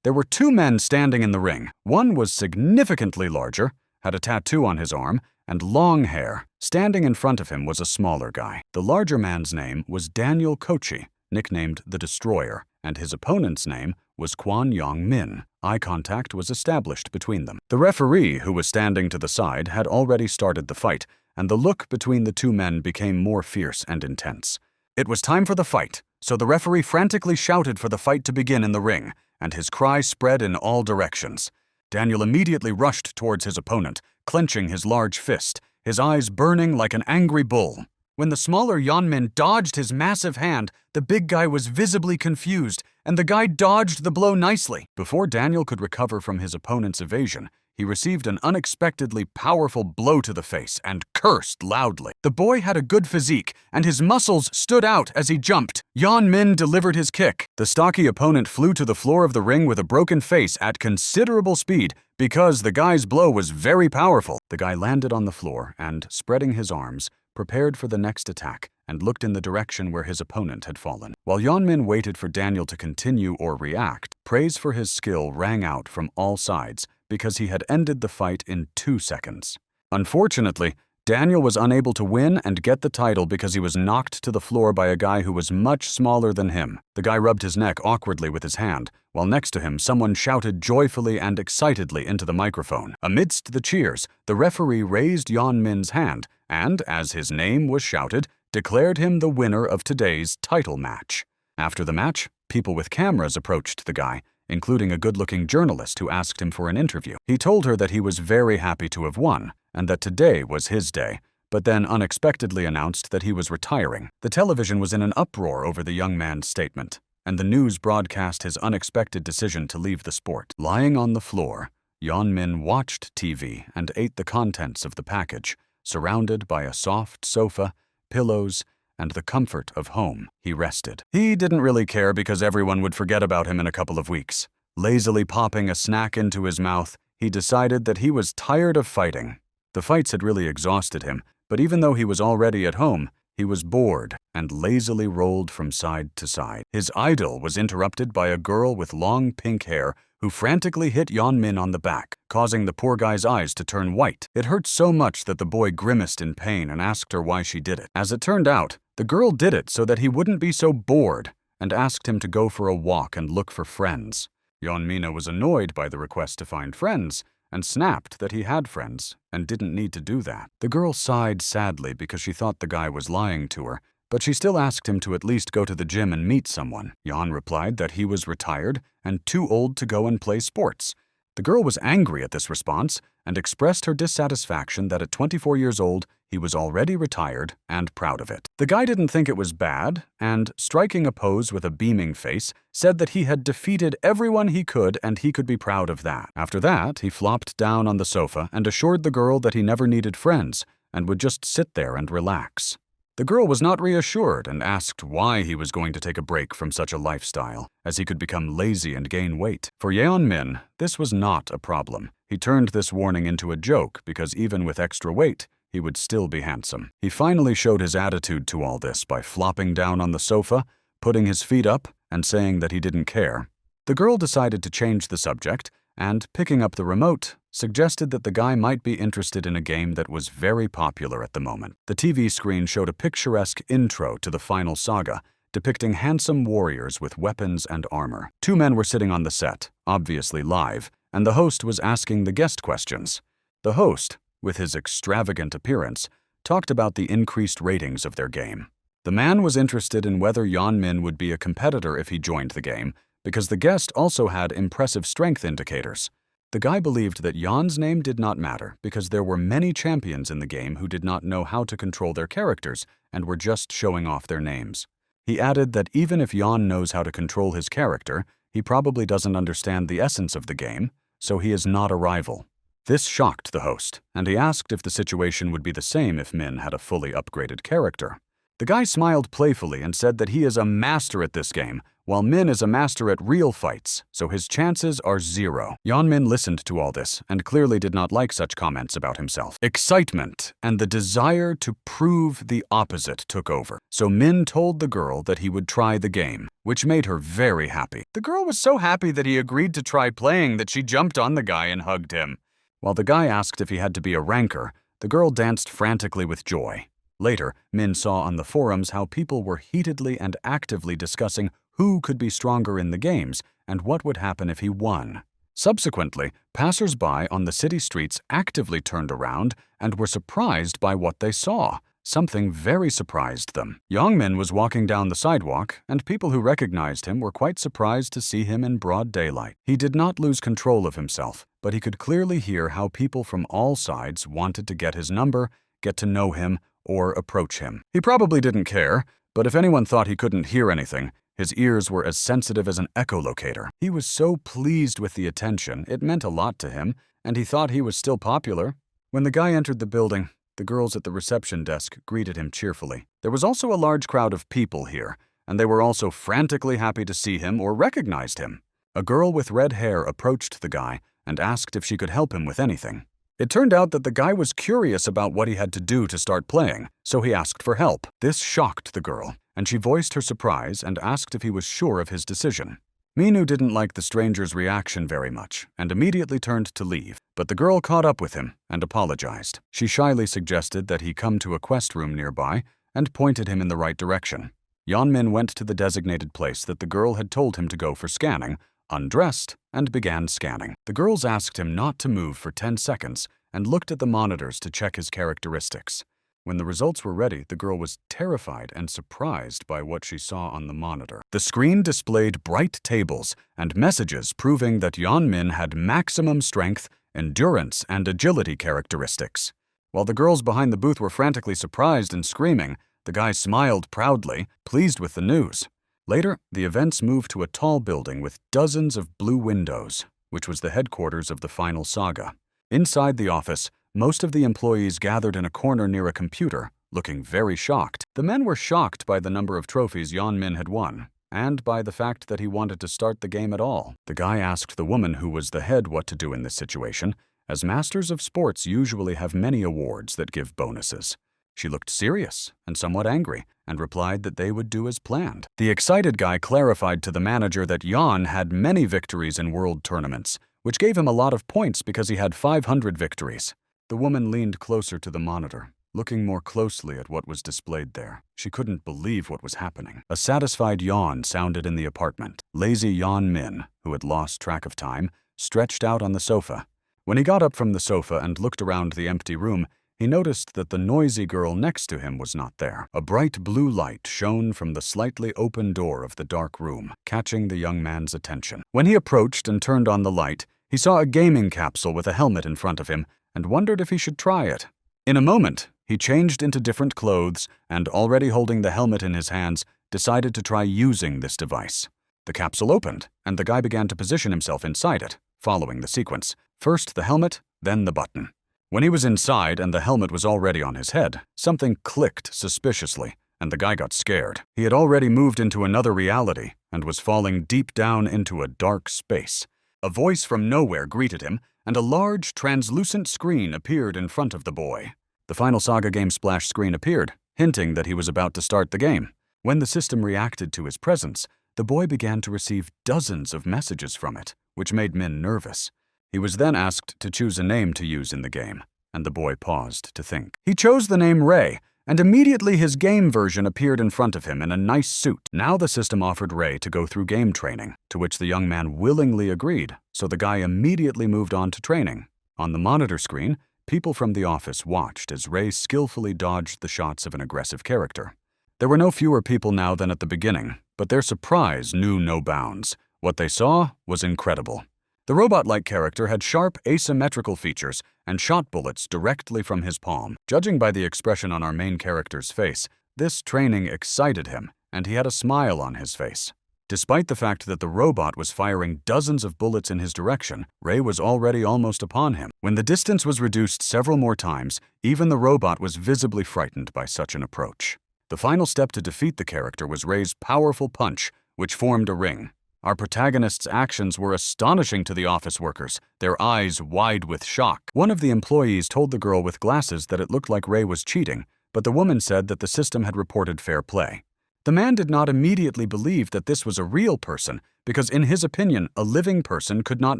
There were two men standing in the ring. One was significantly larger, had a tattoo on his arm, and long hair. Standing in front of him was a smaller guy. The larger man's name was Daniel Kochi, nicknamed the Destroyer, and his opponent's name was Kwon Young-min. Eye contact was established between them. The referee, who was standing to the side, had already started the fight, and the look between the two men became more fierce and intense. It was time for the fight, so the referee frantically shouted for the fight to begin in the ring, and his cry spread in all directions. Daniel immediately rushed towards his opponent, clenching his large fist, his eyes burning like an angry bull. When the smaller Yeon-min dodged his massive hand, the big guy was visibly confused, and the guy dodged the blow nicely. Before Daniel could recover from his opponent's evasion, he received an unexpectedly powerful blow to the face and cursed loudly. The boy had a good physique, and his muscles stood out as he jumped. Yeon-min delivered his kick. The stocky opponent flew to the floor of the ring with a broken face at considerable speed because the guy's blow was very powerful. The guy landed on the floor and, spreading his arms, prepared for the next attack and looked in the direction where his opponent had fallen. While Yeon-min waited for Daniel to continue or react, praise for his skill rang out from all sides because he had ended the fight in 2 seconds. Unfortunately, Daniel was unable to win and get the title because he was knocked to the floor by a guy who was much smaller than him. The guy rubbed his neck awkwardly with his hand, while next to him someone shouted joyfully and excitedly into the microphone. Amidst the cheers, the referee raised Yeon-min's hand and, as his name was shouted, declared him the winner of today's title match. After the match, people with cameras approached the guy, including a good-looking journalist who asked him for an interview. He told her that he was very happy to have won, and that today was his day, but then unexpectedly announced that he was retiring. The television was in an uproar over the young man's statement, and the news broadcast his unexpected decision to leave the sport. Lying on the floor, Yeon-min watched TV and ate the contents of the package, surrounded by a soft sofa, pillows, and the comfort of home. He rested. He didn't really care because everyone would forget about him in a couple of weeks. Lazily popping a snack into his mouth, he decided that he was tired of fighting. The fights had really exhausted him, but even though he was already at home, he was bored and lazily rolled from side to side. His idyll was interrupted by a girl with long pink hair who frantically hit Yeon-min on the back, causing the poor guy's eyes to turn white. It hurt so much that the boy grimaced in pain and asked her why she did it. As it turned out, the girl did it so that he wouldn't be so bored and asked him to go for a walk and look for friends. Yeon-min was annoyed by the request to find friends and snapped that he had friends and didn't need to do that. The girl sighed sadly because she thought the guy was lying to her, but she still asked him to at least go to the gym and meet someone. Yeon replied that he was retired and too old to go and play sports. The girl was angry at this response and expressed her dissatisfaction that at 24 years old, he was already retired and proud of it. The guy didn't think it was bad and, striking a pose with a beaming face, said that he had defeated everyone he could and he could be proud of that. After that, he flopped down on the sofa and assured the girl that he never needed friends and would just sit there and relax. The girl was not reassured and asked why he was going to take a break from such a lifestyle, as he could become lazy and gain weight. For Yeon-min, this was not a problem. He turned this warning into a joke because even with extra weight, he would still be handsome. He finally showed his attitude to all this by flopping down on the sofa, putting his feet up, and saying that he didn't care. The girl decided to change the subject and, picking up the remote, suggested that the guy might be interested in a game that was very popular at the moment. The TV screen showed a picturesque intro to the final saga, depicting handsome warriors with weapons and armor. Two men were sitting on the set, obviously live, and the host was asking the guest questions. The host, with his extravagant appearance, talked about the increased ratings of their game. The man was interested in whether Yeon-min would be a competitor if he joined the game, because the guest also had impressive strength indicators. The guy believed that Yeon's name did not matter because there were many champions in the game who did not know how to control their characters and were just showing off their names. He added that even if Yeon knows how to control his character, he probably doesn't understand the essence of the game, so he is not a rival. This shocked the host, and he asked if the situation would be the same if Min had a fully upgraded character. The guy smiled playfully and said that he is a master at this game, while Min is a master at real fights, so his chances are 0. Yeonmin listened to all this and clearly did not like such comments about himself. Excitement and the desire to prove the opposite took over, so Min told the girl that he would try the game, which made her very happy. The girl was so happy that he agreed to try playing that she jumped on the guy and hugged him. While the guy asked if he had to be a ranker, the girl danced frantically with joy. Later, Min saw on the forums how people were heatedly and actively discussing who could be stronger in the games and what would happen if he won. Subsequently, passers-by on the city streets actively turned around and were surprised by what they saw. Something very surprised them. Yeonmin was walking down the sidewalk, and people who recognized him were quite surprised to see him in broad daylight. He did not lose control of himself, but he could clearly hear how people from all sides wanted to get his number, get to know him, or approach him. He probably didn't care, but if anyone thought he couldn't hear anything, his ears were as sensitive as an echolocator. He was so pleased with the attention, it meant a lot to him, and he thought he was still popular. When the guy entered the building, the girls at the reception desk greeted him cheerfully. There was also a large crowd of people here, and they were also frantically happy to see him or recognized him. A girl with red hair approached the guy and asked if she could help him with anything. It turned out that the guy was curious about what he had to do to start playing, so he asked for help. This shocked the girl, and she voiced her surprise and asked if he was sure of his decision. Minu didn't like the stranger's reaction very much and immediately turned to leave, but the girl caught up with him and apologized. She shyly suggested that he come to a quest room nearby and pointed him in the right direction. Yeonmin went to the designated place that the girl had told him to go for scanning, undressed, and began scanning. The girls asked him not to move for 10 seconds and looked at the monitors to check his characteristics. When the results were ready, the girl was terrified and surprised by what she saw on the monitor. The screen displayed bright tables and messages proving that Yeonmin had maximum strength, endurance, and agility characteristics. While the girls behind the booth were frantically surprised and screaming, the guy smiled proudly, pleased with the news. Later, the events moved to a tall building with dozens of blue windows, which was the headquarters of the final saga. Inside the office, most of the employees gathered in a corner near a computer, looking very shocked. The men were shocked by the number of trophies Yeonmin had won, and by the fact that he wanted to start the game at all. The guy asked the woman who was the head what to do in this situation, as masters of sports usually have many awards that give bonuses. She looked serious and somewhat angry, and replied that they would do as planned. The excited guy clarified to the manager that Yeon had many victories in world tournaments, which gave him a lot of points because he had 500 victories. The woman leaned closer to the monitor, looking more closely at what was displayed there. She couldn't believe what was happening. A satisfied yawn sounded in the apartment. Lazy Yeonmin, who had lost track of time, stretched out on the sofa. When he got up from the sofa and looked around the empty room, he noticed that the noisy girl next to him was not there. A bright blue light shone from the slightly open door of the dark room, catching the young man's attention. When he approached and turned on the light, he saw a gaming capsule with a helmet in front of him and wondered if he should try it. In a moment, he changed into different clothes and, already holding the helmet in his hands, decided to try using this device. The capsule opened, and the guy began to position himself inside it, following the sequence. First the helmet, then the button. When he was inside and the helmet was already on his head, something clicked suspiciously, and the guy got scared. He had already moved into another reality and was falling deep down into a dark space. A voice from nowhere greeted him, and a large, translucent screen appeared in front of the boy. The final saga game splash screen appeared, hinting that he was about to start the game. When the system reacted to his presence, the boy began to receive dozens of messages from it, which made Min nervous. He was then asked to choose a name to use in the game, and the boy paused to think. He chose the name Ray, and immediately his game version appeared in front of him in a nice suit. Now the system offered Ray to go through game training, to which the young man willingly agreed, so the guy immediately moved on to training. On the monitor screen, people from the office watched as Ray skillfully dodged the shots of an aggressive character. There were no fewer people now than at the beginning, but their surprise knew no bounds. What they saw was incredible. The robot-like character had sharp, asymmetrical features and shot bullets directly from his palm. Judging by the expression on our main character's face, this training excited him, and he had a smile on his face. Despite the fact that the robot was firing dozens of bullets in his direction, Ray was already almost upon him. When the distance was reduced several more times, even the robot was visibly frightened by such an approach. The final step to defeat the character was Ray's powerful punch, which formed a ring. Our protagonist's actions were astonishing to the office workers, their eyes wide with shock. One of the employees told the girl with glasses that it looked like Ray was cheating, but the woman said that the system had reported fair play. The man did not immediately believe that this was a real person because, in his opinion, a living person could not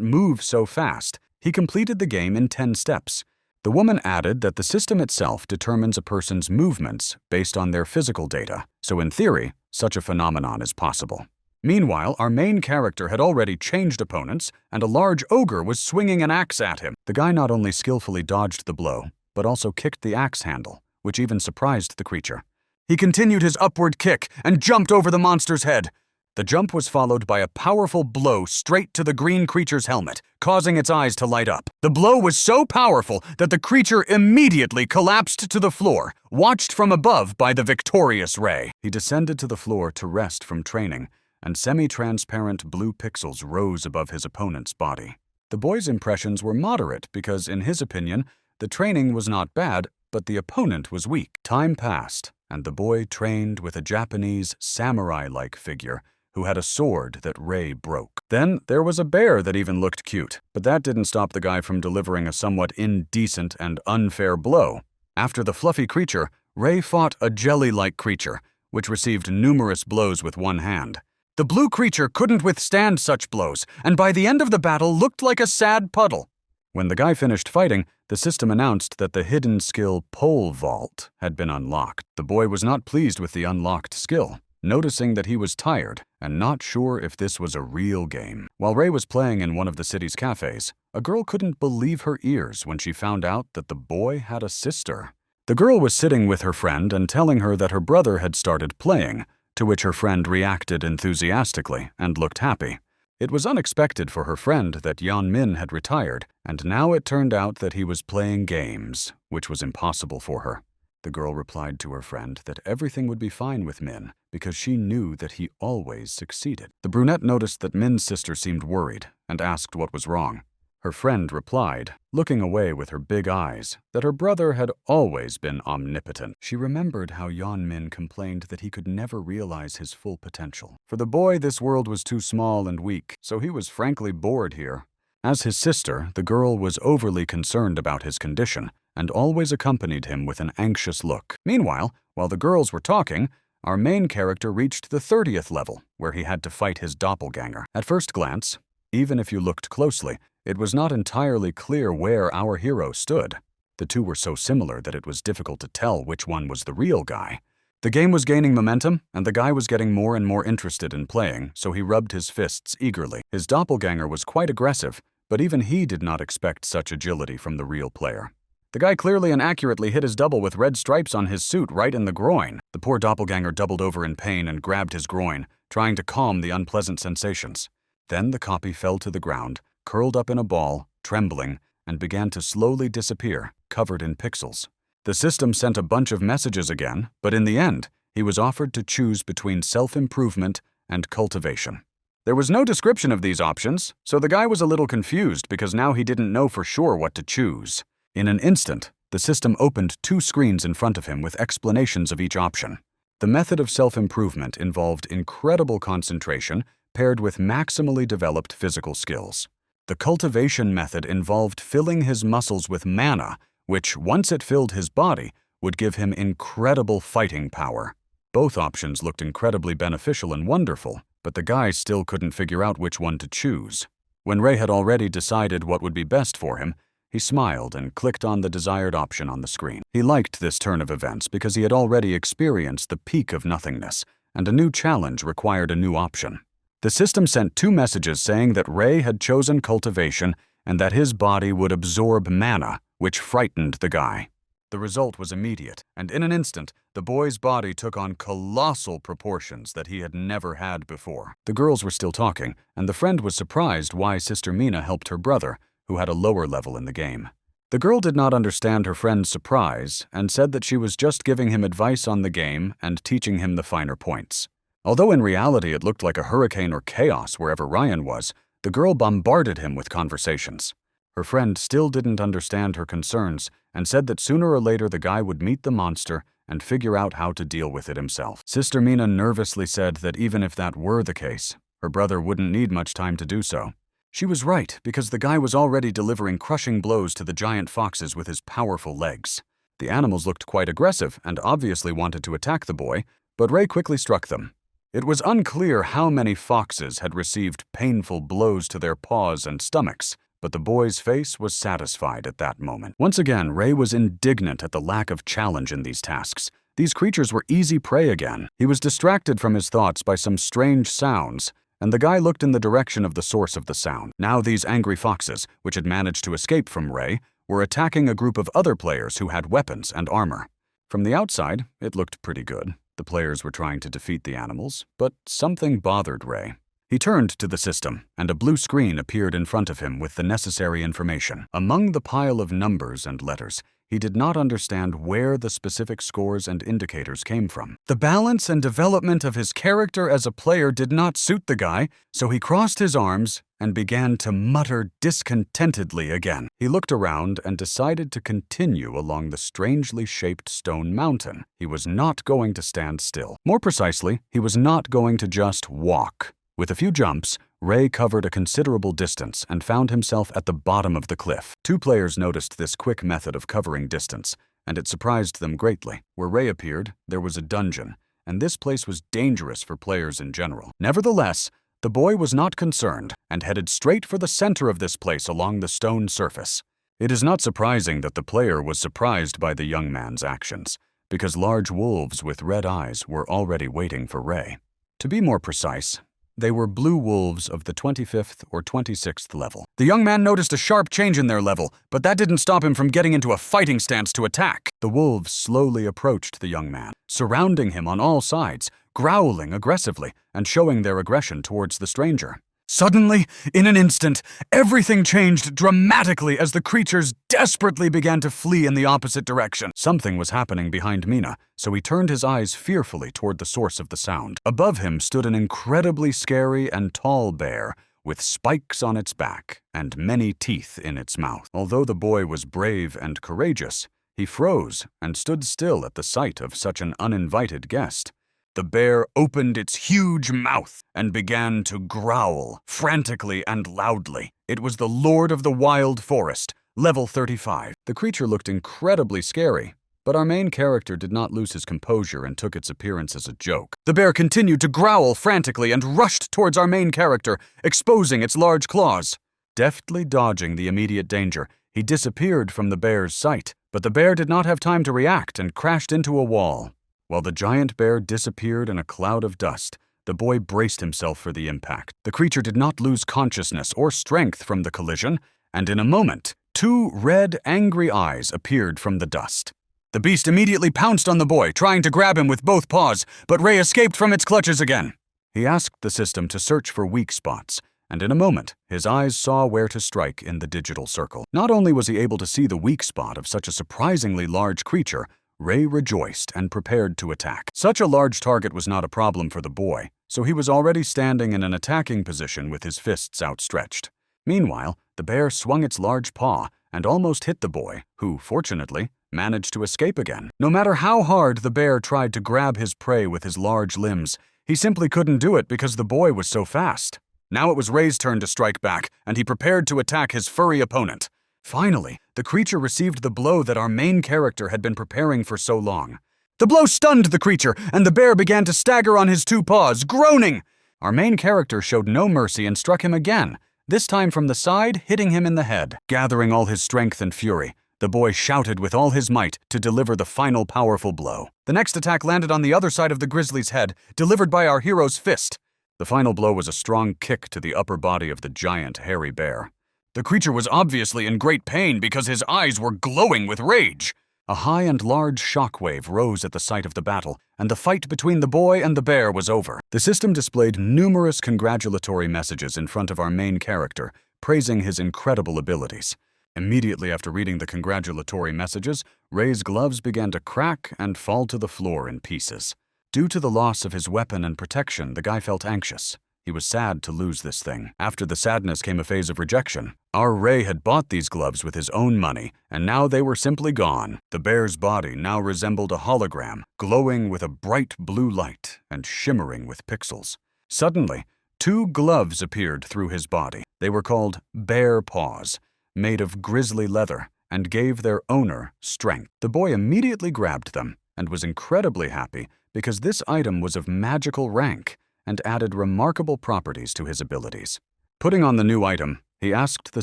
move so fast. He completed the game in 10 steps. The woman added that the system itself determines a person's movements based on their physical data, so in theory, such a phenomenon is possible. Meanwhile, our main character had already changed opponents, and a large ogre was swinging an axe at him. The guy not only skillfully dodged the blow, but also kicked the axe handle, which even surprised the creature. He continued his upward kick and jumped over the monster's head. The jump was followed by a powerful blow straight to the green creature's helmet, causing its eyes to light up. The blow was so powerful that the creature immediately collapsed to the floor, watched from above by the victorious Ray. He descended to the floor to rest from training, and semi-transparent blue pixels rose above his opponent's body. The boy's impressions were moderate because, in his opinion, the training was not bad, but the opponent was weak. Time passed, and the boy trained with a Japanese samurai-like figure who had a sword that Ray broke. Then there was a bear that even looked cute, but that didn't stop the guy from delivering a somewhat indecent and unfair blow. After the fluffy creature, Ray fought a jelly-like creature, which received numerous blows with one hand. The blue creature couldn't withstand such blows, and by the end of the battle looked like a sad puddle. When the guy finished fighting, the system announced that the hidden skill Pole Vault had been unlocked. The boy was not pleased with the unlocked skill, noticing that he was tired and not sure if this was a real game. While Ray was playing in one of the city's cafes, a girl couldn't believe her ears when she found out that the boy had a sister. The girl was sitting with her friend and telling her that her brother had started playing, to which her friend reacted enthusiastically and looked happy. It was unexpected for her friend that Yan Min had retired, and now it turned out that he was playing games, which was impossible for her. The girl replied to her friend that everything would be fine with Min because she knew that he always succeeded. The brunette noticed that Min's sister seemed worried and asked what was wrong. Her friend replied, looking away with her big eyes, that her brother had always been omnipotent. She remembered how Yan Min complained that he could never realize his full potential. For the boy, this world was too small and weak, so he was frankly bored here. As his sister, the girl was overly concerned about his condition and always accompanied him with an anxious look. Meanwhile, while the girls were talking, our main character reached the 30th level, where he had to fight his doppelganger. At first glance, even if you looked closely, it was not entirely clear where our hero stood. The two were so similar that it was difficult to tell which one was the real guy. The game was gaining momentum, and the guy was getting more and more interested in playing, so he rubbed his fists eagerly. His doppelganger was quite aggressive, but even he did not expect such agility from the real player. The guy clearly and accurately hit his double with red stripes on his suit right in the groin. The poor doppelganger doubled over in pain and grabbed his groin, trying to calm the unpleasant sensations. Then the copy fell to the ground, curled up in a ball, trembling, and began to slowly disappear, covered in pixels. The system sent a bunch of messages again, but in the end, he was offered to choose between self-improvement and cultivation. There was no description of these options, so the guy was a little confused because now he didn't know for sure what to choose. In an instant, the system opened 2 screens in front of him with explanations of each option. The method of self-improvement involved incredible concentration paired with maximally developed physical skills. The cultivation method involved filling his muscles with mana, which, once it filled his body, would give him incredible fighting power. Both options looked incredibly beneficial and wonderful, but the guy still couldn't figure out which one to choose. When Ray had already decided what would be best for him, he smiled and clicked on the desired option on the screen. He liked this turn of events because he had already experienced the peak of nothingness, and a new challenge required a new option. The system sent 2 messages saying that Ray had chosen cultivation and that his body would absorb mana, which frightened the guy. The result was immediate, and in an instant, the boy's body took on colossal proportions that he had never had before. The girls were still talking, and the friend was surprised why Sister Mina helped her brother, who had a lower level in the game. The girl did not understand her friend's surprise and said that she was just giving him advice on the game and teaching him the finer points. Although in reality it looked like a hurricane or chaos wherever Ryan was, the girl bombarded him with conversations. Her friend still didn't understand her concerns and said that sooner or later the guy would meet the monster and figure out how to deal with it himself. Sister Mina nervously said that even if that were the case, her brother wouldn't need much time to do so. She was right, because the guy was already delivering crushing blows to the giant foxes with his powerful legs. The animals looked quite aggressive and obviously wanted to attack the boy, but Ray quickly struck them. It was unclear how many foxes had received painful blows to their paws and stomachs, but the boy's face was satisfied at that moment. Once again, Ray was indignant at the lack of challenge in these tasks. These creatures were easy prey again. He was distracted from his thoughts by some strange sounds, and the guy looked in the direction of the source of the sound. Now these angry foxes, which had managed to escape from Ray, were attacking a group of other players who had weapons and armor. From the outside, it looked pretty good. The players were trying to defeat the animals, but something bothered Ray. He turned to the system, and a blue screen appeared in front of him with the necessary information. Among the pile of numbers and letters, he did not understand where the specific scores and indicators came from. The balance and development of his character as a player did not suit the guy, so he crossed his arms and began to mutter discontentedly again. He looked around and decided to continue along the strangely shaped stone mountain. He was not going to stand still. More precisely, he was not going to just walk. With a few jumps, Ray covered a considerable distance and found himself at the bottom of the cliff. Two players noticed this quick method of covering distance, and it surprised them greatly. Where Ray appeared, there was a dungeon, and this place was dangerous for players in general. Nevertheless, the boy was not concerned and headed straight for the center of this place along the stone surface. It is not surprising that the player was surprised by the young man's actions, because large wolves with red eyes were already waiting for Ray. To be more precise, they were blue wolves of the 25th or 26th level. The young man noticed a sharp change in their level, but that didn't stop him from getting into a fighting stance to attack. The wolves slowly approached the young man, surrounding him on all sides, growling aggressively and showing their aggression towards the stranger. Suddenly, in an instant, everything changed dramatically as the creatures desperately began to flee in the opposite direction. Something was happening behind Mina, so he turned his eyes fearfully toward the source of the sound. Above him stood an incredibly scary and tall bear, with spikes on its back and many teeth in its mouth. Although the boy was brave and courageous, he froze and stood still at the sight of such an uninvited guest. The bear opened its huge mouth and began to growl frantically and loudly. It was the Lord of the Wild Forest, level 35. The creature looked incredibly scary, but our main character did not lose his composure and took its appearance as a joke. The bear continued to growl frantically and rushed towards our main character, exposing its large claws. Deftly dodging the immediate danger, he disappeared from the bear's sight, but the bear did not have time to react and crashed into a wall. While the giant bear disappeared in a cloud of dust, the boy braced himself for the impact. The creature did not lose consciousness or strength from the collision, and in a moment, two red, angry eyes appeared from the dust. The beast immediately pounced on the boy, trying to grab him with both paws, but Ray escaped from its clutches again. He asked the system to search for weak spots, and in a moment, his eyes saw where to strike in the digital circle. Not only was he able to see the weak spot of such a surprisingly large creature, Ray rejoiced and prepared to attack. Such a large target was not a problem for the boy, so he was already standing in an attacking position with his fists outstretched. Meanwhile, the bear swung its large paw and almost hit the boy, who, fortunately, managed to escape again. No matter how hard the bear tried to grab his prey with his large limbs, he simply couldn't do it because the boy was so fast. Now it was Ray's turn to strike back, and he prepared to attack his furry opponent. Finally, the creature received the blow that our main character had been preparing for so long. The blow stunned the creature, and the bear began to stagger on his two paws, groaning. Our main character showed no mercy and struck him again, this time from the side, hitting him in the head. Gathering all his strength and fury, the boy shouted with all his might to deliver the final powerful blow. The next attack landed on the other side of the grizzly's head, delivered by our hero's fist. The final blow was a strong kick to the upper body of the giant, hairy bear. The creature was obviously in great pain because his eyes were glowing with rage. A high and large shockwave rose at the sight of the battle, and the fight between the boy and the bear was over. The system displayed numerous congratulatory messages in front of our main character, praising his incredible abilities. Immediately after reading the congratulatory messages, Ray's gloves began to crack and fall to the floor in pieces. Due to the loss of his weapon and protection, the guy felt anxious. He was sad to lose this thing. After the sadness came a phase of rejection. Our Ray had bought these gloves with his own money, and now they were simply gone. The bear's body now resembled a hologram, glowing with a bright blue light and shimmering with pixels. Suddenly, 2 gloves appeared through his body. They were called bear paws, made of grisly leather, and gave their owner strength. The boy immediately grabbed them and was incredibly happy because this item was of magical rank and added remarkable properties to his abilities. Putting on the new item, he asked the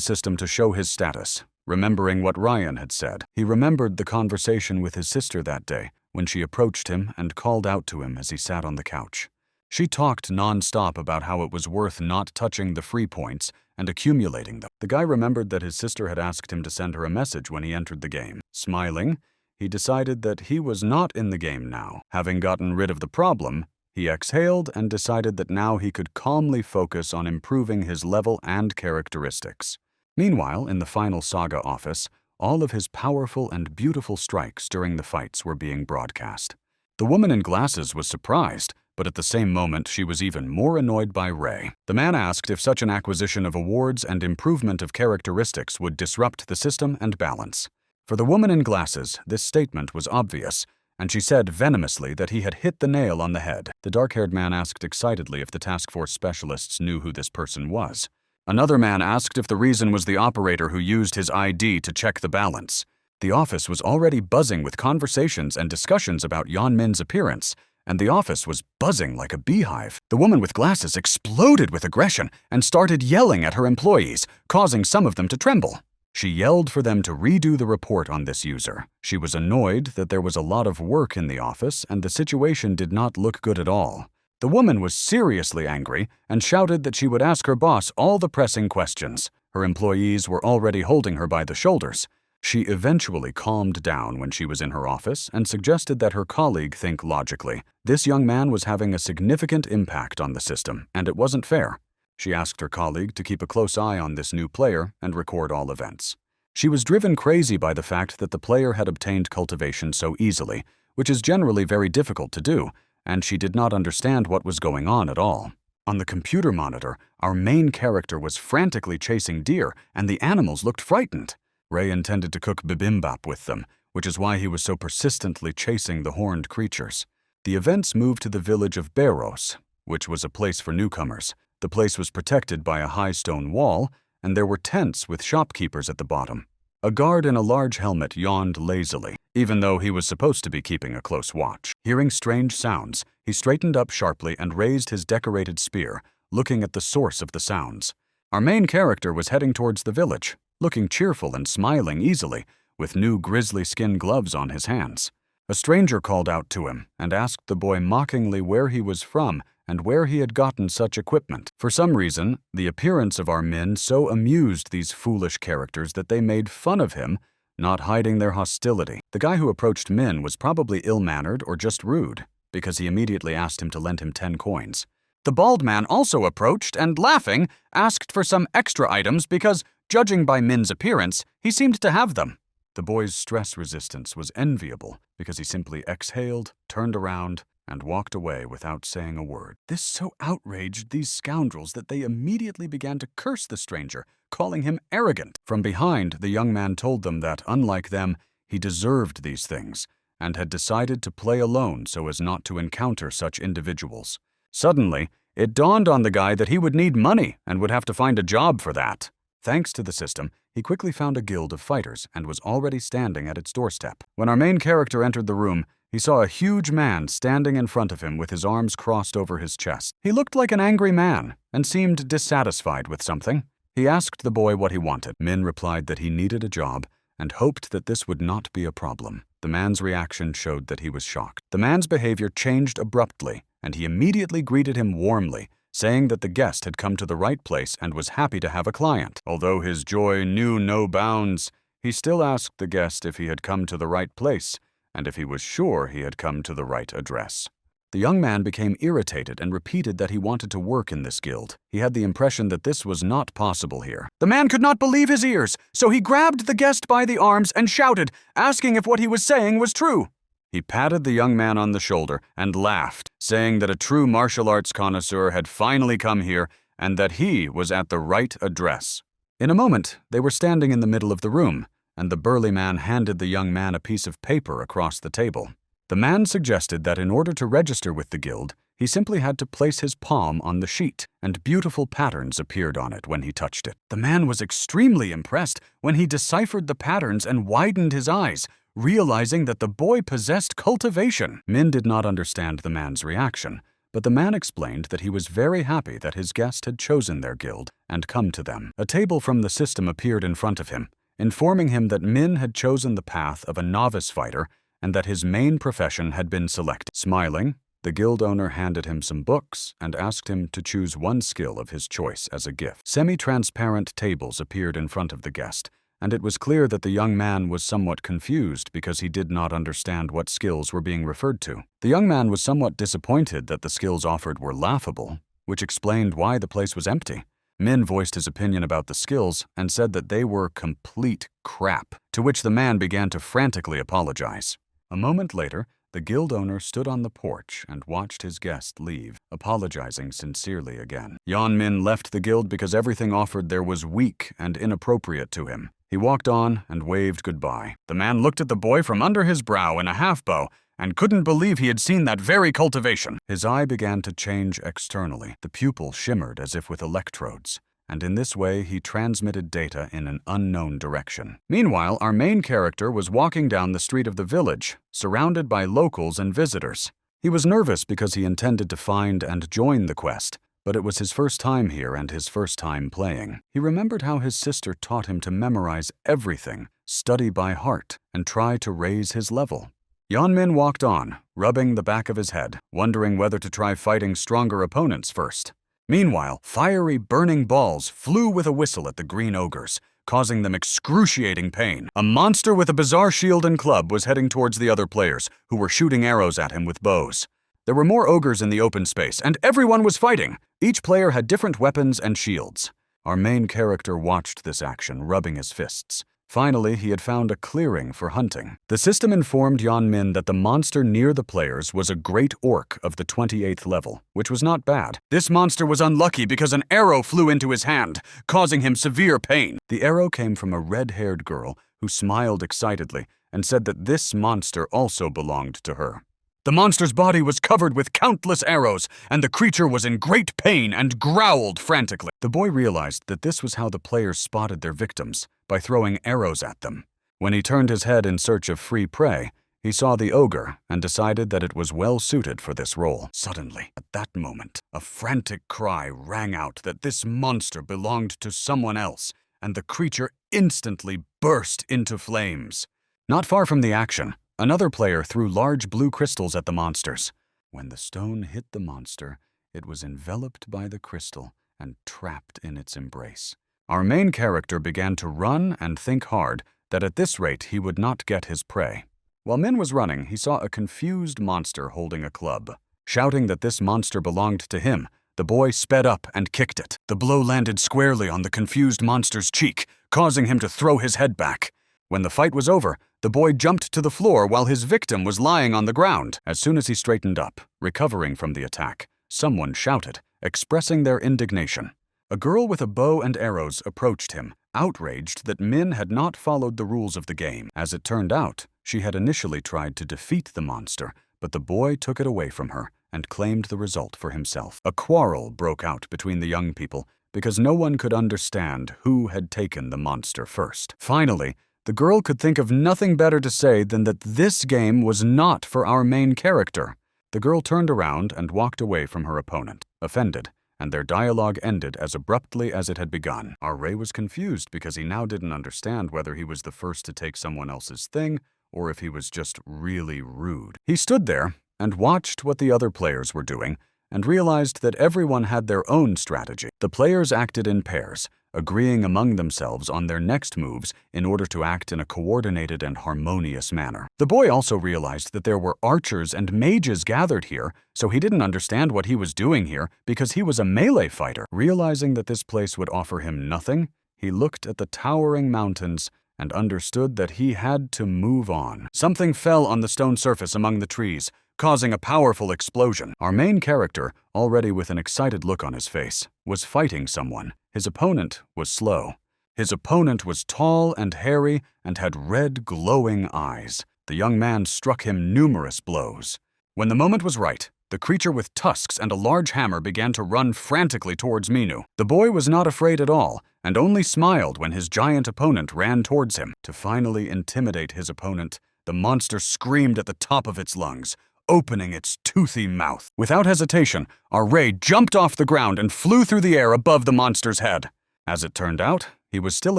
system to show his status. Remembering what Ryan had said, he remembered the conversation with his sister that day when she approached him and called out to him as he sat on the couch. She talked non-stop about how it was worth not touching the free points and accumulating them. The guy remembered that his sister had asked him to send her a message when he entered the game. Smiling, he decided that he was not in the game now. Having gotten rid of the problem, he exhaled and decided that now he could calmly focus on improving his level and characteristics. Meanwhile, in the final saga office, all of his powerful and beautiful strikes during the fights were being broadcast. The woman in glasses was surprised, but at the same moment she was even more annoyed by Ray. The man asked if such an acquisition of awards and improvement of characteristics would disrupt the system and balance. For the woman in glasses, this statement was obvious, and she said venomously that he had hit the nail on the head. The dark-haired man asked excitedly if the task force specialists knew who this person was. Another man asked if the reason was the operator who used his ID to check the balance. The office was already buzzing with conversations and discussions about Yeonmin's appearance, and the office was buzzing like a beehive. The woman with glasses exploded with aggression and started yelling at her employees, causing some of them to tremble. She yelled for them to redo the report on this user. She was annoyed that there was a lot of work in the office and the situation did not look good at all. The woman was seriously angry and shouted that she would ask her boss all the pressing questions. Her employees were already holding her by the shoulders. She eventually calmed down when she was in her office and suggested that her colleague think logically. This young man was having a significant impact on the system, and it wasn't fair. She asked her colleague to keep a close eye on this new player and record all events. She was driven crazy by the fact that the player had obtained cultivation so easily, which is generally very difficult to do, and she did not understand what was going on at all. On the computer monitor, our main character was frantically chasing deer, and the animals looked frightened. Ray intended to cook bibimbap with them, which is why he was so persistently chasing the horned creatures. The events moved to the village of Beros, which was a place for newcomers. The place was protected by a high stone wall, and there were tents with shopkeepers at the bottom. A guard in a large helmet yawned lazily, even though he was supposed to be keeping a close watch. Hearing strange sounds, he straightened up sharply and raised his decorated spear, looking at the source of the sounds. Our main character was heading towards the village, looking cheerful and smiling easily, with new grizzly skin gloves on his hands. A stranger called out to him and asked the boy mockingly where he was from and where he had gotten such equipment. For some reason, the appearance of our men so amused these foolish characters that they made fun of him, not hiding their hostility. The guy who approached Min was probably ill-mannered or just rude, because he immediately asked him to lend him 10 coins. The bald man also approached and, laughing, asked for some extra items because, judging by Min's appearance, he seemed to have them. The boy's stress resistance was enviable because he simply exhaled, turned around, and walked away without saying a word. This so outraged these scoundrels that they immediately began to curse the stranger, calling him arrogant. From behind, the young man told them that, unlike them, he deserved these things, and had decided to play alone so as not to encounter such individuals. Suddenly, it dawned on the guy that he would need money and would have to find a job for that. Thanks to the system, he quickly found a guild of fighters and was already standing at its doorstep. When our main character entered the room, he saw a huge man standing in front of him with his arms crossed over his chest. He looked like an angry man and seemed dissatisfied with something. He asked the boy what he wanted. Min replied that he needed a job and hoped that this would not be a problem. The man's reaction showed that he was shocked. The man's behavior changed abruptly, and he immediately greeted him warmly, saying that the guest had come to the right place and was happy to have a client. Although his joy knew no bounds, he still asked the guest if he had come to the right place and if he was sure he had come to the right address. The young man became irritated and repeated that he wanted to work in this guild. He had the impression that this was not possible here. The man could not believe his ears, so he grabbed the guest by the arms and shouted, asking if what he was saying was true. He patted the young man on the shoulder and laughed, saying that a true martial arts connoisseur had finally come here and that he was at the right address. In a moment, they were standing in the middle of the room, and the burly man handed the young man a piece of paper across the table. The man suggested that in order to register with the guild, he simply had to place his palm on the sheet, and beautiful patterns appeared on it when he touched it. The man was extremely impressed when he deciphered the patterns and widened his eyes, realizing that the boy possessed cultivation. Min did not understand the man's reaction, but the man explained that he was very happy that his guest had chosen their guild and come to them. A table from the system appeared in front of him, informing him that Min had chosen the path of a novice fighter and that his main profession had been selected. Smiling, the guild owner handed him some books and asked him to choose one skill of his choice as a gift. Semi-transparent tables appeared in front of the guest, and it was clear that the young man was somewhat confused because he did not understand what skills were being referred to. The young man was somewhat disappointed that the skills offered were laughable, which explained why the place was empty. Min voiced his opinion about the skills and said that they were complete crap, to which the man began to frantically apologize. A moment later, the guild owner stood on the porch and watched his guest leave, apologizing sincerely again. Yan Min left the guild because everything offered there was weak and inappropriate to him. He walked on and waved goodbye. The man looked at the boy from under his brow in a half-bow and couldn't believe he had seen that very cultivation. His eye began to change externally. The pupil shimmered as if with electrodes, and in this way he transmitted data in an unknown direction. Meanwhile, our main character was walking down the street of the village, surrounded by locals and visitors. He was nervous because he intended to find and join the quest, but it was his first time here and his first time playing. He remembered how his sister taught him to memorize everything, study by heart, and try to raise his level. Yan Min walked on, rubbing the back of his head, wondering whether to try fighting stronger opponents first. Meanwhile, fiery, burning balls flew with a whistle at the green ogres, causing them excruciating pain. A monster with a bizarre shield and club was heading towards the other players, who were shooting arrows at him with bows. There were more ogres in the open space, and everyone was fighting. Each player had different weapons and shields. Our main character watched this action, rubbing his fists. Finally, he had found a clearing for hunting. The system informed Yan Min that the monster near the players was a great orc of the 28th level, which was not bad. This monster was unlucky because an arrow flew into his hand, causing him severe pain. The arrow came from a red-haired girl who smiled excitedly and said that this monster also belonged to her. The monster's body was covered with countless arrows, and the creature was in great pain and growled frantically. The boy realized that this was how the players spotted their victims, by throwing arrows at them. When he turned his head in search of free prey, he saw the ogre and decided that it was well suited for this role. Suddenly, at that moment, a frantic cry rang out that this monster belonged to someone else, and the creature instantly burst into flames. Not far from the action, another player threw large blue crystals at the monsters. When the stone hit the monster, it was enveloped by the crystal and trapped in its embrace. Our main character began to run and think hard that at this rate he would not get his prey. While Min was running, he saw a confused monster holding a club. Shouting that this monster belonged to him, the boy sped up and kicked it. The blow landed squarely on the confused monster's cheek, causing him to throw his head back. When the fight was over, the boy jumped to the floor while his victim was lying on the ground. As soon as he straightened up, recovering from the attack, someone shouted, expressing their indignation. A girl with a bow and arrows approached him, outraged that Min had not followed the rules of the game. As it turned out, she had initially tried to defeat the monster, but the boy took it away from her and claimed the result for himself. A quarrel broke out between the young people because no one could understand who had taken the monster first. Finally, the girl could think of nothing better to say than that this game was not for our main character. The girl turned around and walked away from her opponent, offended, and their dialogue ended as abruptly as it had begun. Our Ray was confused because he now didn't understand whether he was the first to take someone else's thing or if he was just really rude. He stood there and watched what the other players were doing and realized that everyone had their own strategy. The players acted in pairs, agreeing among themselves on their next moves in order to act in a coordinated and harmonious manner. The boy also realized that there were archers and mages gathered here, so he didn't understand what he was doing here because he was a melee fighter. Realizing that this place would offer him nothing, he looked at the towering mountains and understood that he had to move on. Something fell on the stone surface among the trees, causing a powerful explosion. Our main character, already with an excited look on his face, was fighting someone. His opponent was slow. His opponent was tall and hairy and had red, glowing eyes. The young man struck him numerous blows. When the moment was right, the creature with tusks and a large hammer began to run frantically towards Minu. The boy was not afraid at all, and only smiled when his giant opponent ran towards him. To finally intimidate his opponent, the monster screamed at the top of its lungs, opening its toothy mouth. Without hesitation, our Ray jumped off the ground and flew through the air above the monster's head. As it turned out, he was still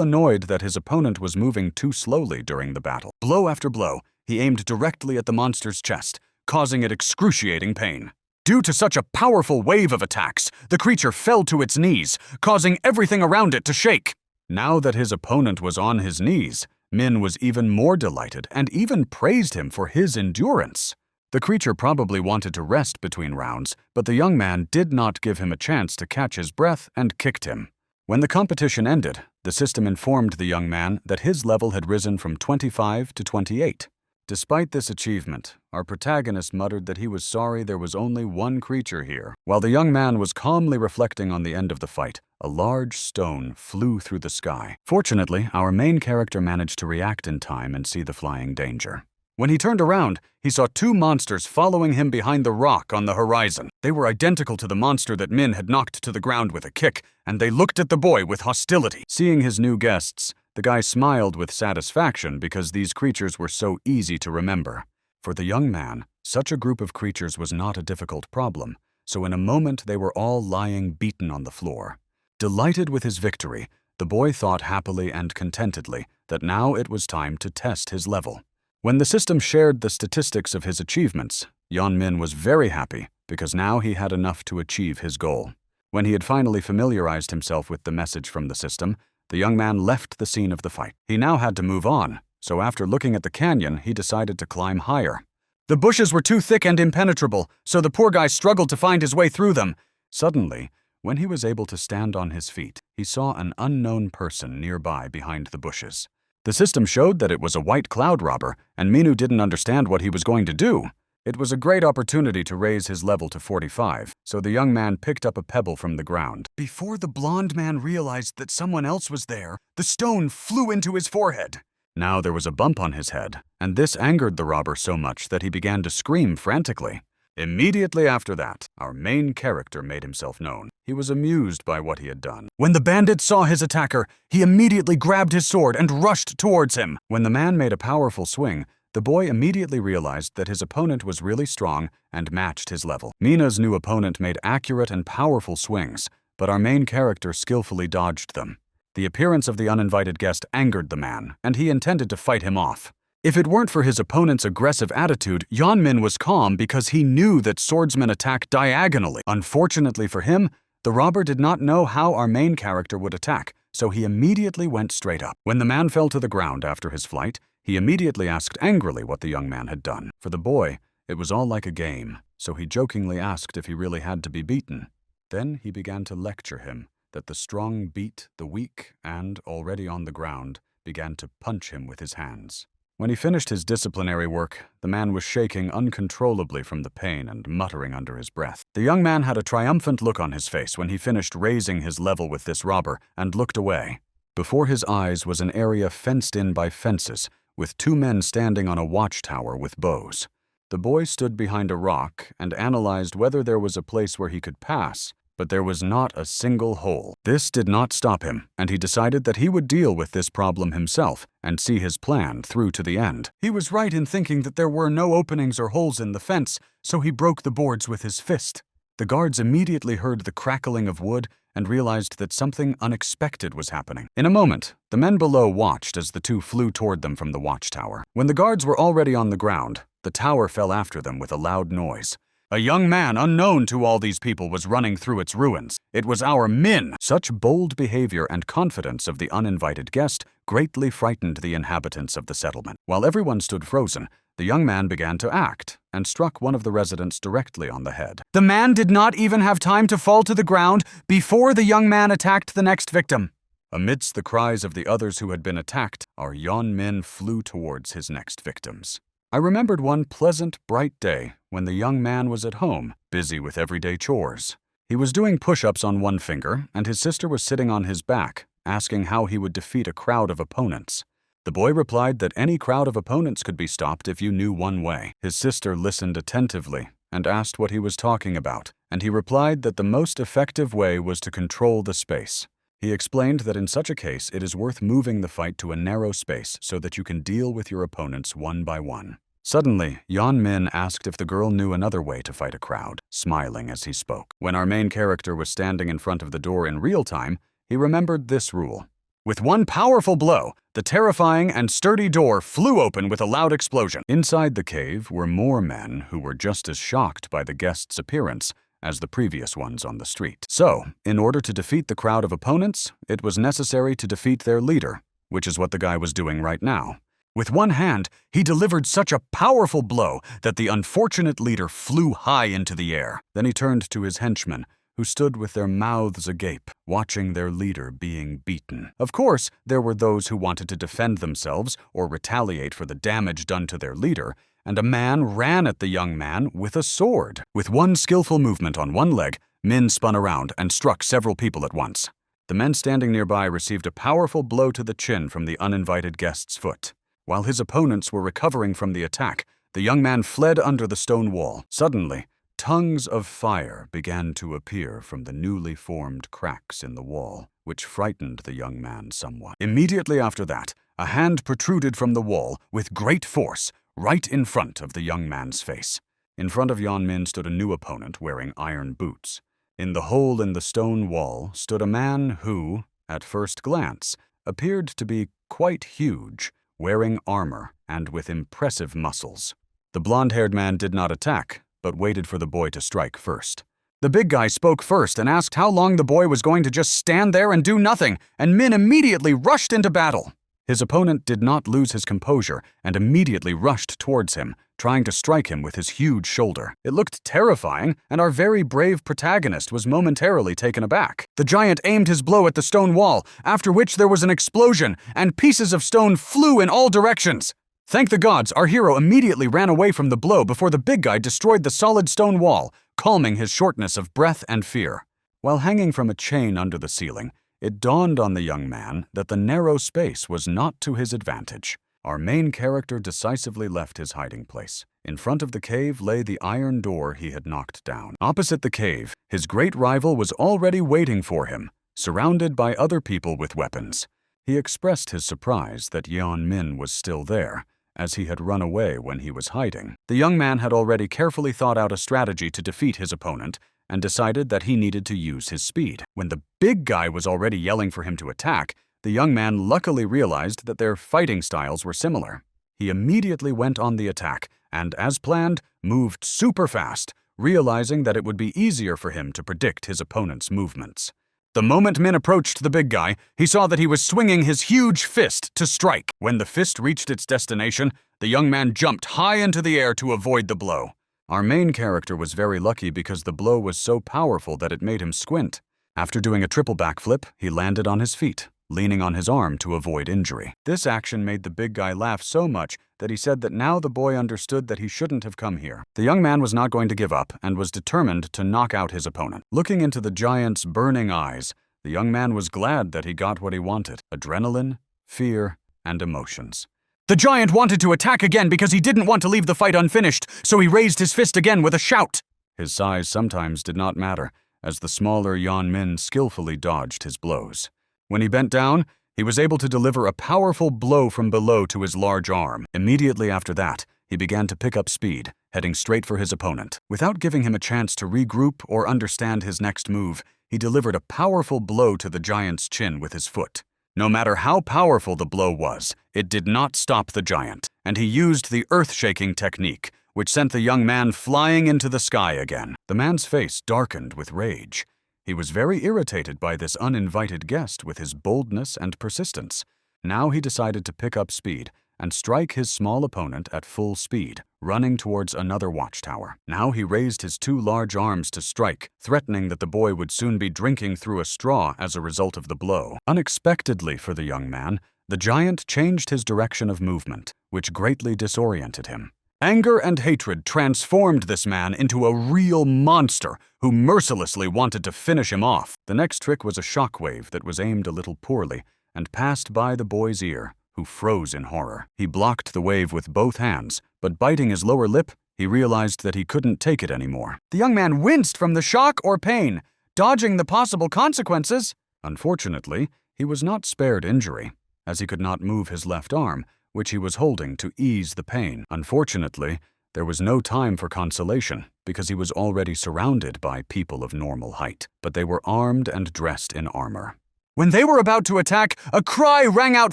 annoyed that his opponent was moving too slowly during the battle. Blow after blow, he aimed directly at the monster's chest, causing it excruciating pain. Due to such a powerful wave of attacks, the creature fell to its knees, causing everything around it to shake. Now that his opponent was on his knees, Min was even more delighted and even praised him for his endurance. The creature probably wanted to rest between rounds, but the young man did not give him a chance to catch his breath and kicked him. When the competition ended, the system informed the young man that his level had risen from 25 to 28. Despite this achievement, our protagonist muttered that he was sorry there was only one creature here. While the young man was calmly reflecting on the end of the fight, a large stone flew through the sky. Fortunately, our main character managed to react in time and see the flying danger. When he turned around, he saw two monsters following him behind the rock on the horizon. They were identical to the monster that Min had knocked to the ground with a kick, and they looked at the boy with hostility. Seeing his new guests, the guy smiled with satisfaction because these creatures were so easy to remember. For the young man, such a group of creatures was not a difficult problem, so in a moment they were all lying beaten on the floor. Delighted with his victory, the boy thought happily and contentedly that now it was time to test his level. When the system shared the statistics of his achievements, Yeon Min was very happy because now he had enough to achieve his goal. When he had finally familiarized himself with the message from the system, the young man left the scene of the fight. He now had to move on, so after looking at the canyon, he decided to climb higher. The bushes were too thick and impenetrable, so the poor guy struggled to find his way through them. Suddenly, when he was able to stand on his feet, he saw an unknown person nearby behind the bushes. The system showed that it was a white cloud robber, and Minu didn't understand what he was going to do. It was a great opportunity to raise his level to 45, so the young man picked up a pebble from the ground. Before the blonde man realized that someone else was there, the stone flew into his forehead. Now there was a bump on his head, and this angered the robber so much that he began to scream frantically. Immediately after that, our main character made himself known. He was amused by what he had done. When the bandit saw his attacker, he immediately grabbed his sword and rushed towards him. When the man made a powerful swing, the boy immediately realized that his opponent was really strong and matched his level. Mina's new opponent made accurate and powerful swings, but our main character skillfully dodged them. The appearance of the uninvited guest angered the man, and he intended to fight him off. If it weren't for his opponent's aggressive attitude, Yeon Min was calm because he knew that swordsmen attack diagonally. Unfortunately for him, the robber did not know how our main character would attack, so he immediately went straight up. When the man fell to the ground after his flight, he immediately asked angrily what the young man had done. For the boy, it was all like a game, so he jokingly asked if he really had to be beaten. Then he began to lecture him that the strong beat the weak and, already on the ground, began to punch him with his hands. When he finished his disciplinary work, the man was shaking uncontrollably from the pain and muttering under his breath. The young man had a triumphant look on his face when he finished raising his level with this robber and looked away. Before his eyes was an area fenced in by fences, with two men standing on a watchtower with bows. The boy stood behind a rock and analyzed whether there was a place where he could pass, but there was not a single hole. This did not stop him, and he decided that he would deal with this problem himself and see his plan through to the end. He was right in thinking that there were no openings or holes in the fence, so he broke the boards with his fist. The guards immediately heard the crackling of wood and realized that something unexpected was happening. In a moment, the men below watched as the two flew toward them from the watchtower. When the guards were already on the ground, the tower fell after them with a loud noise. A young man unknown to all these people was running through its ruins. It was our Min. Such bold behavior and confidence of the uninvited guest greatly frightened the inhabitants of the settlement. While everyone stood frozen, the young man began to act and struck one of the residents directly on the head. The man did not even have time to fall to the ground before the young man attacked the next victim. Amidst the cries of the others who had been attacked, our Yeon-min flew towards his next victims. I remembered one pleasant, bright day when the young man was at home, busy with everyday chores. He was doing push-ups on one finger, and his sister was sitting on his back, asking how he would defeat a crowd of opponents. The boy replied that any crowd of opponents could be stopped if you knew one way. His sister listened attentively and asked what he was talking about, and he replied that the most effective way was to control the space. He explained that in such a case, it is worth moving the fight to a narrow space so that you can deal with your opponents one by one. Suddenly, Yeon-min asked if the girl knew another way to fight a crowd, smiling as he spoke. When our main character was standing in front of the door in real time, he remembered this rule. With one powerful blow, the terrifying and sturdy door flew open with a loud explosion. Inside the cave were more men who were just as shocked by the guest's appearance as the previous ones on the street. So, in order to defeat the crowd of opponents, it was necessary to defeat their leader, which is what the guy was doing right now. With one hand, he delivered such a powerful blow that the unfortunate leader flew high into the air. Then he turned to his henchmen, who stood with their mouths agape, watching their leader being beaten. Of course, there were those who wanted to defend themselves or retaliate for the damage done to their leader, and a man ran at the young man with a sword. With one skillful movement on one leg, Min spun around and struck several people at once. The men standing nearby received a powerful blow to the chin from the uninvited guest's foot. While his opponents were recovering from the attack, the young man fled under the stone wall. Suddenly, tongues of fire began to appear from the newly formed cracks in the wall, which frightened the young man somewhat. Immediately after that, a hand protruded from the wall with great force, right in front of the young man's face. In front of Yeon-min stood a new opponent wearing iron boots. In the hole in the stone wall stood a man who, at first glance, appeared to be quite huge, wearing armor and with impressive muscles. The blonde-haired man did not attack, but waited for the boy to strike first. The big guy spoke first and asked how long the boy was going to just stand there and do nothing, and Min immediately rushed into battle. His opponent did not lose his composure and immediately rushed towards him, trying to strike him with his huge shoulder. It looked terrifying, and our very brave protagonist was momentarily taken aback. The giant aimed his blow at the stone wall, after which there was an explosion, and pieces of stone flew in all directions. Thank the gods, our hero immediately ran away from the blow before the big guy destroyed the solid stone wall, calming his shortness of breath and fear. While hanging from a chain under the ceiling, it dawned on the young man that the narrow space was not to his advantage. Our main character decisively left his hiding place. In front of the cave lay the iron door he had knocked down. Opposite the cave, his great rival was already waiting for him, surrounded by other people with weapons. He expressed his surprise that Yeon-min was still there, as he had run away when he was hiding. The young man had already carefully thought out a strategy to defeat his opponent, and decided that he needed to use his speed. When the big guy was already yelling for him to attack, the young man luckily realized that their fighting styles were similar. He immediately went on the attack, and as planned, moved super fast, realizing that it would be easier for him to predict his opponent's movements. The moment Min approached the big guy, he saw that he was swinging his huge fist to strike. When the fist reached its destination, the young man jumped high into the air to avoid the blow. Our main character was very lucky because the blow was so powerful that it made him squint. After doing a triple backflip, he landed on his feet, leaning on his arm to avoid injury. This action made the big guy laugh so much that he said that now the boy understood that he shouldn't have come here. The young man was not going to give up and was determined to knock out his opponent. Looking into the giant's burning eyes, the young man was glad that he got what he wanted: adrenaline, fear, and emotions. The giant wanted to attack again because he didn't want to leave the fight unfinished, so he raised his fist again with a shout. His size sometimes did not matter, as the smaller Yeon-min skillfully dodged his blows. When he bent down, he was able to deliver a powerful blow from below to his large arm. Immediately after that, he began to pick up speed, heading straight for his opponent. Without giving him a chance to regroup or understand his next move, he delivered a powerful blow to the giant's chin with his foot. No matter how powerful the blow was, it did not stop the giant, and he used the earth-shaking technique, which sent the young man flying into the sky again. The man's face darkened with rage. He was very irritated by this uninvited guest with his boldness and persistence. Now he decided to pick up speed and strike his small opponent at full speed, running towards another watchtower. Now he raised his two large arms to strike, threatening that the boy would soon be drinking through a straw as a result of the blow. Unexpectedly for the young man, the giant changed his direction of movement, which greatly disoriented him. Anger and hatred transformed this man into a real monster who mercilessly wanted to finish him off. The next trick was a shockwave that was aimed a little poorly and passed by the boy's ear, who froze in horror. He blocked the wave with both hands, but biting his lower lip, he realized that he couldn't take it anymore. The young man winced from the shock or pain, dodging the possible consequences. Unfortunately, he was not spared injury, as he could not move his left arm, which he was holding to ease the pain. Unfortunately, there was no time for consolation, because he was already surrounded by people of normal height, but they were armed and dressed in armor. When they were about to attack, a cry rang out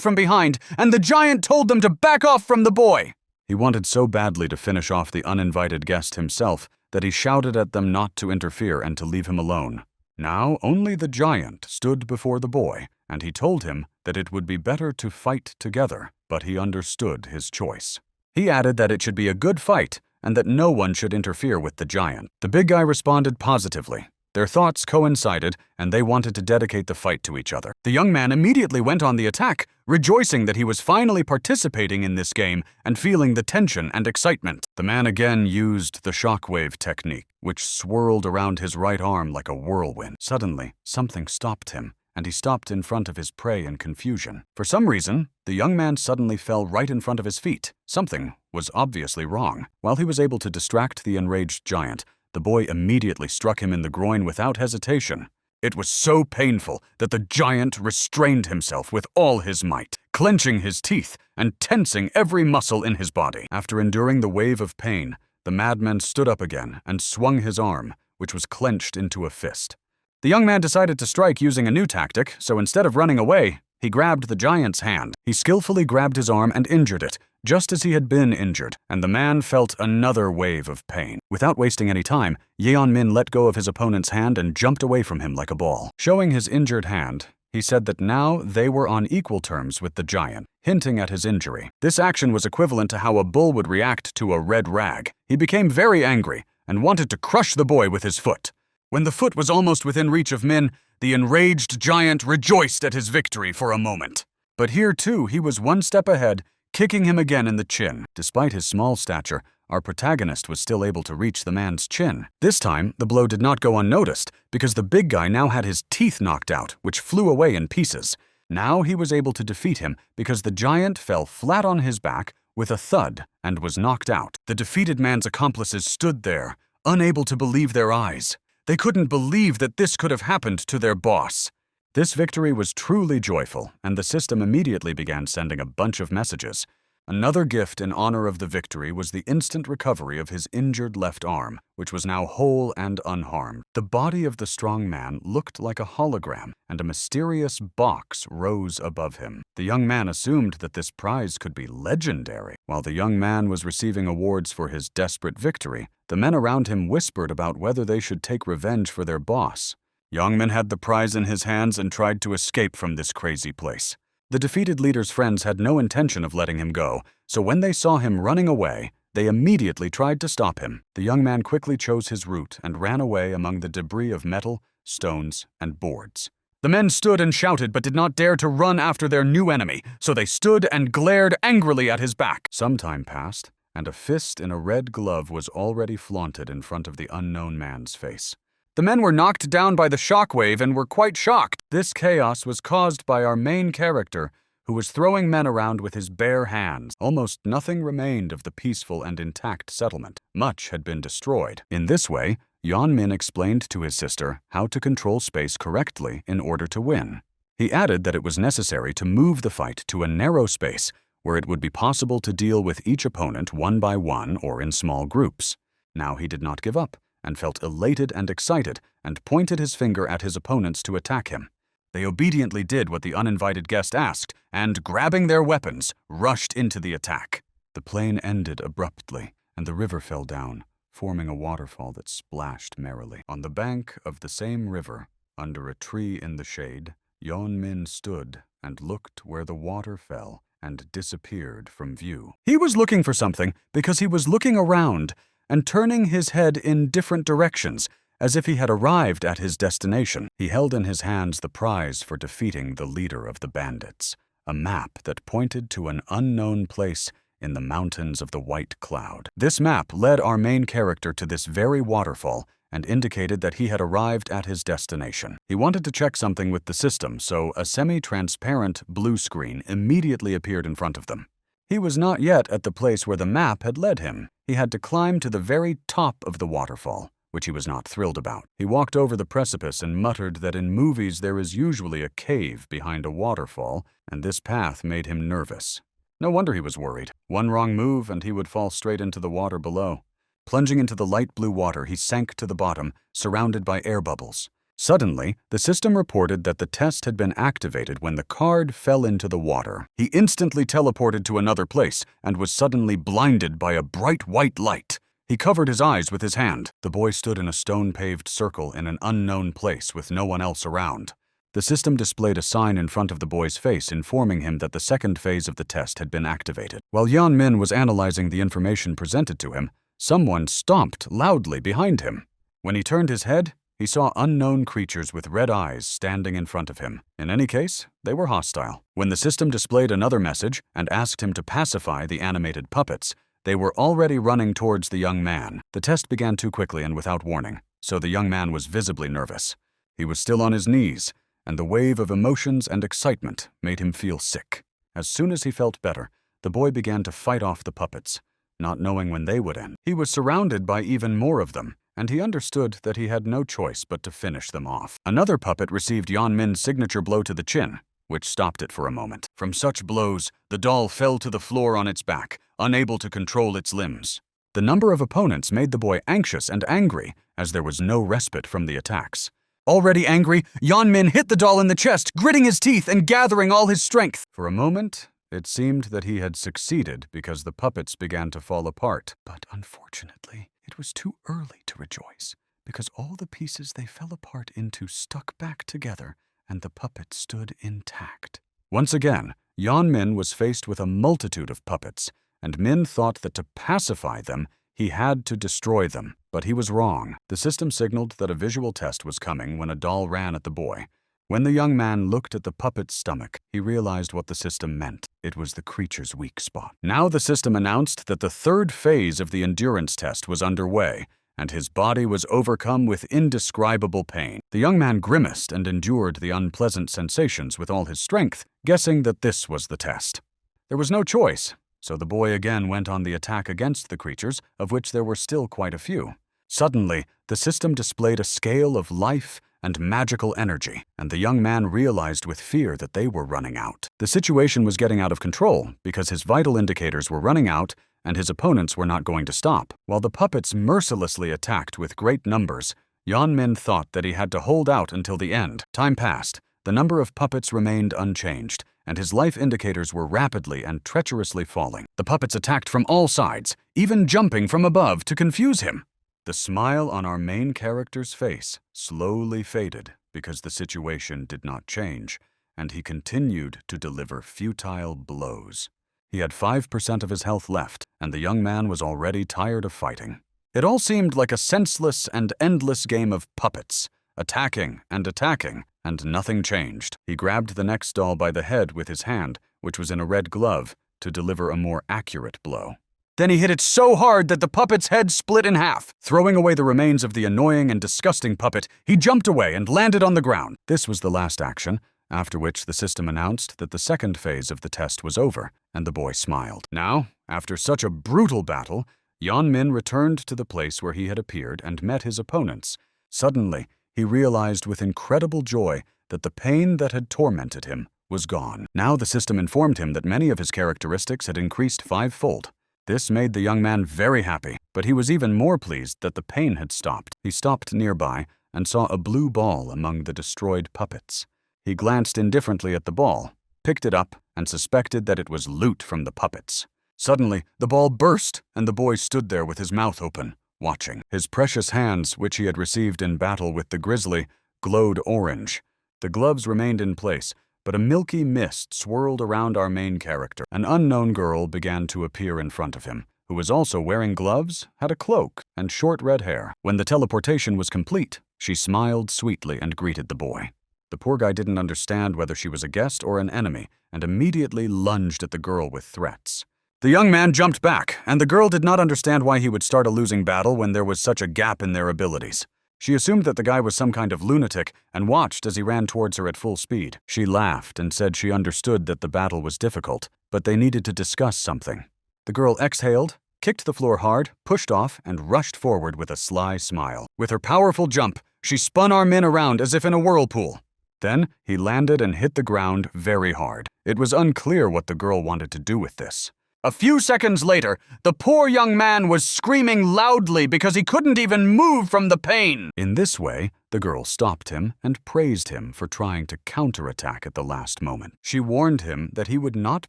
from behind, and the giant told them to back off from the boy. He wanted so badly to finish off the uninvited guest himself that he shouted at them not to interfere and to leave him alone. Now only the giant stood before the boy, and he told him that it would be better to fight together, but he understood his choice. He added that it should be a good fight and that no one should interfere with the giant. The big guy responded positively. Their thoughts coincided, and they wanted to dedicate the fight to each other. The young man immediately went on the attack, rejoicing that he was finally participating in this game and feeling the tension and excitement. The man again used the shockwave technique, which swirled around his right arm like a whirlwind. Suddenly, something stopped him, and he stopped in front of his prey in confusion. For some reason, the young man suddenly fell right in front of his feet. Something was obviously wrong. While he was able to distract the enraged giant, the boy immediately struck him in the groin without hesitation. It was so painful that the giant restrained himself with all his might, clenching his teeth and tensing every muscle in his body. After enduring the wave of pain, the madman stood up again and swung his arm, which was clenched into a fist. The young man decided to strike using a new tactic, so instead of running away, he grabbed the giant's hand. He skillfully grabbed his arm and injured it, just as he had been injured, and the man felt another wave of pain. Without wasting any time, Yeonmin let go of his opponent's hand and jumped away from him like a ball. Showing his injured hand, he said that now they were on equal terms with the giant, hinting at his injury. This action was equivalent to how a bull would react to a red rag. He became very angry and wanted to crush the boy with his foot. When the foot was almost within reach of Min, the enraged giant rejoiced at his victory for a moment. But here too he was one step ahead, kicking him again in the chin. Despite his small stature, our protagonist was still able to reach the man's chin. This time, the blow did not go unnoticed, because the big guy now had his teeth knocked out, which flew away in pieces. Now he was able to defeat him because the giant fell flat on his back with a thud and was knocked out. The defeated man's accomplices stood there, unable to believe their eyes. They couldn't believe that this could have happened to their boss. This victory was truly joyful, and the system immediately began sending a bunch of messages. Another gift in honor of the victory was the instant recovery of his injured left arm, which was now whole and unharmed. The body of the strong man looked like a hologram, and a mysterious box rose above him. The young man assumed that this prize could be legendary. While the young man was receiving awards for his desperate victory, the men around him whispered about whether they should take revenge for their boss. Youngman had the prize in his hands and tried to escape from this crazy place. The defeated leader's friends had no intention of letting him go, so when they saw him running away, they immediately tried to stop him. The young man quickly chose his route and ran away among the debris of metal, stones, and boards. The men stood and shouted but did not dare to run after their new enemy, so they stood and glared angrily at his back. Some time passed, and a fist in a red glove was already flaunted in front of the unknown man's face. The men were knocked down by the shockwave and were quite shocked. This chaos was caused by our main character, who was throwing men around with his bare hands. Almost nothing remained of the peaceful and intact settlement. Much had been destroyed. In this way, Yeonmin explained to his sister how to control space correctly in order to win. He added that it was necessary to move the fight to a narrow space where it would be possible to deal with each opponent one by one or in small groups. Now he did not give up, and felt elated and excited, and pointed his finger at his opponents to attack him. They obediently did what the uninvited guest asked, and, grabbing their weapons, rushed into the attack. The plane ended abruptly, and the river fell down, forming a waterfall that splashed merrily. On the bank of the same river, under a tree in the shade, Yeonmin stood and looked where the water fell, and disappeared from view. He was looking for something because he was looking around and turning his head in different directions, as if he had arrived at his destination. He held in his hands the prize for defeating the leader of the bandits, a map that pointed to an unknown place in the mountains of the White Cloud. This map led our main character to this very waterfall and indicated that he had arrived at his destination. He wanted to check something with the system, so a semi-transparent blue screen immediately appeared in front of them. He was not yet at the place where the map had led him. He had to climb to the very top of the waterfall, which he was not thrilled about. He walked over the precipice and muttered that in movies there is usually a cave behind a waterfall, and this path made him nervous. No wonder he was worried. One wrong move and he would fall straight into the water below. Plunging into the light blue water, he sank to the bottom, surrounded by air bubbles. Suddenly, the system reported that the test had been activated when the card fell into the water. He instantly teleported to another place and was suddenly blinded by a bright white light. He covered his eyes with his hand. The boy stood in a stone-paved circle in an unknown place with no one else around. The system displayed a sign in front of the boy's face informing him that the second phase of the test had been activated. While Yan Min was analyzing the information presented to him, someone stomped loudly behind him. When he turned his head, he saw unknown creatures with red eyes standing in front of him. In any case, they were hostile. When the system displayed another message and asked him to pacify the animated puppets, they were already running towards the young man. The test began too quickly and without warning, so the young man was visibly nervous. He was still on his knees, and the wave of emotions and excitement made him feel sick. As soon as he felt better, the boy began to fight off the puppets, not knowing when they would end. He was surrounded by even more of them, and he understood that he had no choice but to finish them off. Another puppet received Yan Min's signature blow to the chin, which stopped it for a moment. From such blows, the doll fell to the floor on its back, unable to control its limbs. The number of opponents made the boy anxious and angry, as there was no respite from the attacks. Already angry, Yan Min hit the doll in the chest, gritting his teeth and gathering all his strength. For a moment, it seemed that he had succeeded because the puppets began to fall apart. But unfortunately, it was too early to rejoice, because all the pieces they fell apart into stuck back together, and the puppet stood intact. Once again, Yan Min was faced with a multitude of puppets, and Min thought that to pacify them, he had to destroy them. But he was wrong. The system signaled that a visual test was coming when a doll ran at the boy. When the young man looked at the puppet's stomach, he realized what the system meant. It was the creature's weak spot. Now the system announced that the third phase of the endurance test was underway, and his body was overcome with indescribable pain. The young man grimaced and endured the unpleasant sensations with all his strength, guessing that this was the test. There was no choice, so the boy again went on the attack against the creatures, of which there were still quite a few. Suddenly, the system displayed a scale of life and magical energy, and the young man realized with fear that they were running out. The situation was getting out of control because his vital indicators were running out and his opponents were not going to stop. While the puppets mercilessly attacked with great numbers, Yan Min thought that he had to hold out until the end. Time passed, the number of puppets remained unchanged, and his life indicators were rapidly and treacherously falling. The puppets attacked from all sides, even jumping from above to confuse him. The smile on our main character's face slowly faded because the situation did not change, and he continued to deliver futile blows. He had 5% of his health left, and the young man was already tired of fighting. It all seemed like a senseless and endless game of puppets, attacking, and nothing changed. He grabbed the next doll by the head with his hand, which was in a red glove, to deliver a more accurate blow. Then he hit it so hard that the puppet's head split in half. Throwing away the remains of the annoying and disgusting puppet, he jumped away and landed on the ground. This was the last action, after which the system announced that the second phase of the test was over, and the boy smiled. Now, after such a brutal battle, Yan Min returned to the place where he had appeared and met his opponents. Suddenly, he realized with incredible joy that the pain that had tormented him was gone. Now the system informed him that many of his characteristics had increased 5-fold. This made the young man very happy, but he was even more pleased that the pain had stopped. He stopped nearby and saw a blue ball among the destroyed puppets. He glanced indifferently at the ball, picked it up, and suspected that it was loot from the puppets. Suddenly, the ball burst, and the boy stood there with his mouth open, watching. His precious hands, which he had received in battle with the grizzly, glowed orange. The gloves remained in place, but a milky mist swirled around our main character. An unknown girl began to appear in front of him, who was also wearing gloves, had a cloak, and short red hair. When the teleportation was complete, she smiled sweetly and greeted the boy. The poor guy didn't understand whether she was a guest or an enemy, and immediately lunged at the girl with threats. The young man jumped back, and the girl did not understand why he would start a losing battle when there was such a gap in their abilities. She assumed that the guy was some kind of lunatic and watched as he ran towards her at full speed. She laughed and said she understood that the battle was difficult, but they needed to discuss something. The girl exhaled, kicked the floor hard, pushed off, and rushed forward with a sly smile. With her powerful jump, she spun our Min around as if in a whirlpool. Then, he landed and hit the ground very hard. It was unclear what the girl wanted to do with this. A few seconds later, the poor young man was screaming loudly because he couldn't even move from the pain. In this way, the girl stopped him and praised him for trying to counterattack at the last moment. She warned him that he would not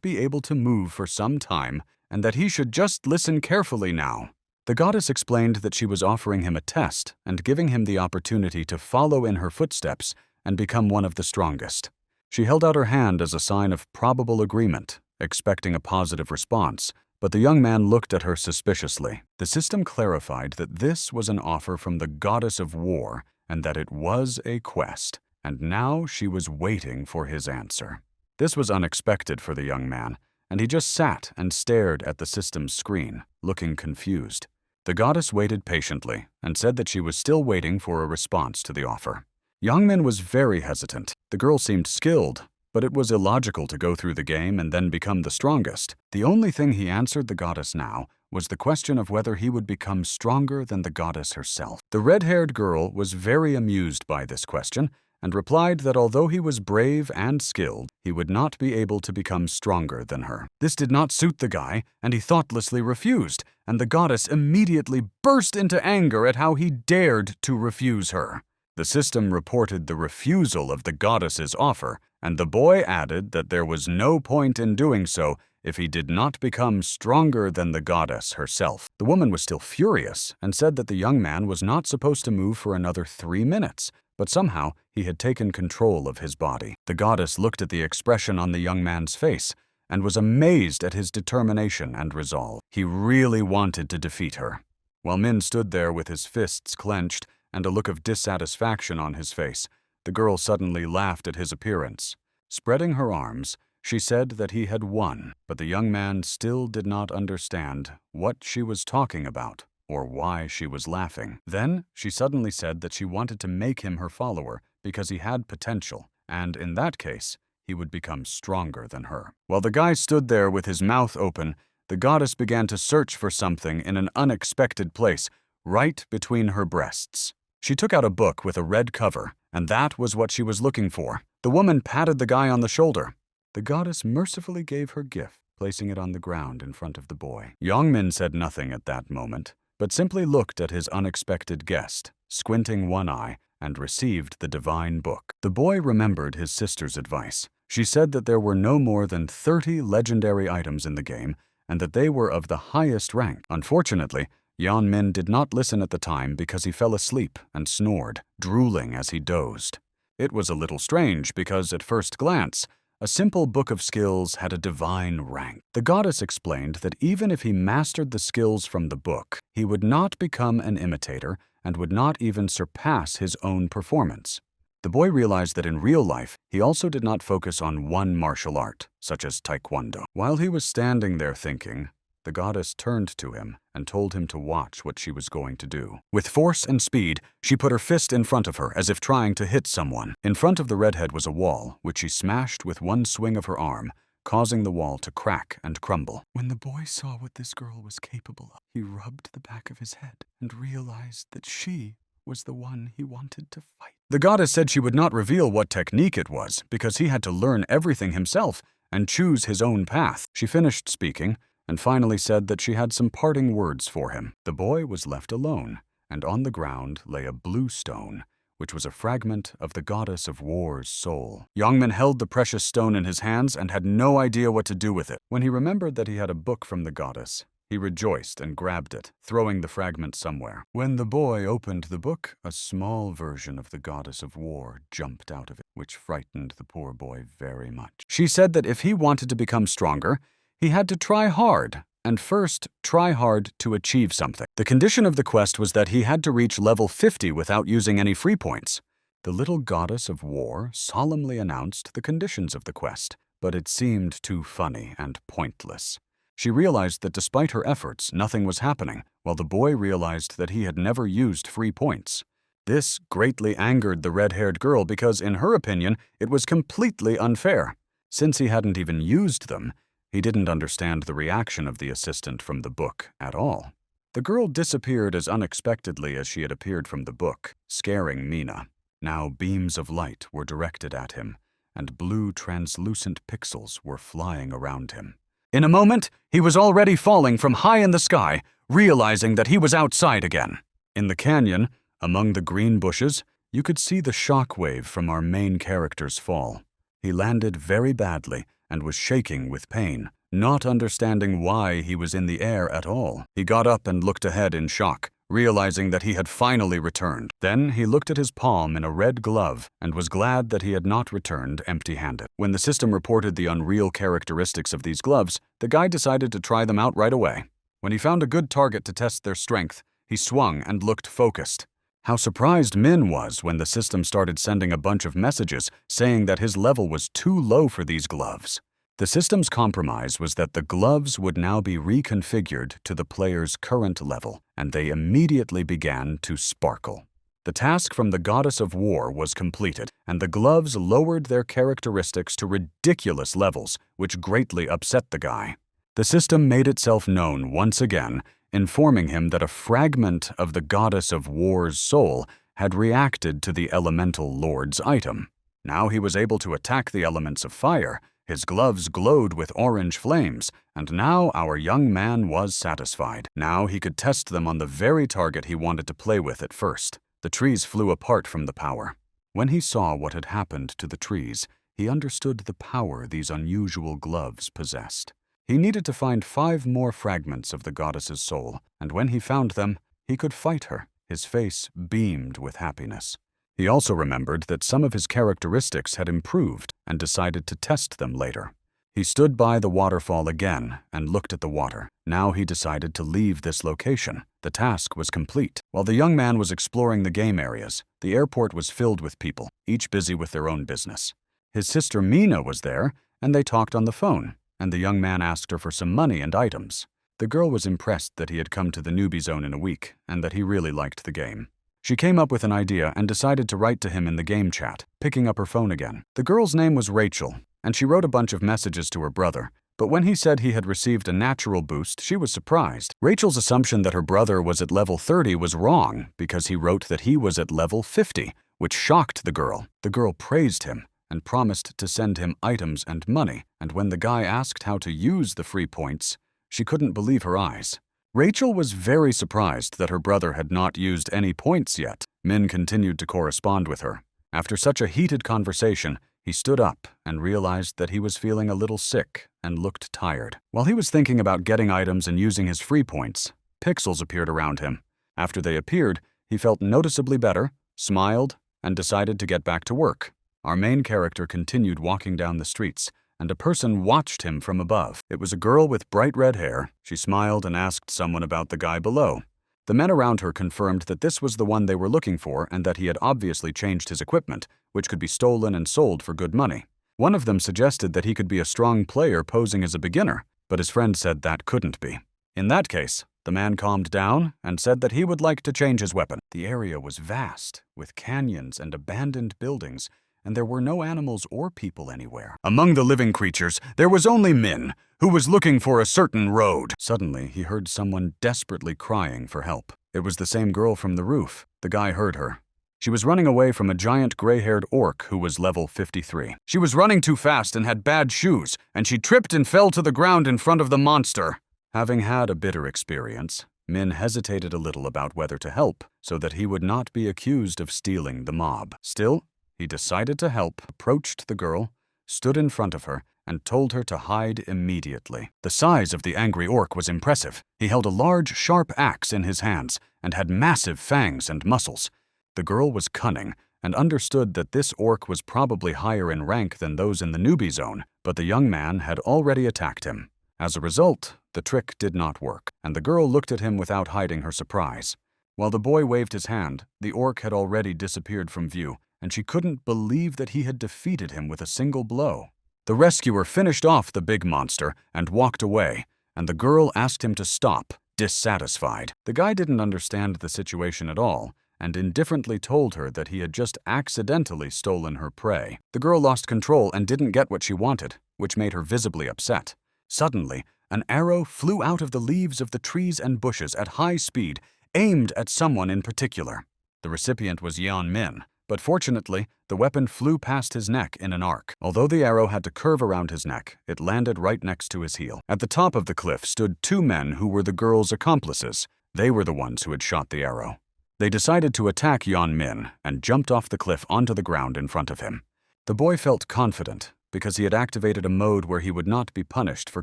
be able to move for some time and that he should just listen carefully now. The goddess explained that she was offering him a test and giving him the opportunity to follow in her footsteps and become one of the strongest. She held out her hand as a sign of probable agreement, expecting a positive response, but the young man looked at her suspiciously. The system clarified that this was an offer from the goddess of war and that it was a quest, and now she was waiting for his answer. This was unexpected for the young man, and he just sat and stared at the system's screen, looking confused. The goddess waited patiently and said that she was still waiting for a response to the offer. Youngmin was very hesitant. The girl seemed skilled, but it was illogical to go through the game and then become the strongest. The only thing he answered the goddess now was the question of whether he would become stronger than the goddess herself. The red-haired girl was very amused by this question and replied that although he was brave and skilled, he would not be able to become stronger than her. This did not suit the guy, and he thoughtlessly refused, and the goddess immediately burst into anger at how he dared to refuse her. The system reported the refusal of the goddess's offer, and the boy added that there was no point in doing so if he did not become stronger than the goddess herself. The woman was still furious and said that the young man was not supposed to move for another 3 minutes, but somehow he had taken control of his body. The goddess looked at the expression on the young man's face and was amazed at his determination and resolve. He really wanted to defeat her. While Min stood there with his fists clenched and a look of dissatisfaction on his face, the girl suddenly laughed at his appearance. Spreading her arms, she said that he had won, but the young man still did not understand what she was talking about or why she was laughing. Then she suddenly said that she wanted to make him her follower because he had potential, and in that case, he would become stronger than her. While the guy stood there with his mouth open, the goddess began to search for something in an unexpected place, right between her breasts. She took out a book with a red cover, and that was what she was looking for. The woman patted the guy on the shoulder. The goddess mercifully gave her gift, placing it on the ground in front of the boy. Yongmin said nothing at that moment, but simply looked at his unexpected guest, squinting one eye, and received the divine book. The boy remembered his sister's advice. She said that there were no more than 30 legendary items in the game, and that they were of the highest rank. Unfortunately, Yan Min did not listen at the time because he fell asleep and snored, drooling as he dozed. It was a little strange because, at first glance, a simple book of skills had a divine rank. The goddess explained that even if he mastered the skills from the book, he would not become an imitator and would not even surpass his own performance. The boy realized that in real life, he also did not focus on one martial art, such as Taekwondo. While he was standing there thinking, the goddess turned to him and told him to watch what she was going to do. With force and speed, she put her fist in front of her as if trying to hit someone. In front of the redhead was a wall, which she smashed with one swing of her arm, causing the wall to crack and crumble. When the boy saw what this girl was capable of, he rubbed the back of his head and realized that she was the one he wanted to fight. The goddess said she would not reveal what technique it was because he had to learn everything himself and choose his own path. She finished speaking and finally said that she had some parting words for him. The boy was left alone, and on the ground lay a blue stone, which was a fragment of the goddess of war's soul. Yongmin held the precious stone in his hands and had no idea what to do with it. When he remembered that he had a book from the goddess, He rejoiced and grabbed it, throwing the fragment somewhere. When the boy opened the book, a small version of the goddess of war jumped out of it, which frightened the poor boy very much. She said that if he wanted to become stronger, he had to try hard, and first try hard to achieve something. The condition of the quest was that he had to reach level 50 without using any free points. The little goddess of war solemnly announced the conditions of the quest, but it seemed too funny and pointless. She realized that despite her efforts, nothing was happening, while the boy realized that he had never used free points. This greatly angered the red-haired girl because, in her opinion, it was completely unfair. Since he hadn't even used them, he didn't understand the reaction of the assistant from the book at all. The girl disappeared as unexpectedly as she had appeared from the book, scaring Mina. Now beams of light were directed at him, and blue translucent pixels were flying around him. In a moment, he was already falling from high in the sky, realizing that he was outside again. In the canyon, among the green bushes, you could see the shockwave from our main character's fall. He landed very badly and was shaking with pain, not understanding why he was in the air at all. He got up and looked ahead in shock, realizing that he had finally returned. Then he looked at his palm in a red glove and was glad that he had not returned empty-handed. When the system reported the unreal characteristics of these gloves, the guy decided to try them out right away. When he found a good target to test their strength, he swung and looked focused. How surprised Min was when the system started sending a bunch of messages saying that his level was too low for these gloves. The system's compromise was that the gloves would now be reconfigured to the player's current level, and they immediately began to sparkle. The task from the goddess of war was completed, and the gloves lowered their characteristics to ridiculous levels, which greatly upset the guy. The system made itself known once again, informing him that a fragment of the goddess of war's soul had reacted to the elemental lord's item. Now he was able to attack the elements of fire. His gloves glowed with orange flames, and now our young man was satisfied. Now he could test them on the very target he wanted to play with at first. The trees flew apart from the power. When he saw what had happened to the trees, he understood the power these unusual gloves possessed. He needed to find 5 more fragments of the goddess's soul, and when he found them, he could fight her. His face beamed with happiness. He also remembered that some of his characteristics had improved and decided to test them later. He stood by the waterfall again and looked at the water. Now he decided to leave this location. The task was complete. While the young man was exploring the game areas, the airport was filled with people, each busy with their own business. His sister Mina was there, and they talked on the phone, and the young man asked her for some money and items. The girl was impressed that he had come to the newbie zone in a week and that he really liked the game. She came up with an idea and decided to write to him in the game chat, picking up her phone again. The girl's name was Rachel, and she wrote a bunch of messages to her brother, but when he said he had received a natural boost, she was surprised. Rachel's assumption that her brother was at level 30 was wrong because he wrote that he was at level 50, which shocked the girl. The girl praised him and promised to send him items and money, and when the guy asked how to use the free points, she couldn't believe her eyes. Rachel was very surprised that her brother had not used any points yet. Min continued to correspond with her. After such a heated conversation, he stood up and realized that he was feeling a little sick and looked tired. While he was thinking about getting items and using his free points, pixels appeared around him. After they appeared, he felt noticeably better, smiled, and decided to get back to work. Our main character continued walking down the streets, and a person watched him from above. It was a girl with bright red hair. She smiled and asked someone about the guy below. The men around her confirmed that this was the one they were looking for and that he had obviously changed his equipment, which could be stolen and sold for good money. One of them suggested that he could be a strong player posing as a beginner, but his friend said that couldn't be. In that case, the man calmed down and said that he would like to change his weapon. The area was vast, with canyons and abandoned buildings, and there were no animals or people anywhere. Among the living creatures, there was only Min, who was looking for a certain road. Suddenly, he heard someone desperately crying for help. It was the same girl from the roof. The guy heard her. She was running away from a giant gray-haired orc who was level 53. She was running too fast and had bad shoes, and she tripped and fell to the ground in front of the monster. Having had a bitter experience, Min hesitated a little about whether to help so that he would not be accused of stealing the mob. Still, he decided to help, approached the girl, stood in front of her, and told her to hide immediately. The size of the angry orc was impressive. He held a large, sharp axe in his hands and had massive fangs and muscles. The girl was cunning and understood that this orc was probably higher in rank than those in the newbie zone, but the young man had already attacked him. As a result, the trick did not work, and the girl looked at him without hiding her surprise. While the boy waved his hand, the orc had already disappeared from view, and she couldn't believe that he had defeated him with a single blow. The rescuer finished off the big monster and walked away, and the girl asked him to stop, dissatisfied. The guy didn't understand the situation at all, and indifferently told her that he had just accidentally stolen her prey. The girl lost control and didn't get what she wanted, which made her visibly upset. Suddenly, an arrow flew out of the leaves of the trees and bushes at high speed, aimed at someone in particular. The recipient was Yeon-min, but fortunately, the weapon flew past his neck in an arc. Although the arrow had to curve around his neck, it landed right next to his heel. At the top of the cliff stood two men who were the girl's accomplices. They were the ones who had shot the arrow. They decided to attack Yeon-min and jumped off the cliff onto the ground in front of him. The boy felt confident because he had activated a mode where he would not be punished for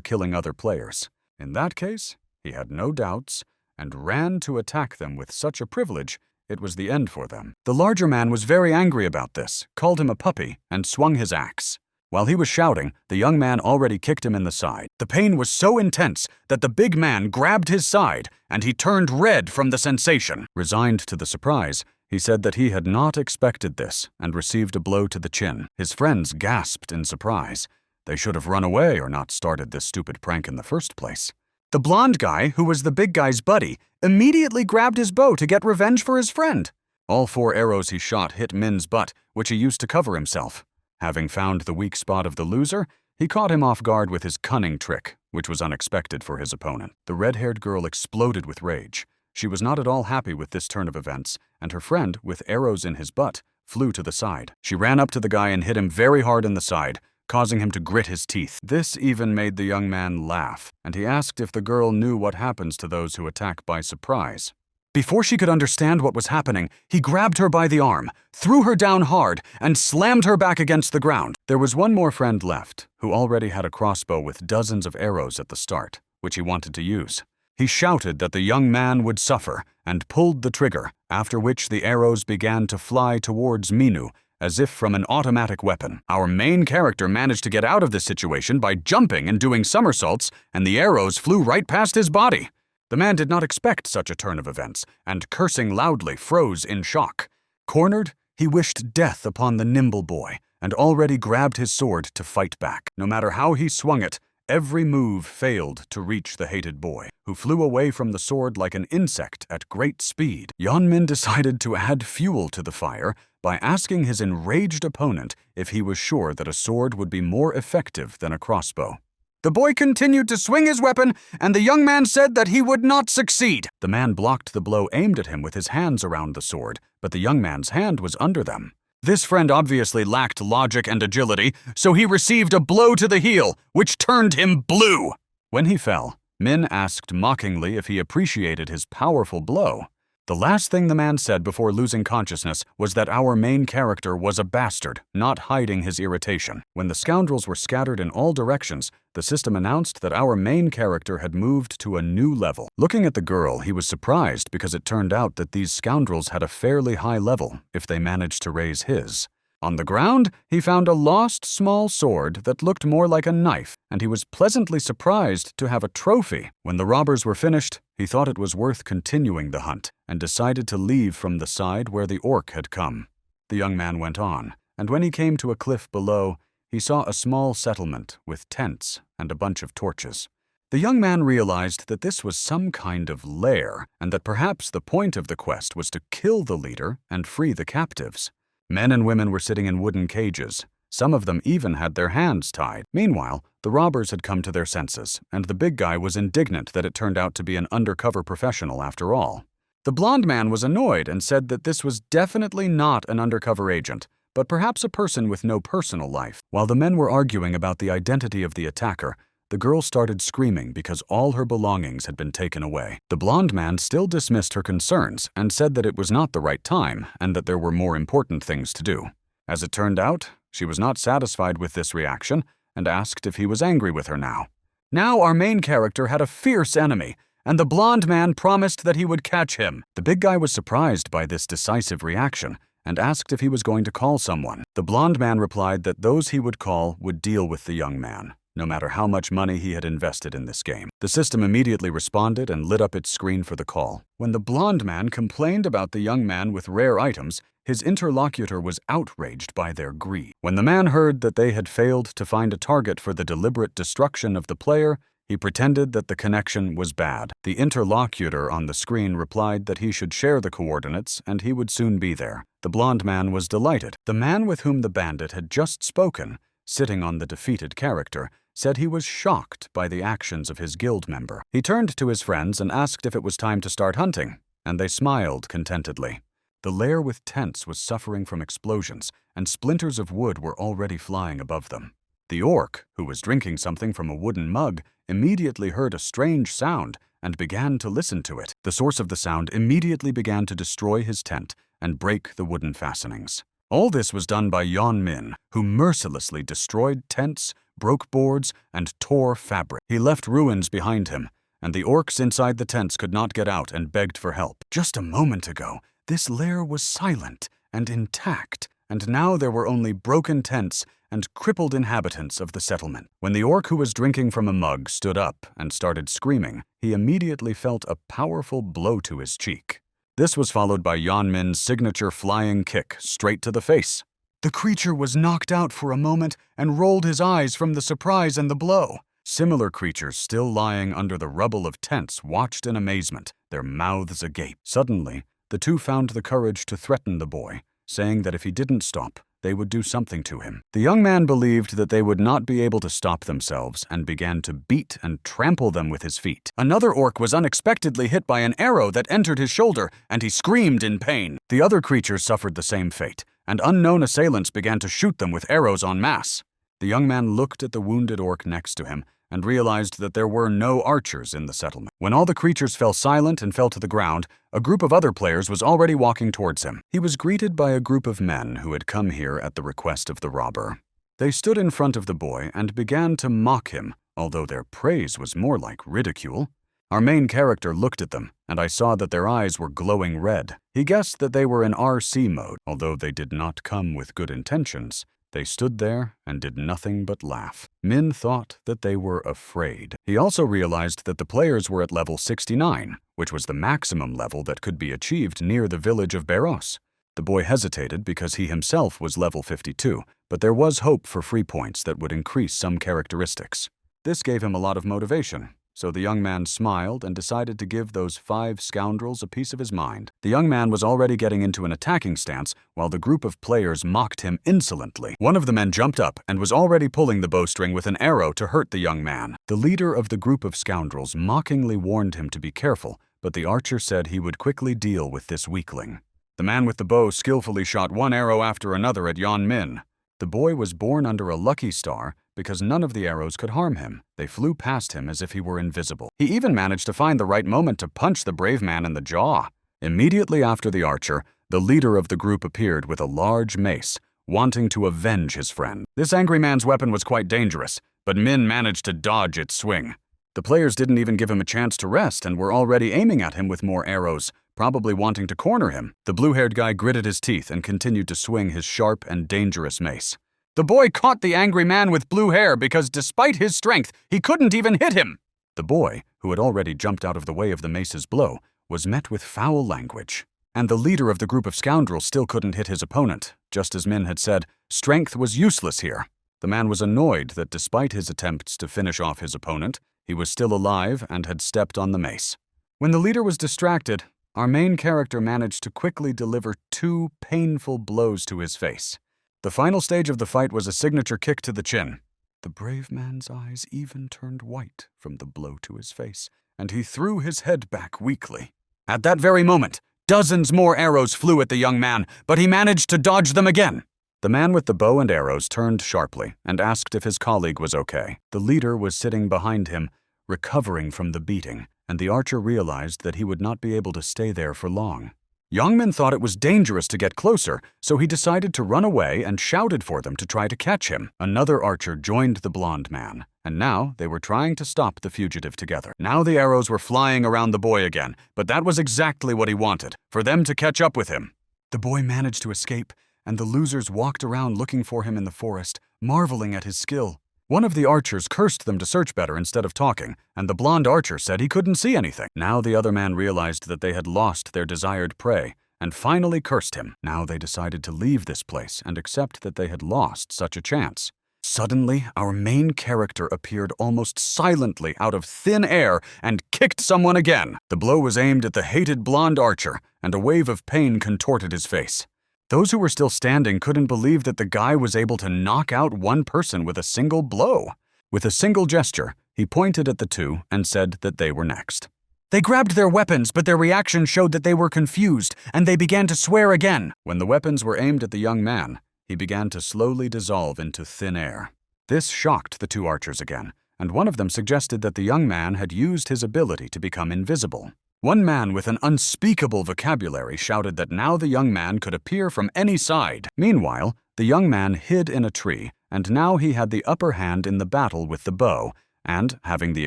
killing other players. In that case, he had no doubts and ran to attack them with such a privilege. It was the end for them. The larger man was very angry about this, called him a puppy, and swung his axe. While he was shouting, the young man already kicked him in the side. The pain was so intense that the big man grabbed his side, and he turned red from the sensation. Resigned to the surprise, he said that he had not expected this and received a blow to the chin. His friends gasped in surprise. They should have run away or not started this stupid prank in the first place. The blonde guy, who was the big guy's buddy, immediately grabbed his bow to get revenge for his friend. All 4 arrows he shot hit Min's butt, which he used to cover himself. Having found the weak spot of the loser, he caught him off guard with his cunning trick, which was unexpected for his opponent. The red-haired girl exploded with rage. She was not at all happy with this turn of events, and her friend, with arrows in his butt, flew to the side. She ran up to the guy and hit him very hard in the side, causing him to grit his teeth. This even made the young man laugh, and he asked if the girl knew what happens to those who attack by surprise. Before she could understand what was happening, he grabbed her by the arm, threw her down hard, and slammed her back against the ground. There was one more friend left, who already had a crossbow with dozens of arrows at the start, which he wanted to use. He shouted that the young man would suffer, and pulled the trigger, after which the arrows began to fly towards Minu, as if from an automatic weapon. Our main character managed to get out of this situation by jumping and doing somersaults, and the arrows flew right past his body. The man did not expect such a turn of events, and cursing loudly froze in shock. Cornered, he wished death upon the nimble boy, and already grabbed his sword to fight back. No matter how he swung it, every move failed to reach the hated boy, who flew away from the sword like an insect at great speed. Yeon-min decided to add fuel to the fire by asking his enraged opponent if he was sure that a sword would be more effective than a crossbow. The boy continued to swing his weapon, and the young man said that he would not succeed. The man blocked the blow aimed at him with his hands around the sword, but the young man's hand was under them. This friend obviously lacked logic and agility, so he received a blow to the heel, which turned him blue. When he fell, Min asked mockingly if he appreciated his powerful blow. The last thing the man said before losing consciousness was that our main character was a bastard, not hiding his irritation. When the scoundrels were scattered in all directions, the system announced that our main character had moved to a new level. Looking at the girl, he was surprised because it turned out that these scoundrels had a fairly high level if they managed to raise his. On the ground, he found a lost small sword that looked more like a knife, and he was pleasantly surprised to have a trophy. When the robbers were finished, he thought it was worth continuing the hunt, and decided to leave from the side where the orc had come. The young man went on, and when he came to a cliff below, he saw a small settlement with tents and a bunch of torches. The young man realized that this was some kind of lair, and that perhaps the point of the quest was to kill the leader and free the captives. Men and women were sitting in wooden cages. Some of them even had their hands tied. Meanwhile, the robbers had come to their senses, and the big guy was indignant that it turned out to be an undercover professional after all. The blonde man was annoyed and said that this was definitely not an undercover agent, but perhaps a person with no personal life. While the men were arguing about the identity of the attacker, the girl started screaming because all her belongings had been taken away. The blonde man still dismissed her concerns and said that it was not the right time and that there were more important things to do. As it turned out, she was not satisfied with this reaction and asked if he was angry with her now. Now our main character had a fierce enemy, and the blonde man promised that he would catch him. The big guy was surprised by this decisive reaction and asked if he was going to call someone. The blonde man replied that those he would call would deal with the young man, no matter how much money he had invested in this game. The system immediately responded and lit up its screen for the call. When the blonde man complained about the young man with rare items, his interlocutor was outraged by their greed. When the man heard that they had failed to find a target for the deliberate destruction of the player, he pretended that the connection was bad. The interlocutor on the screen replied that he should share the coordinates and he would soon be there. The blonde man was delighted. The man with whom the bandit had just spoken, sitting on the defeated character, said he was shocked by the actions of his guild member. He turned to his friends and asked if it was time to start hunting, and they smiled contentedly. The lair with tents was suffering from explosions, and splinters of wood were already flying above them. The orc, who was drinking something from a wooden mug, immediately heard a strange sound and began to listen to it. The source of the sound immediately began to destroy his tent and break the wooden fastenings. All this was done by Yan Min, who mercilessly destroyed tents, broke boards, and tore fabric. He left ruins behind him, and the orcs inside the tents could not get out and begged for help. Just a moment ago, this lair was silent and intact, and now there were only broken tents and crippled inhabitants of the settlement. When the orc who was drinking from a mug stood up and started screaming, he immediately felt a powerful blow to his cheek. This was followed by Yan Min's signature flying kick straight to the face. The creature was knocked out for a moment and rolled his eyes from the surprise and the blow. Similar creatures still lying under the rubble of tents watched in amazement, their mouths agape. Suddenly, the two found the courage to threaten the boy, saying that if he didn't stop, they would do something to him. The young man believed that they would not be able to stop themselves and began to beat and trample them with his feet. Another orc was unexpectedly hit by an arrow that entered his shoulder, and he screamed in pain. The other creatures suffered the same fate, and unknown assailants began to shoot them with arrows en masse. The young man looked at the wounded orc next to him and realized that there were no archers in the settlement. When all the creatures fell silent and fell to the ground, a group of other players was already walking towards him. He was greeted by a group of men who had come here at the request of the robber. They stood in front of the boy and began to mock him, although their praise was more like ridicule. Our main character looked at them, and I saw that their eyes were glowing red. He guessed that they were in RC mode, although they did not come with good intentions. They stood there and did nothing but laugh. Min thought that they were afraid. He also realized that the players were at level 69, which was the maximum level that could be achieved near the village of Beros. The boy hesitated because he himself was level 52, but there was hope for free points that would increase some characteristics. This gave him a lot of motivation. So the young man smiled and decided to give those 5 scoundrels a piece of his mind. The young man was already getting into an attacking stance while the group of players mocked him insolently. One of the men jumped up and was already pulling the bowstring with an arrow to hurt the young man. The leader of the group of scoundrels mockingly warned him to be careful, but the archer said he would quickly deal with this weakling. The man with the bow skillfully shot one arrow after another at Yan Min. The boy was born under a lucky star because none of the arrows could harm him. They flew past him as if he were invisible. He even managed to find the right moment to punch the brave man in the jaw. Immediately after the archer, the leader of the group appeared with a large mace, wanting to avenge his friend. This angry man's weapon was quite dangerous, but Min managed to dodge its swing. The players didn't even give him a chance to rest and were already aiming at him with more arrows, probably wanting to corner him. The blue-haired guy gritted his teeth and continued to swing his sharp and dangerous mace. The boy caught the angry man with blue hair because despite his strength, he couldn't even hit him. The boy, who had already jumped out of the way of the mace's blow, was met with foul language. And the leader of the group of scoundrels still couldn't hit his opponent. Just as Min had said, strength was useless here. The man was annoyed that despite his attempts to finish off his opponent, he was still alive and had stepped on the mace. When the leader was distracted, our main character managed to quickly deliver 2 painful blows to his face. The final stage of the fight was a signature kick to the chin. The brave man's eyes even turned white from the blow to his face, and he threw his head back weakly. At that very moment, dozens more arrows flew at the young man, but he managed to dodge them again. The man with the bow and arrows turned sharply and asked if his colleague was okay. The leader was sitting behind him, recovering from the beating, and the archer realized that he would not be able to stay there for long. Yongmin thought it was dangerous to get closer, so he decided to run away and shouted for them to try to catch him. Another archer joined the blonde man, and now they were trying to stop the fugitive together. Now the arrows were flying around the boy again, but that was exactly what he wanted, for them to catch up with him. The boy managed to escape, and the losers walked around looking for him in the forest, marveling at his skill. One of the archers cursed them to search better instead of talking, and the blonde archer said he couldn't see anything. Now the other man realized that they had lost their desired prey, and finally cursed him. Now they decided to leave this place and accept that they had lost such a chance. Suddenly, our main character appeared almost silently out of thin air and kicked someone again. The blow was aimed at the hated blonde archer, and a wave of pain contorted his face. Those who were still standing couldn't believe that the guy was able to knock out one person with a single blow. With a single gesture, he pointed at the two and said that they were next. They grabbed their weapons, but their reaction showed that they were confused, and they began to swear again. When the weapons were aimed at the young man, he began to slowly dissolve into thin air. This shocked the two archers again, and one of them suggested that the young man had used his ability to become invisible. One man with an unspeakable vocabulary shouted that now the young man could appear from any side. Meanwhile, the young man hid in a tree, and now he had the upper hand in the battle with the bow, and, having the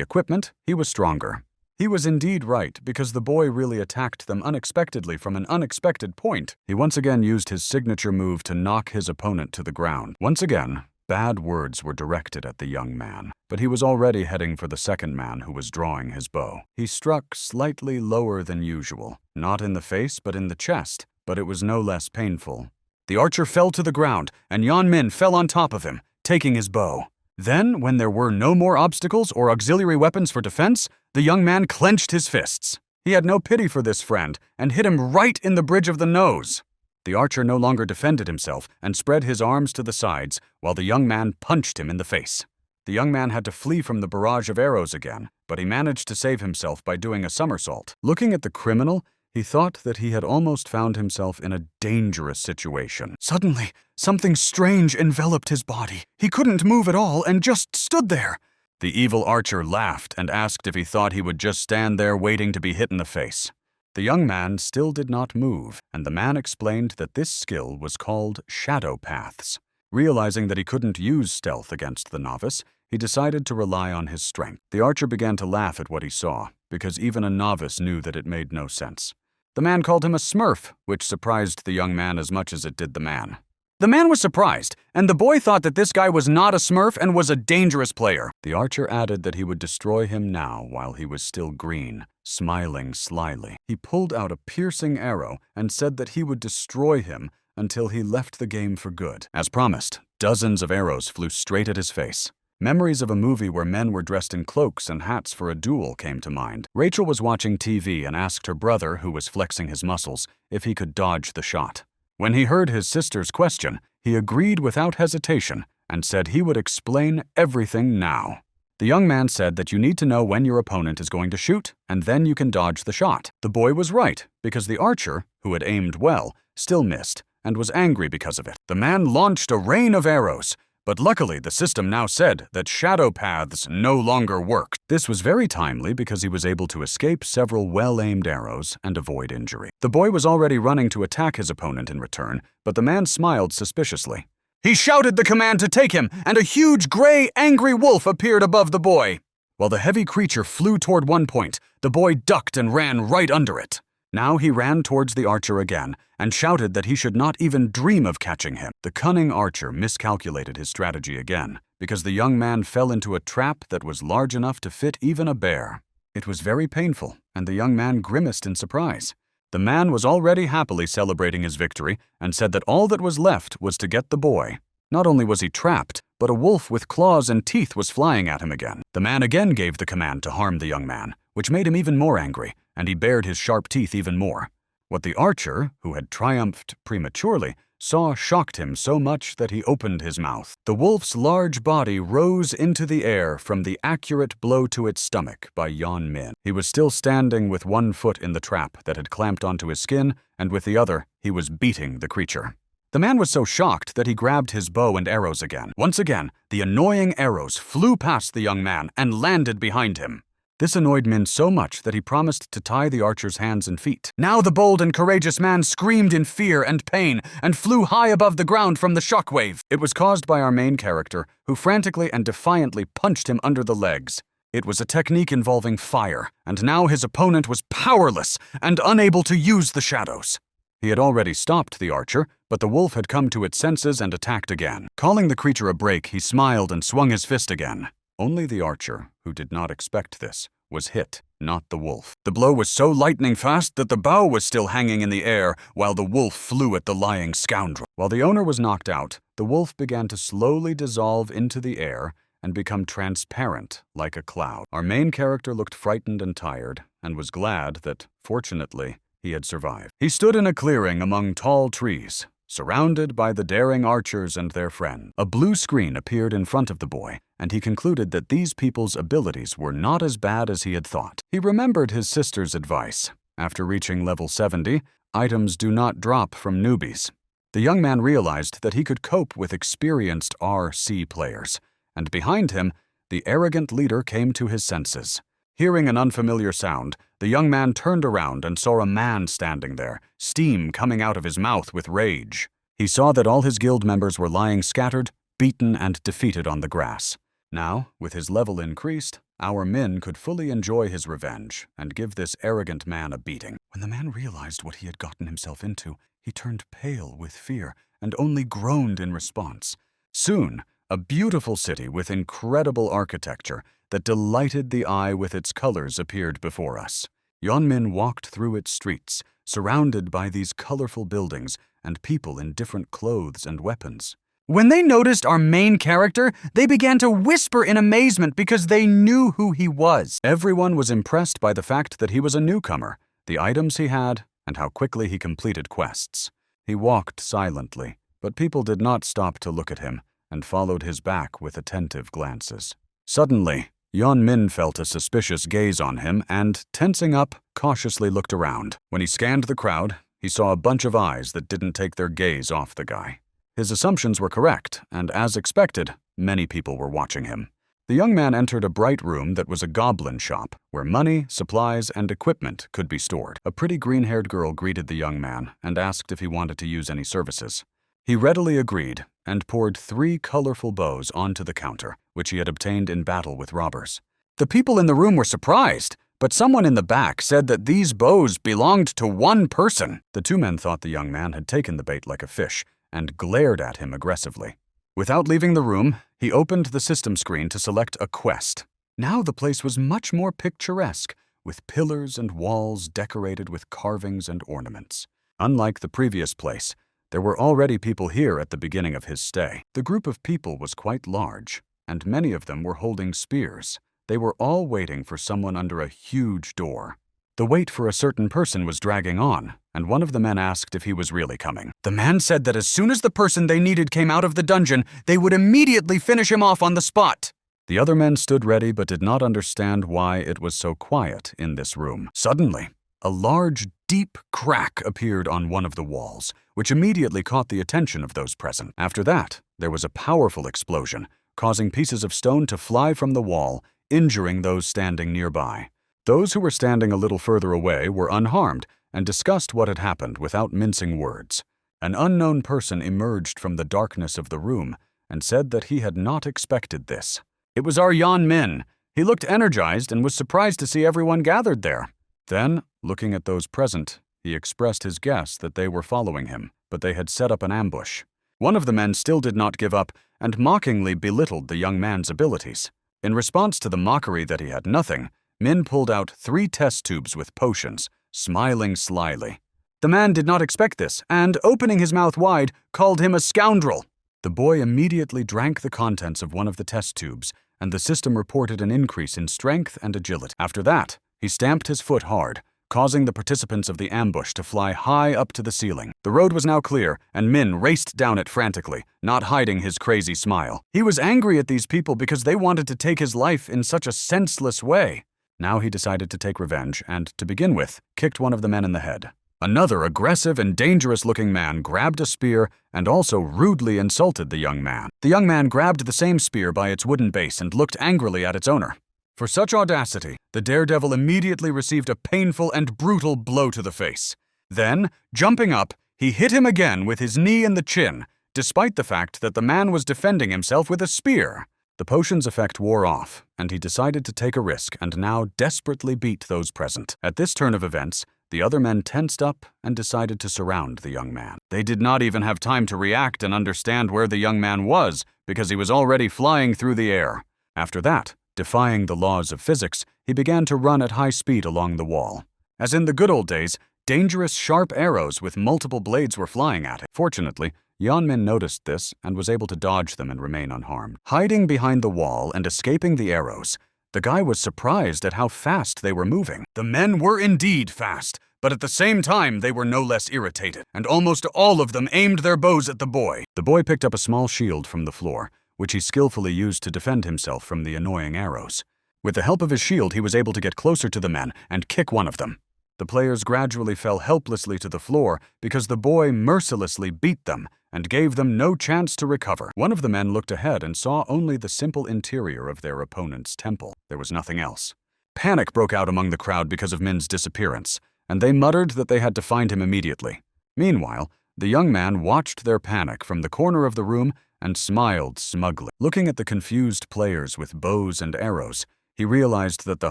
equipment, he was stronger. He was indeed right, because the boy really attacked them unexpectedly from an unexpected point. He once again used his signature move to knock his opponent to the ground. Once again, bad words were directed at the young man, but he was already heading for the second man who was drawing his bow. He struck slightly lower than usual, not in the face but in the chest, but it was no less painful. The archer fell to the ground, and Yeonmin fell on top of him, taking his bow. Then, when there were no more obstacles or auxiliary weapons for defense, the young man clenched his fists. He had no pity for this friend, and hit him right in the bridge of the nose. The archer no longer defended himself and spread his arms to the sides, while the young man punched him in the face. The young man had to flee from the barrage of arrows again, but he managed to save himself by doing a somersault. Looking at the criminal, he thought that he had almost found himself in a dangerous situation. Suddenly, something strange enveloped his body. He couldn't move at all and just stood there. The evil archer laughed and asked if he thought he would just stand there waiting to be hit in the face. The young man still did not move, and the man explained that this skill was called shadow paths. Realizing that he couldn't use stealth against the novice, he decided to rely on his strength. The archer began to laugh at what he saw, because even a novice knew that it made no sense. The man called him a smurf, which surprised the young man as much as it did the man. The man was surprised, and the boy thought that this guy was not a smurf and was a dangerous player. The archer added that he would destroy him now while he was still green, smiling slyly. He pulled out a piercing arrow and said that he would destroy him until he left the game for good. As promised, dozens of arrows flew straight at his face. Memories of a movie where men were dressed in cloaks and hats for a duel came to mind. Rachel was watching TV and asked her brother, who was flexing his muscles, if he could dodge the shot. When he heard his sister's question, he agreed without hesitation and said he would explain everything now. The young man said that you need to know when your opponent is going to shoot, and then you can dodge the shot. The boy was right, because the archer, who had aimed well, still missed, and was angry because of it. The man launched a rain of arrows, but luckily the system now said that shadow paths no longer worked. This was very timely because he was able to escape several well-aimed arrows and avoid injury. The boy was already running to attack his opponent in return, but the man smiled suspiciously. He shouted the command to take him, and a huge gray, angry wolf appeared above the boy. While the heavy creature flew toward one point, the boy ducked and ran right under it. Now he ran towards the archer again and shouted that he should not even dream of catching him. The cunning archer miscalculated his strategy again, because the young man fell into a trap that was large enough to fit even a bear. It was very painful, and the young man grimaced in surprise. The man was already happily celebrating his victory and said that all that was left was to get the boy. Not only was he trapped, but a wolf with claws and teeth was flying at him again. The man again gave the command to harm the young man, which made him even more angry, and he bared his sharp teeth even more. What the archer, who had triumphed prematurely, saw shocked him so much that he opened his mouth. The wolf's large body rose into the air from the accurate blow to its stomach by Yeonmin. He was still standing with one foot in the trap that had clamped onto his skin, and with the other, he was beating the creature. The man was so shocked that he grabbed his bow and arrows again. Once again, the annoying arrows flew past the young man and landed behind him. This annoyed Min so much that he promised to tie the archer's hands and feet. Now the bold and courageous man screamed in fear and pain and flew high above the ground from the shockwave. It was caused by our main character, who frantically and defiantly punched him under the legs. It was a technique involving fire, and now his opponent was powerless and unable to use the shadows. He had already stopped the archer, but the wolf had come to its senses and attacked again. Calling the creature a break, he smiled and swung his fist again. Only the archer, who did not expect this, was hit, not the wolf. The blow was so lightning fast that the bow was still hanging in the air while the wolf flew at the lying scoundrel. While the owner was knocked out, the wolf began to slowly dissolve into the air and become transparent like a cloud. Our main character looked frightened and tired, and was glad that, fortunately, he had survived. He stood in a clearing among tall trees, surrounded by the daring archers and their friends. A blue screen appeared in front of the boy, and he concluded that these people's abilities were not as bad as he had thought. He remembered his sister's advice. After reaching level 70, items do not drop from newbies. The young man realized that he could cope with experienced RC players, and behind him, the arrogant leader came to his senses. Hearing an unfamiliar sound, the young man turned around and saw a man standing there, steam coming out of his mouth with rage. He saw that all his guild members were lying scattered, beaten, and defeated on the grass. Now, with his level increased, our Min could fully enjoy his revenge and give this arrogant man a beating. When the man realized what he had gotten himself into, he turned pale with fear and only groaned in response. Soon, a beautiful city with incredible architecture that delighted the eye with its colors appeared before us. Yeonmin walked through its streets, surrounded by these colorful buildings and people in different clothes and weapons. When they noticed our main character, they began to whisper in amazement because they knew who he was. Everyone was impressed by the fact that he was a newcomer, the items he had, and how quickly he completed quests. He walked silently, but people did not stop to look at him and followed his back with attentive glances. Suddenly, Yeonmin felt a suspicious gaze on him and, tensing up, cautiously looked around. When he scanned the crowd, he saw a bunch of eyes that didn't take their gaze off the guy. His assumptions were correct, and as expected, many people were watching him. The young man entered a bright room that was a goblin shop, where money, supplies, and equipment could be stored. A pretty green-haired girl greeted the young man and asked if he wanted to use any services. He readily agreed and poured 3 colorful bows onto the counter, which he had obtained in battle with robbers. The people in the room were surprised, but someone in the back said that these bows belonged to one person. The 2 men thought the young man had taken the bait like a fish and glared at him aggressively. Without leaving the room, he opened the system screen to select a quest. Now the place was much more picturesque, with pillars and walls decorated with carvings and ornaments. Unlike the previous place, there were already people here at the beginning of his stay. The group of people was quite large, and many of them were holding spears. They were all waiting for someone under a huge door. The wait for a certain person was dragging on, and one of the men asked if he was really coming. The man said that as soon as the person they needed came out of the dungeon, they would immediately finish him off on the spot. The other men stood ready but did not understand why it was so quiet in this room. Suddenly, a large, deep crack appeared on one of the walls, which immediately caught the attention of those present. After that, there was a powerful explosion, causing pieces of stone to fly from the wall, injuring those standing nearby. Those who were standing a little further away were unharmed and discussed what had happened without mincing words. An unknown person emerged from the darkness of the room and said that he had not expected this. It was our Yeonmin. He looked energized and was surprised to see everyone gathered there. Then, looking at those present, he expressed his guess that they were following him, but they had set up an ambush. One of the men still did not give up and mockingly belittled the young man's abilities. In response to the mockery that he had nothing, Min pulled out 3 test tubes with potions, smiling slyly. The man did not expect this and, opening his mouth wide, called him a scoundrel. The boy immediately drank the contents of one of the test tubes, and the system reported an increase in strength and agility. After that, he stamped his foot hard, causing the participants of the ambush to fly high up to the ceiling. The road was now clear, and Min raced down it frantically, not hiding his crazy smile. He was angry at these people because they wanted to take his life in such a senseless way. Now he decided to take revenge and, to begin with, kicked one of the men in the head. Another aggressive and dangerous-looking man grabbed a spear and also rudely insulted the young man. The young man grabbed the same spear by its wooden base and looked angrily at its owner. For such audacity, the daredevil immediately received a painful and brutal blow to the face. Then, jumping up, he hit him again with his knee in the chin, despite the fact that the man was defending himself with a spear. The potion's effect wore off, and he decided to take a risk and now desperately beat those present. At this turn of events, the other men tensed up and decided to surround the young man. They did not even have time to react and understand where the young man was, because he was already flying through the air. After that, defying the laws of physics, he began to run at high speed along the wall. As in the good old days, dangerous, sharp arrows with multiple blades were flying at him. Fortunately, Yeonmin noticed this and was able to dodge them and remain unharmed. Hiding behind the wall and escaping the arrows, the guy was surprised at how fast they were moving. The men were indeed fast, but at the same time they were no less irritated, and almost all of them aimed their bows at the boy. The boy picked up a small shield from the floor, which he skillfully used to defend himself from the annoying arrows. With the help of his shield, he was able to get closer to the men and kick one of them. The players gradually fell helplessly to the floor because the boy mercilessly beat them and gave them no chance to recover. One of the men looked ahead and saw only the simple interior of their opponent's temple. There was nothing else. Panic broke out among the crowd because of Min's disappearance, and they muttered that they had to find him immediately. Meanwhile, the young man watched their panic from the corner of the room and smiled smugly. Looking at the confused players with bows and arrows, he realized that the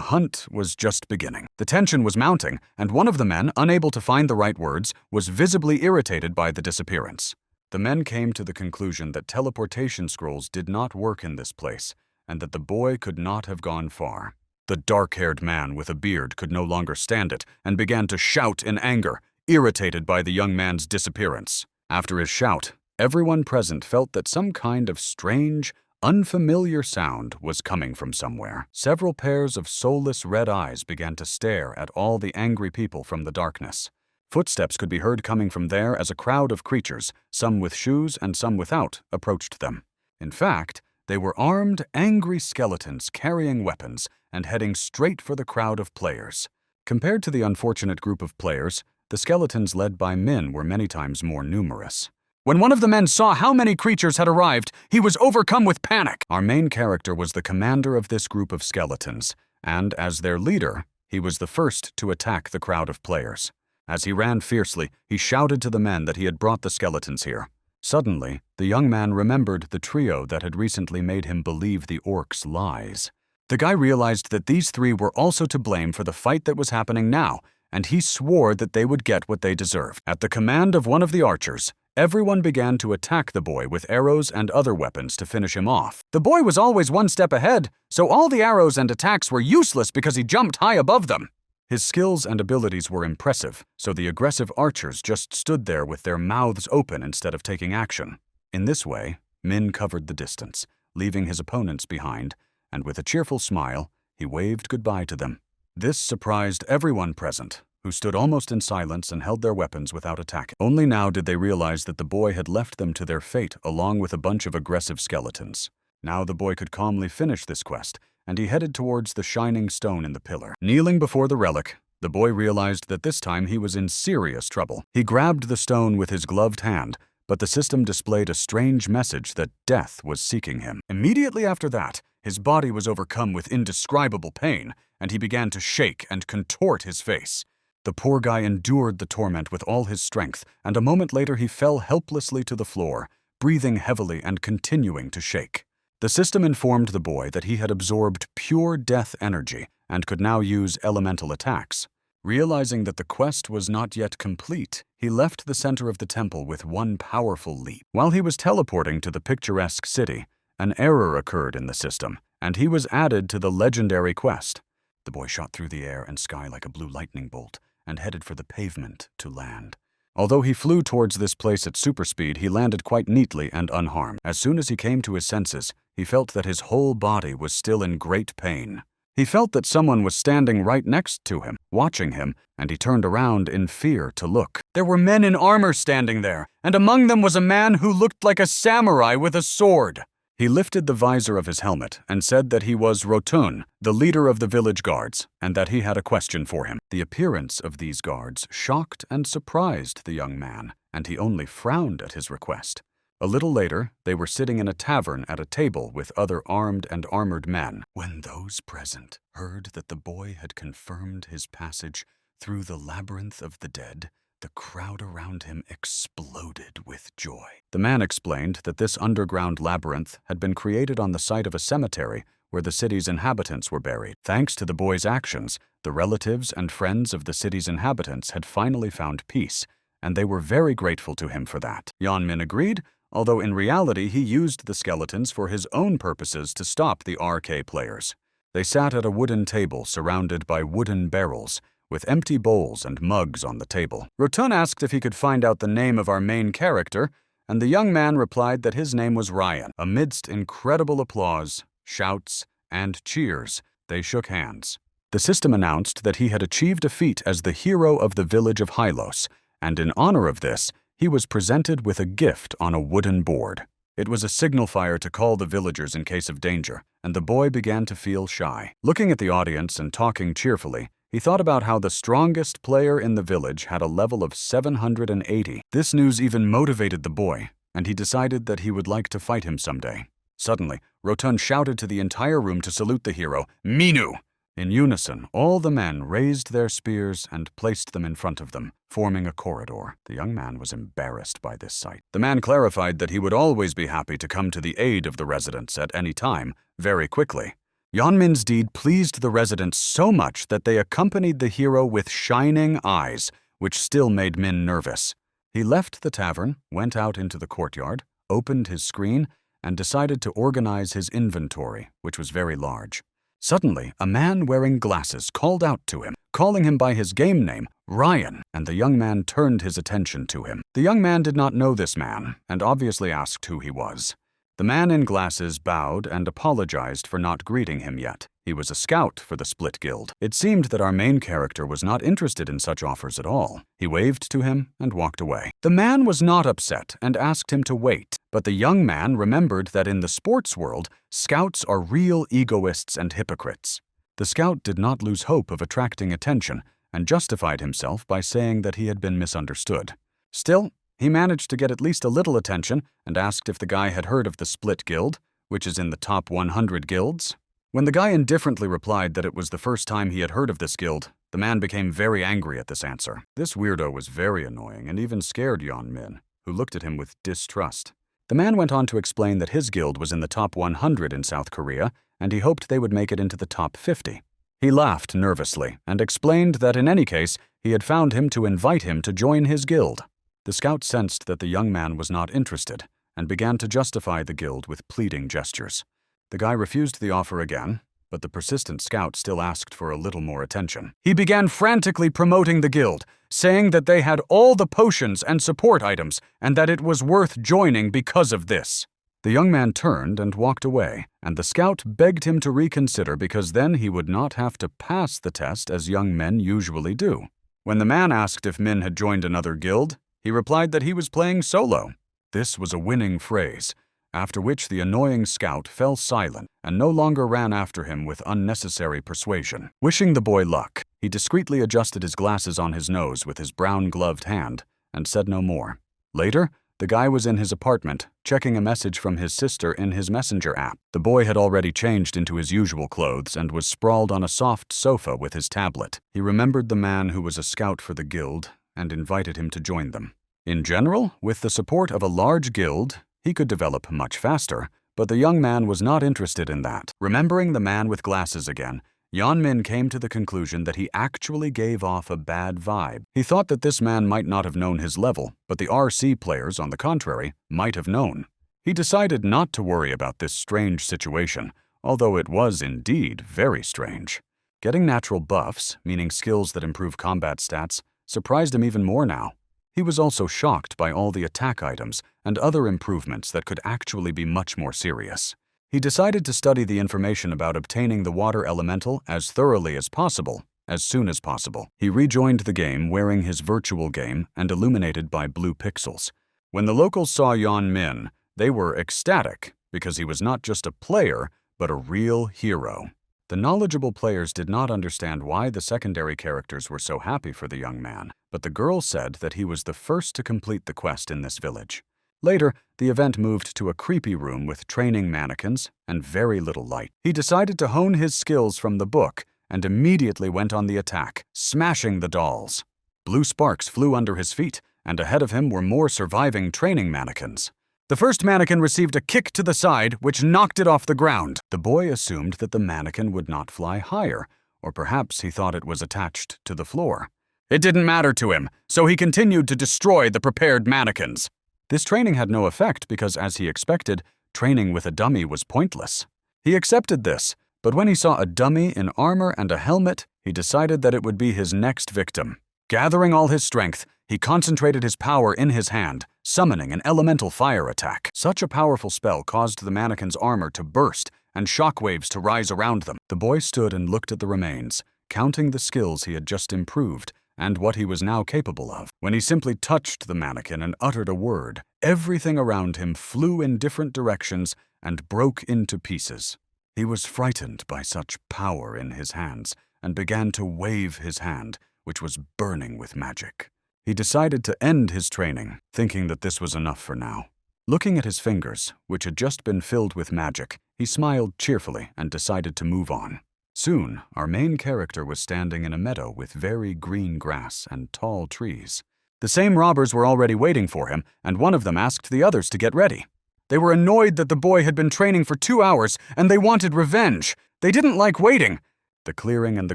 hunt was just beginning. The tension was mounting, and one of the men, unable to find the right words, was visibly irritated by the disappearance. The men came to the conclusion that teleportation scrolls did not work in this place, and that the boy could not have gone far. The dark-haired man with a beard could no longer stand it and began to shout in anger, irritated by the young man's disappearance. After his shout, everyone present felt that some kind of strange, unfamiliar sound was coming from somewhere. Several pairs of soulless red eyes began to stare at all the angry people from the darkness. Footsteps could be heard coming from there as a crowd of creatures, some with shoes and some without, approached them. In fact, they were armed, angry skeletons carrying weapons and heading straight for the crowd of players. Compared to the unfortunate group of players, the skeletons led by Min were many times more numerous. When one of the men saw how many creatures had arrived, he was overcome with panic. Our main character was the commander of this group of skeletons, and as their leader, he was the first to attack the crowd of players. As he ran fiercely, he shouted to the men that he had brought the skeletons here. Suddenly, the young man remembered the trio that had recently made him believe the orcs' lies. The guy realized that these three were also to blame for the fight that was happening now, and he swore that they would get what they deserved. At the command of one of the archers, everyone began to attack the boy with arrows and other weapons to finish him off. The boy was always one step ahead, so all the arrows and attacks were useless because he jumped high above them. His skills and abilities were impressive, so the aggressive archers just stood there with their mouths open instead of taking action. In this way, Min covered the distance, leaving his opponents behind, and with a cheerful smile, he waved goodbye to them. This surprised everyone present, who stood almost in silence and held their weapons without attacking. Only now did they realize that the boy had left them to their fate along with a bunch of aggressive skeletons. Now the boy could calmly finish this quest, and he headed towards the shining stone in the pillar. Kneeling before the relic, the boy realized that this time he was in serious trouble. He grabbed the stone with his gloved hand, but the system displayed a strange message that death was seeking him. Immediately after that, his body was overcome with indescribable pain, and he began to shake and contort his face. The poor guy endured the torment with all his strength, and a moment later he fell helplessly to the floor, breathing heavily and continuing to shake. The system informed the boy that he had absorbed pure death energy and could now use elemental attacks. Realizing that the quest was not yet complete, he left the center of the temple with one powerful leap. While he was teleporting to the picturesque city, an error occurred in the system, and he was added to the legendary quest. The boy shot through the air and sky like a blue lightning bolt and headed for the pavement to land. Although he flew towards this place at super speed, he landed quite neatly and unharmed. As soon as he came to his senses, he felt that his whole body was still in great pain. He felt that someone was standing right next to him, watching him, and he turned around in fear to look. There were men in armor standing there, and among them was a man who looked like a samurai with a sword. He lifted the visor of his helmet and said that he was Rotun, the leader of the village guards, and that he had a question for him. The appearance of these guards shocked and surprised the young man, and he only frowned at his request. A little later, they were sitting in a tavern at a table with other armed and armored men, when those present heard that the boy had confirmed his passage through the labyrinth of the dead. The crowd around him exploded with joy. The man explained that this underground labyrinth had been created on the site of a cemetery where the city's inhabitants were buried. Thanks to the boy's actions, the relatives and friends of the city's inhabitants had finally found peace, and they were very grateful to him for that. Yeonmin agreed, although in reality he used the skeletons for his own purposes to stop the RK players. They sat at a wooden table surrounded by wooden barrels, with empty bowls and mugs on the table. Rotun asked if he could find out the name of our main character, and the young man replied that his name was Ryan. Amidst incredible applause, shouts, and cheers, they shook hands. The system announced that he had achieved a feat as the hero of the village of Hylos, and in honor of this, he was presented with a gift on a wooden board. It was a signal fire to call the villagers in case of danger, and the boy began to feel shy. Looking at the audience and talking cheerfully, he thought about how the strongest player in the village had a level of 780. This news even motivated the boy, and he decided that he would like to fight him someday. Suddenly, Rotun shouted to the entire room to salute the hero, Minu! In unison, all the men raised their spears and placed them in front of them, forming a corridor. The young man was embarrassed by this sight. The man clarified that he would always be happy to come to the aid of the residents at any time, very quickly. Yeonmin's deed pleased the residents so much that they accompanied the hero with shining eyes, which still made Min nervous. He left the tavern, went out into the courtyard, opened his screen, and decided to organize his inventory, which was very large. Suddenly, a man wearing glasses called out to him, calling him by his game name, Ryan, and the young man turned his attention to him. The young man did not know this man, and obviously asked who he was. The man in glasses bowed and apologized for not greeting him yet. He was a scout for the Split Guild. It seemed that our main character was not interested in such offers at all. He waved to him and walked away. The man was not upset and asked him to wait, but the young man remembered that in the sports world, scouts are real egoists and hypocrites. The scout did not lose hope of attracting attention and justified himself by saying that he had been misunderstood. Still, he managed to get at least a little attention and asked if the guy had heard of the Split Guild, which is in the top 100 guilds. When the guy indifferently replied that it was the first time he had heard of this guild, the man became very angry at this answer. This weirdo was very annoying and even scared Yeonmin, who looked at him with distrust. The man went on to explain that his guild was in the top 100 in South Korea, and he hoped they would make it into the top 50. He laughed nervously and explained that in any case, he had found him to invite him to join his guild. The scout sensed that the young man was not interested and began to justify the guild with pleading gestures. The guy refused the offer again, but the persistent scout still asked for a little more attention. He began frantically promoting the guild, saying that they had all the potions and support items and that it was worth joining because of this. The young man turned and walked away, and the scout begged him to reconsider because then he would not have to pass the test as young men usually do. When the man asked if Min had joined another guild, he replied that he was playing solo. This was a winning phrase, after which the annoying scout fell silent and no longer ran after him with unnecessary persuasion. Wishing the boy luck, he discreetly adjusted his glasses on his nose with his brown-gloved hand and said no more. Later, the guy was in his apartment, checking a message from his sister in his messenger app. The boy had already changed into his usual clothes and was sprawled on a soft sofa with his tablet. He remembered the man who was a scout for the guild and invited him to join them. In general, with the support of a large guild, he could develop much faster, but the young man was not interested in that. Remembering the man with glasses again, Yeonmin came to the conclusion that he actually gave off a bad vibe. He thought that this man might not have known his level, but the RC players, on the contrary, might have known. He decided not to worry about this strange situation, although it was indeed very strange. Getting natural buffs, meaning skills that improve combat stats, surprised him even more now. He was also shocked by all the attack items and other improvements that could actually be much more serious. He decided to study the information about obtaining the water elemental as thoroughly as possible, as soon as possible. He rejoined the game wearing his virtual game and illuminated by blue pixels. When the locals saw Yeonmin, they were ecstatic because he was not just a player, but a real hero. The knowledgeable players did not understand why the secondary characters were so happy for the young man, but the girl said that he was the first to complete the quest in this village. Later, the event moved to a creepy room with training mannequins and very little light. He decided to hone his skills from the book and immediately went on the attack, smashing the dolls. Blue sparks flew under his feet, and ahead of him were more surviving training mannequins. The first mannequin received a kick to the side, which knocked it off the ground. The boy assumed that the mannequin would not fly higher, or perhaps he thought it was attached to the floor. It didn't matter to him, so he continued to destroy the prepared mannequins. This training had no effect because, as he expected, training with a dummy was pointless. He accepted this, but when he saw a dummy in armor and a helmet, he decided that it would be his next victim. Gathering all his strength, he concentrated his power in his hand, summoning an elemental fire attack. Such a powerful spell caused the mannequin's armor to burst and shockwaves to rise around them. The boy stood and looked at the remains, counting the skills he had just improved and what he was now capable of. When he simply touched the mannequin and uttered a word, everything around him flew in different directions and broke into pieces. He was frightened by such power in his hands and began to wave his hand, which was burning with magic. He decided to end his training, thinking that this was enough for now. Looking at his fingers, which had just been filled with magic, he smiled cheerfully and decided to move on. Soon, our main character was standing in a meadow with very green grass and tall trees. The same robbers were already waiting for him, and one of them asked the others to get ready. They were annoyed that the boy had been training for 2 hours, and they wanted revenge. They didn't like waiting. The clearing and the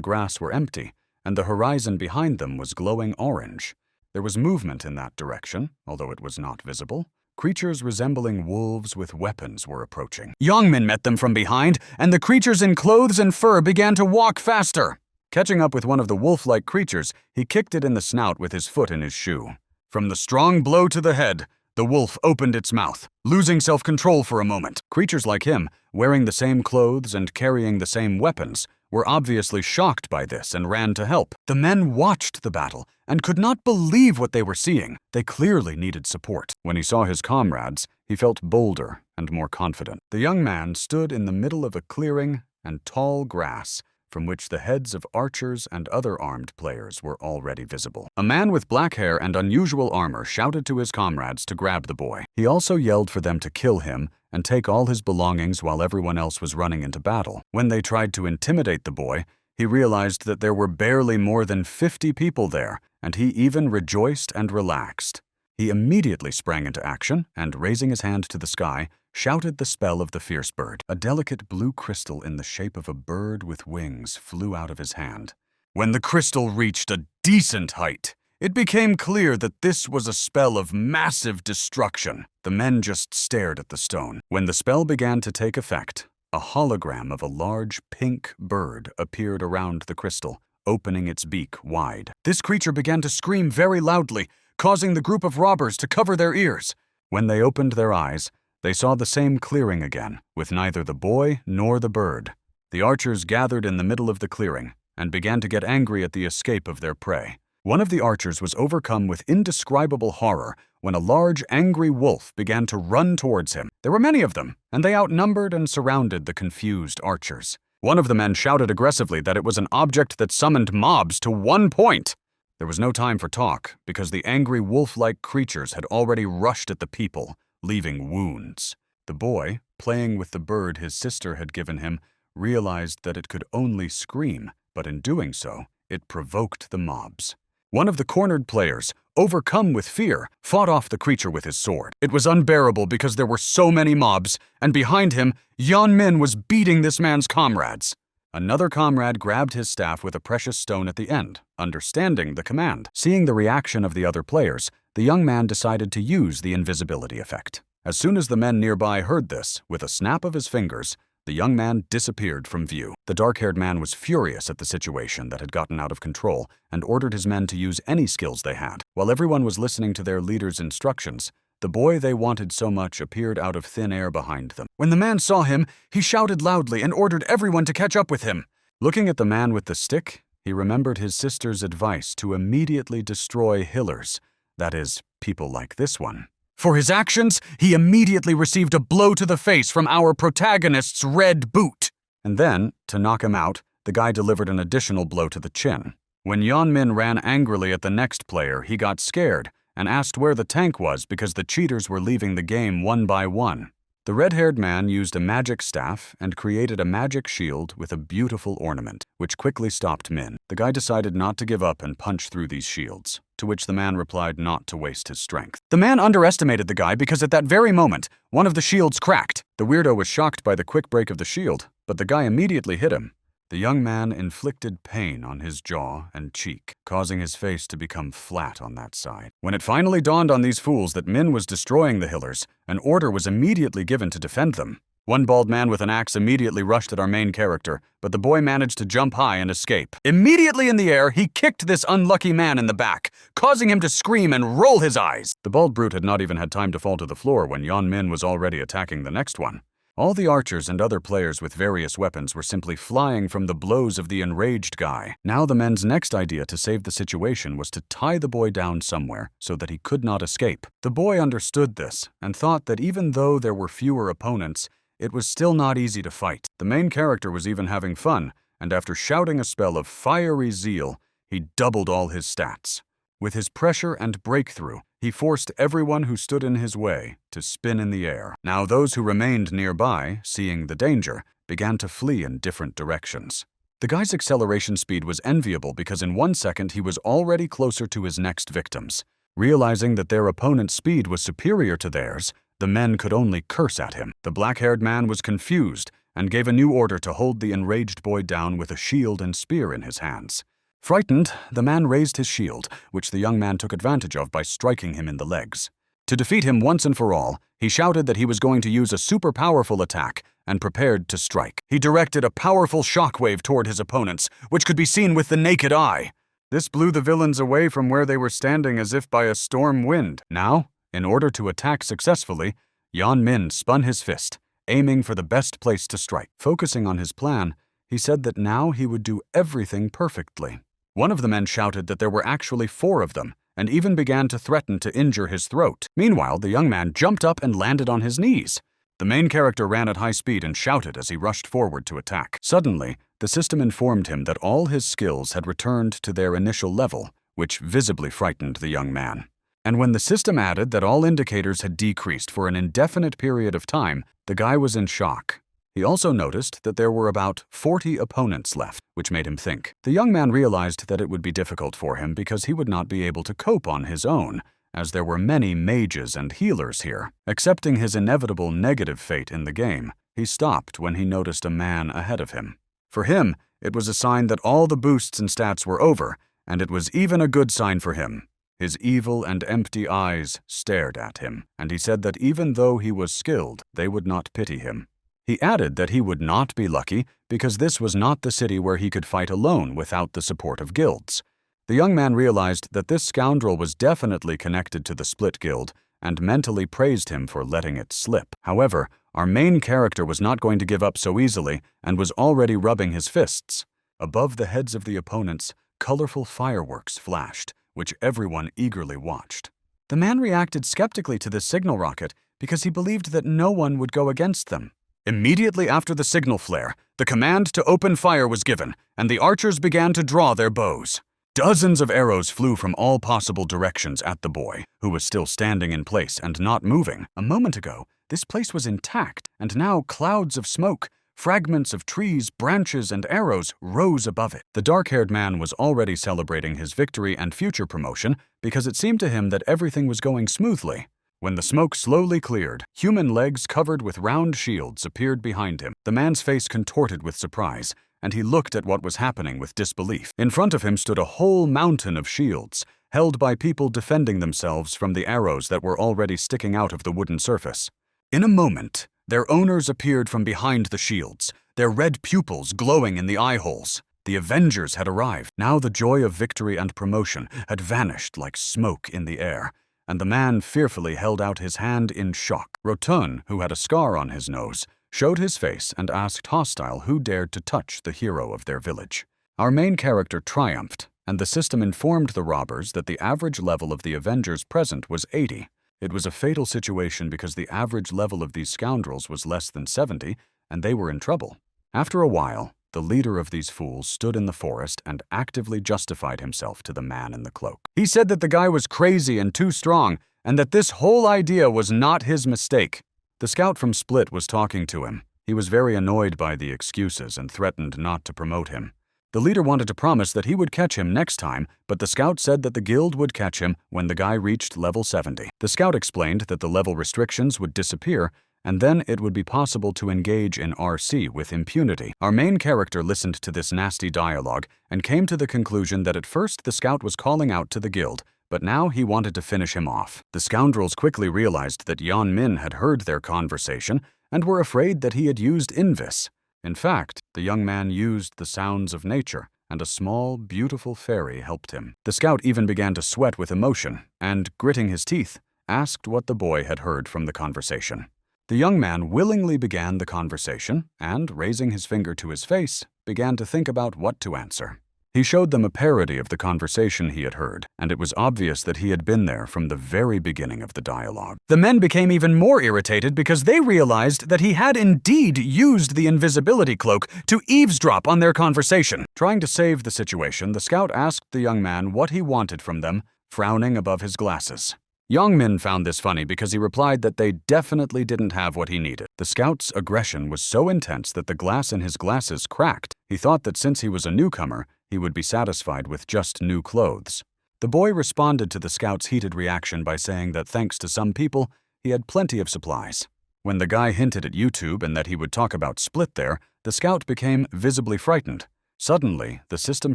grass were empty, and the horizon behind them was glowing orange. There was movement in that direction, although it was not visible. Creatures resembling wolves with weapons were approaching. Youngmin met them from behind, and the creatures in clothes and fur began to walk faster. Catching up with one of the wolf-like creatures, he kicked it in the snout with his foot in his shoe. From the strong blow to the head, the wolf opened its mouth, losing self-control for a moment. Creatures like him, wearing the same clothes and carrying the same weapons, were obviously shocked by this and ran to help. The men watched the battle and could not believe what they were seeing. They clearly needed support. When he saw his comrades, he felt bolder and more confident. The young man stood in the middle of a clearing and tall grass, from which the heads of archers and other armed players were already visible. A man with black hair and unusual armor shouted to his comrades to grab the boy. He also yelled for them to kill him and take all his belongings while everyone else was running into battle. When they tried to intimidate the boy, he realized that there were barely more than 50 people there, and he even rejoiced and relaxed. He immediately sprang into action and, raising his hand to the sky, shouted the spell of the fierce bird. A delicate blue crystal in the shape of a bird with wings flew out of his hand. When the crystal reached a decent height, it became clear that this was a spell of massive destruction. The men just stared at the stone. When the spell began to take effect, a hologram of a large pink bird appeared around the crystal, opening its beak wide. This creature began to scream very loudly, causing the group of robbers to cover their ears. When they opened their eyes, they saw the same clearing again, with neither the boy nor the bird. The archers gathered in the middle of the clearing and began to get angry at the escape of their prey. One of the archers was overcome with indescribable horror when a large, angry wolf began to run towards him. There were many of them, and they outnumbered and surrounded the confused archers. One of the men shouted aggressively that it was an object that summoned mobs to 1 point. There was no time for talk, because the angry wolf-like creatures had already rushed at the people, leaving wounds. The boy, playing with the bird his sister had given him, realized that it could only scream, but in doing so, it provoked the mobs. One of the cornered players, overcome with fear, fought off the creature with his sword. It was unbearable because there were so many mobs, and behind him, Yeonmin was beating this man's comrades. Another comrade grabbed his staff with a precious stone at the end, understanding the command. Seeing the reaction of the other players, the young man decided to use the invisibility effect. As soon as the men nearby heard this, with a snap of his fingers, the young man disappeared from view. The dark-haired man was furious at the situation that had gotten out of control and ordered his men to use any skills they had. While everyone was listening to their leader's instructions, the boy they wanted so much appeared out of thin air behind them. When the man saw him, he shouted loudly and ordered everyone to catch up with him. Looking at the man with the stick, he remembered his sister's advice to immediately destroy hillers, that is, people like this one. For his actions, he immediately received a blow to the face from our protagonist's red boot. And then, to knock him out, the guy delivered an additional blow to the chin. When Yeonmin ran angrily at the next player, he got scared and asked where the tank was because the cheaters were leaving the game one by one. The red-haired man used a magic staff and created a magic shield with a beautiful ornament, which quickly stopped Min. The guy decided not to give up and punch through these shields, to which the man replied not to waste his strength. The man underestimated the guy because at that very moment, one of the shields cracked. The weirdo was shocked by the quick break of the shield, but the guy immediately hit him. The young man inflicted pain on his jaw and cheek, causing his face to become flat on that side. When it finally dawned on these fools that Min was destroying the Hillers, an order was immediately given to defend them. One bald man with an axe immediately rushed at our main character, but the boy managed to jump high and escape. Immediately in the air, he kicked this unlucky man in the back, causing him to scream and roll his eyes. The bald brute had not even had time to fall to the floor when Yeon Min was already attacking the next one. All the archers and other players with various weapons were simply flying from the blows of the enraged guy. Now the men's next idea to save the situation was to tie the boy down somewhere so that he could not escape. The boy understood this and thought that even though there were fewer opponents, it was still not easy to fight. The main character was even having fun, and after shouting a spell of fiery zeal, he doubled all his stats. With his pressure and breakthrough, he forced everyone who stood in his way to spin in the air. Now those who remained nearby, seeing the danger, began to flee in different directions. The guy's acceleration speed was enviable because in 1 second he was already closer to his next victims. Realizing that their opponent's speed was superior to theirs, the men could only curse at him. The black-haired man was confused and gave a new order to hold the enraged boy down with a shield and spear in his hands. Frightened, the man raised his shield, which the young man took advantage of by striking him in the legs. To defeat him once and for all, he shouted that he was going to use a super powerful attack and prepared to strike. He directed a powerful shockwave toward his opponents, which could be seen with the naked eye. This blew the villains away from where they were standing as if by a storm wind. Now, in order to attack successfully, Yeon Min spun his fist, aiming for the best place to strike. Focusing on his plan, he said that now he would do everything perfectly. One of the men shouted that there were actually 4 of them, and even began to threaten to injure his throat. Meanwhile, the young man jumped up and landed on his knees. The main character ran at high speed and shouted as he rushed forward to attack. Suddenly, the system informed him that all his skills had returned to their initial level, which visibly frightened the young man. And when the system added that all indicators had decreased for an indefinite period of time, the guy was in shock. He also noticed that there were about 40 opponents left, which made him think. The young man realized that it would be difficult for him because he would not be able to cope on his own, as there were many mages and healers here. Accepting his inevitable negative fate in the game, he stopped when he noticed a man ahead of him. For him, it was a sign that all the boosts and stats were over, and it was even a good sign for him. His evil and empty eyes stared at him, and he said that even though he was skilled, they would not pity him. He added that he would not be lucky because this was not the city where he could fight alone without the support of guilds. The young man realized that this scoundrel was definitely connected to the Split Guild and mentally praised him for letting it slip. However, our main character was not going to give up so easily and was already rubbing his fists. Above the heads of the opponents, colorful fireworks flashed, which everyone eagerly watched. The man reacted skeptically to this signal rocket because he believed that no one would go against them. Immediately after the signal flare, the command to open fire was given, and the archers began to draw their bows. Dozens of arrows flew from all possible directions at the boy, who was still standing in place and not moving. A moment ago, this place was intact, and now clouds of smoke, fragments of trees, branches, and arrows rose above it. The dark-haired man was already celebrating his victory and future promotion because it seemed to him that everything was going smoothly. When the smoke slowly cleared, human legs covered with round shields appeared behind him. The man's face contorted with surprise, and he looked at what was happening with disbelief. In front of him stood a whole mountain of shields, held by people defending themselves from the arrows that were already sticking out of the wooden surface. In a moment, their owners appeared from behind the shields, their red pupils glowing in the eye holes. The Avengers had arrived. Now the joy of victory and promotion had vanished like smoke in the air, and the man fearfully held out his hand in shock. Rotun, who had a scar on his nose, showed his face and asked hostile who dared to touch the hero of their village. Our main character triumphed, and the system informed the robbers that the average level of the Avengers present was 80. It was a fatal situation because the average level of these scoundrels was less than 70, and they were in trouble. After a while, The leader of these fools stood in the forest and actively justified himself to the man in the cloak. He said that the guy was crazy and too strong, and that this whole idea was not his mistake. The scout from Split was talking to him. He was very annoyed by the excuses and threatened not to promote him. The leader wanted to promise that he would catch him next time, but the scout said that the guild would catch him when the guy reached level 70. The scout explained that the level restrictions would disappear, and then it would be possible to engage in RC with impunity. Our main character listened to this nasty dialogue and came to the conclusion that at first the scout was calling out to the guild, but now he wanted to finish him off. The scoundrels quickly realized that Yan Min had heard their conversation and were afraid that he had used Invis. In fact, the young man used the sounds of nature, and a small, beautiful fairy helped him. The scout even began to sweat with emotion and, gritting his teeth, asked what the boy had heard from the conversation. The young man willingly began the conversation and, raising his finger to his face, began to think about what to answer. He showed them a parody of the conversation he had heard, and it was obvious that he had been there from the very beginning of the dialogue. The men became even more irritated because they realized that he had indeed used the invisibility cloak to eavesdrop on their conversation. Trying to save the situation, the scout asked the young man what he wanted from them, frowning above his glasses. Yang Min found this funny because he replied that they definitely didn't have what he needed. The scout's aggression was so intense that the glass in his glasses cracked. He thought that since he was a newcomer, he would be satisfied with just new clothes. The boy responded to the scout's heated reaction by saying that thanks to some people, he had plenty of supplies. When the guy hinted at YouTube and that he would talk about Split there, the scout became visibly frightened. Suddenly, the system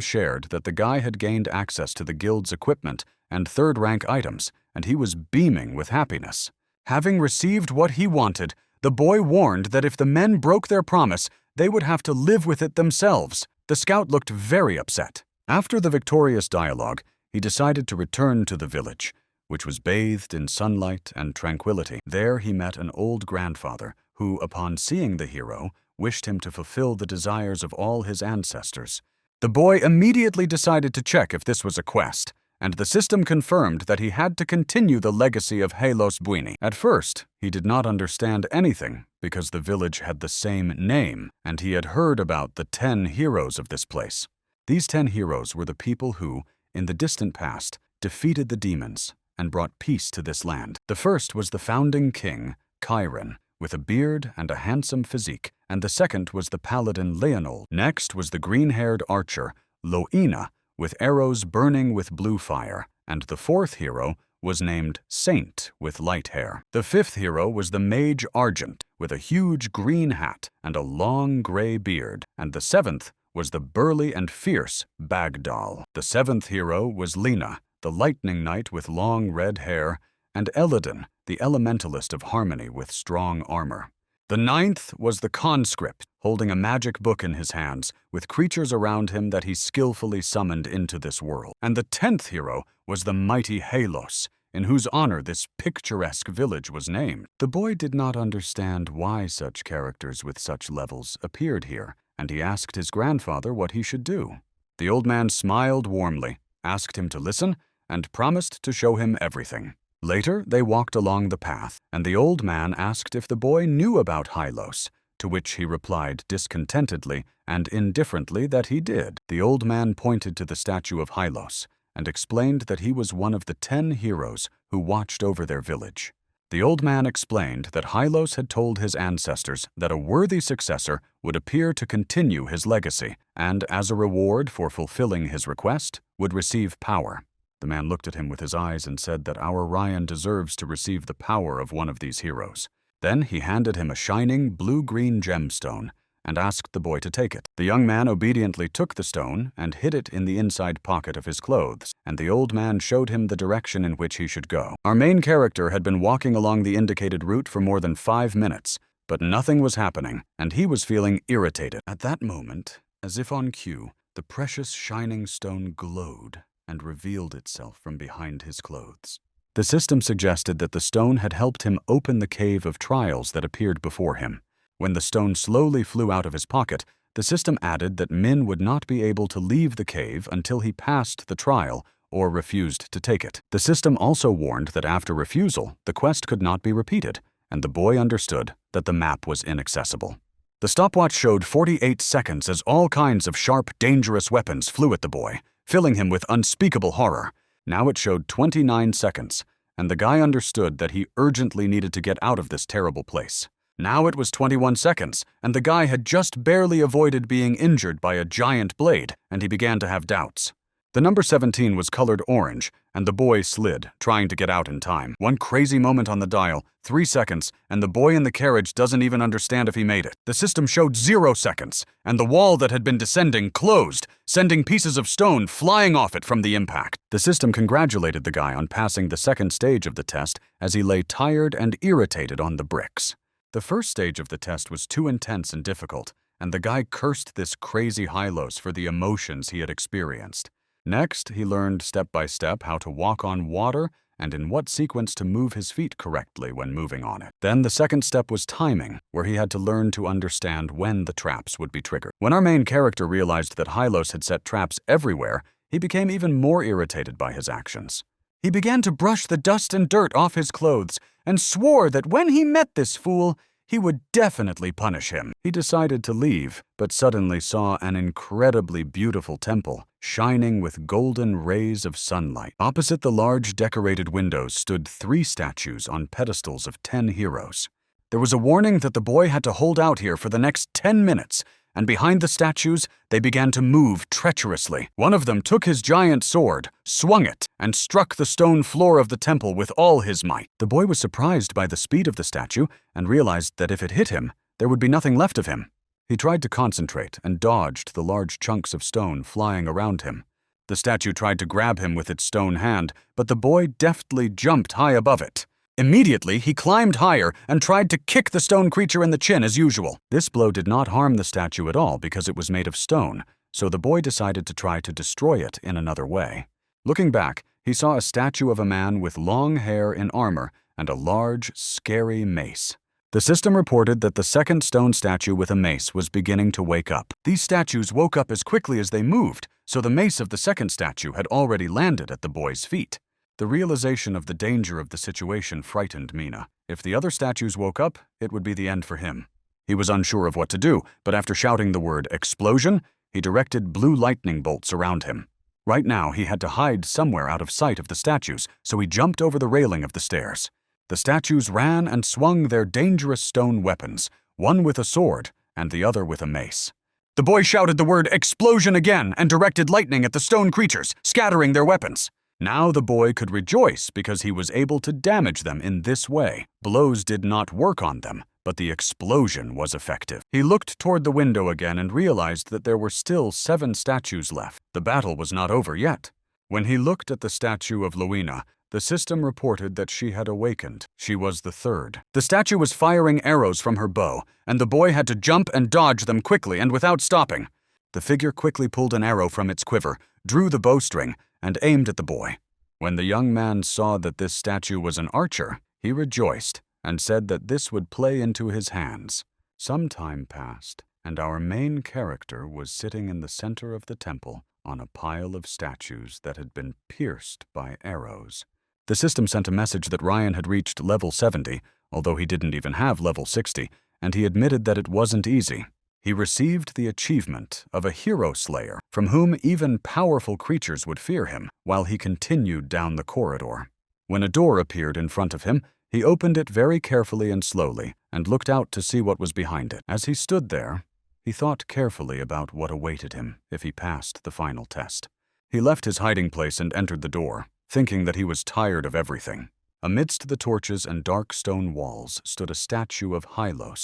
shared that the guy had gained access to the guild's equipment and third-rank items, and he was beaming with happiness. Having received what he wanted, the boy warned that if the men broke their promise, they would have to live with it themselves. The scout looked very upset. After the victorious dialogue, he decided to return to the village, which was bathed in sunlight and tranquility. There he met an old grandfather who, upon seeing the hero, wished him to fulfill the desires of all his ancestors. The boy immediately decided to check if this was a quest, and the system confirmed that he had to continue the legacy of Helos Buini. At first, he did not understand anything because the village had the same name, and he had heard about the 10 heroes of this place. These 10 heroes were the people who, in the distant past, defeated the demons and brought peace to this land. The first was the founding king, Chiron, with a beard and a handsome physique, and the second was the paladin Leonol. Next was the green-haired archer, Loina, with arrows burning with blue fire, and the fourth hero was named Saint with light hair. The fifth hero was the mage Argent, with a huge green hat and a long gray beard, and the seventh was the burly and fierce Bagdal. The seventh hero was Lena, the lightning knight with long red hair, and Eladin, the elementalist of harmony with strong armor. The ninth was the conscript, holding a magic book in his hands, with creatures around him that he skillfully summoned into this world. And the 10th hero was the mighty Helos, in whose honor this picturesque village was named. The boy did not understand why such characters with such levels appeared here, and he asked his grandfather what he should do. The old man smiled warmly, asked him to listen, and promised to show him everything. Later, they walked along the path, and the old man asked if the boy knew about Hylos, to which he replied discontentedly and indifferently that he did. The old man pointed to the statue of Hylos and explained that he was one of the 10 heroes who watched over their village. The old man explained that Hylos had told his ancestors that a worthy successor would appear to continue his legacy, and as a reward for fulfilling his request, would receive power. The man looked at him with his eyes and said that our Ryan deserves to receive the power of one of these heroes. Then he handed him a shining blue-green gemstone and asked the boy to take it. The young man obediently took the stone and hid it in the inside pocket of his clothes, and the old man showed him the direction in which he should go. Our main character had been walking along the indicated route for more than 5 minutes, but nothing was happening, and he was feeling irritated. At that moment, as if on cue, the precious shining stone glowed and revealed itself from behind his clothes. The system suggested that the stone had helped him open the cave of trials that appeared before him. When the stone slowly flew out of his pocket, the system added that Min would not be able to leave the cave until he passed the trial or refused to take it. The system also warned that after refusal, the quest could not be repeated, and the boy understood that the map was inaccessible. The stopwatch showed 48 seconds as all kinds of sharp, dangerous weapons flew at the boy, filling him with unspeakable horror. Now it showed 29 seconds, and the guy understood that he urgently needed to get out of this terrible place. Now it was 21 seconds, and the guy had just barely avoided being injured by a giant blade, and he began to have doubts. The number 17 was colored orange, and the boy slid, trying to get out in time. One crazy moment on the dial, 3 seconds, and the boy in the carriage doesn't even understand if he made it. The system showed 0 seconds, and the wall that had been descending closed, sending pieces of stone flying off it from the impact. The system congratulated the guy on passing the second stage of the test as he lay tired and irritated on the bricks. The first stage of the test was too intense and difficult, and the guy cursed this crazy Yahello for the emotions he had experienced. Next, he learned step by step how to walk on water and in what sequence to move his feet correctly when moving on it. Then the second step was timing, where he had to learn to understand when the traps would be triggered. When our main character realized that Yahello had set traps everywhere, he became even more irritated by his actions. He began to brush the dust and dirt off his clothes and swore that when he met this fool, he would definitely punish him. He decided to leave, but suddenly saw an incredibly beautiful temple, shining with golden rays of sunlight. Opposite the large decorated windows stood 3 statues on pedestals of 10 heroes. There was a warning that the boy had to hold out here for the next 10 minutes, and behind the statues, they began to move treacherously. One of them took his giant sword, swung it, and struck the stone floor of the temple with all his might. The boy was surprised by the speed of the statue and realized that if it hit him, there would be nothing left of him. He tried to concentrate and dodged the large chunks of stone flying around him. The statue tried to grab him with its stone hand, but the boy deftly jumped high above it. Immediately, he climbed higher and tried to kick the stone creature in the chin as usual. This blow did not harm the statue at all because it was made of stone, so the boy decided to try to destroy it in another way. Looking back, he saw a statue of a man with long hair in armor and a large, scary mace. The system reported that the second stone statue with a mace was beginning to wake up. These statues woke up as quickly as they moved, so the mace of the second statue had already landed at the boy's feet. The realization of the danger of the situation frightened Mina. If the other statues woke up, it would be the end for him. He was unsure of what to do, but after shouting the word explosion, he directed blue lightning bolts around him. Right now, he had to hide somewhere out of sight of the statues, so he jumped over the railing of the stairs. The statues ran and swung their dangerous stone weapons, one with a sword and the other with a mace. The boy shouted the word explosion again and directed lightning at the stone creatures, scattering their weapons. Now the boy could rejoice because he was able to damage them in this way. Blows did not work on them, but the explosion was effective. He looked toward the window again and realized that there were still 7 statues left. The battle was not over yet. When he looked at the statue of Luina, the system reported that she had awakened. She was the 3rd. The statue was firing arrows from her bow, and the boy had to jump and dodge them quickly and without stopping. The figure quickly pulled an arrow from its quiver, drew the bowstring, and aimed at the boy. When the young man saw that this statue was an archer, he rejoiced and said that this would play into his hands. Some time passed, and our main character was sitting in the center of the temple on a pile of statues that had been pierced by arrows. The system sent a message that Ryan had reached level 70, although he didn't even have level 60, and he admitted that it wasn't easy. He received the achievement of a hero slayer, from whom even powerful creatures would fear him, while he continued down the corridor. When a door appeared in front of him, he opened it very carefully and slowly, and looked out to see what was behind it. As he stood there, he thought carefully about what awaited him if he passed the final test. He left his hiding place and entered the door, thinking that he was tired of everything. Amidst the torches and dark stone walls stood a statue of Yahello,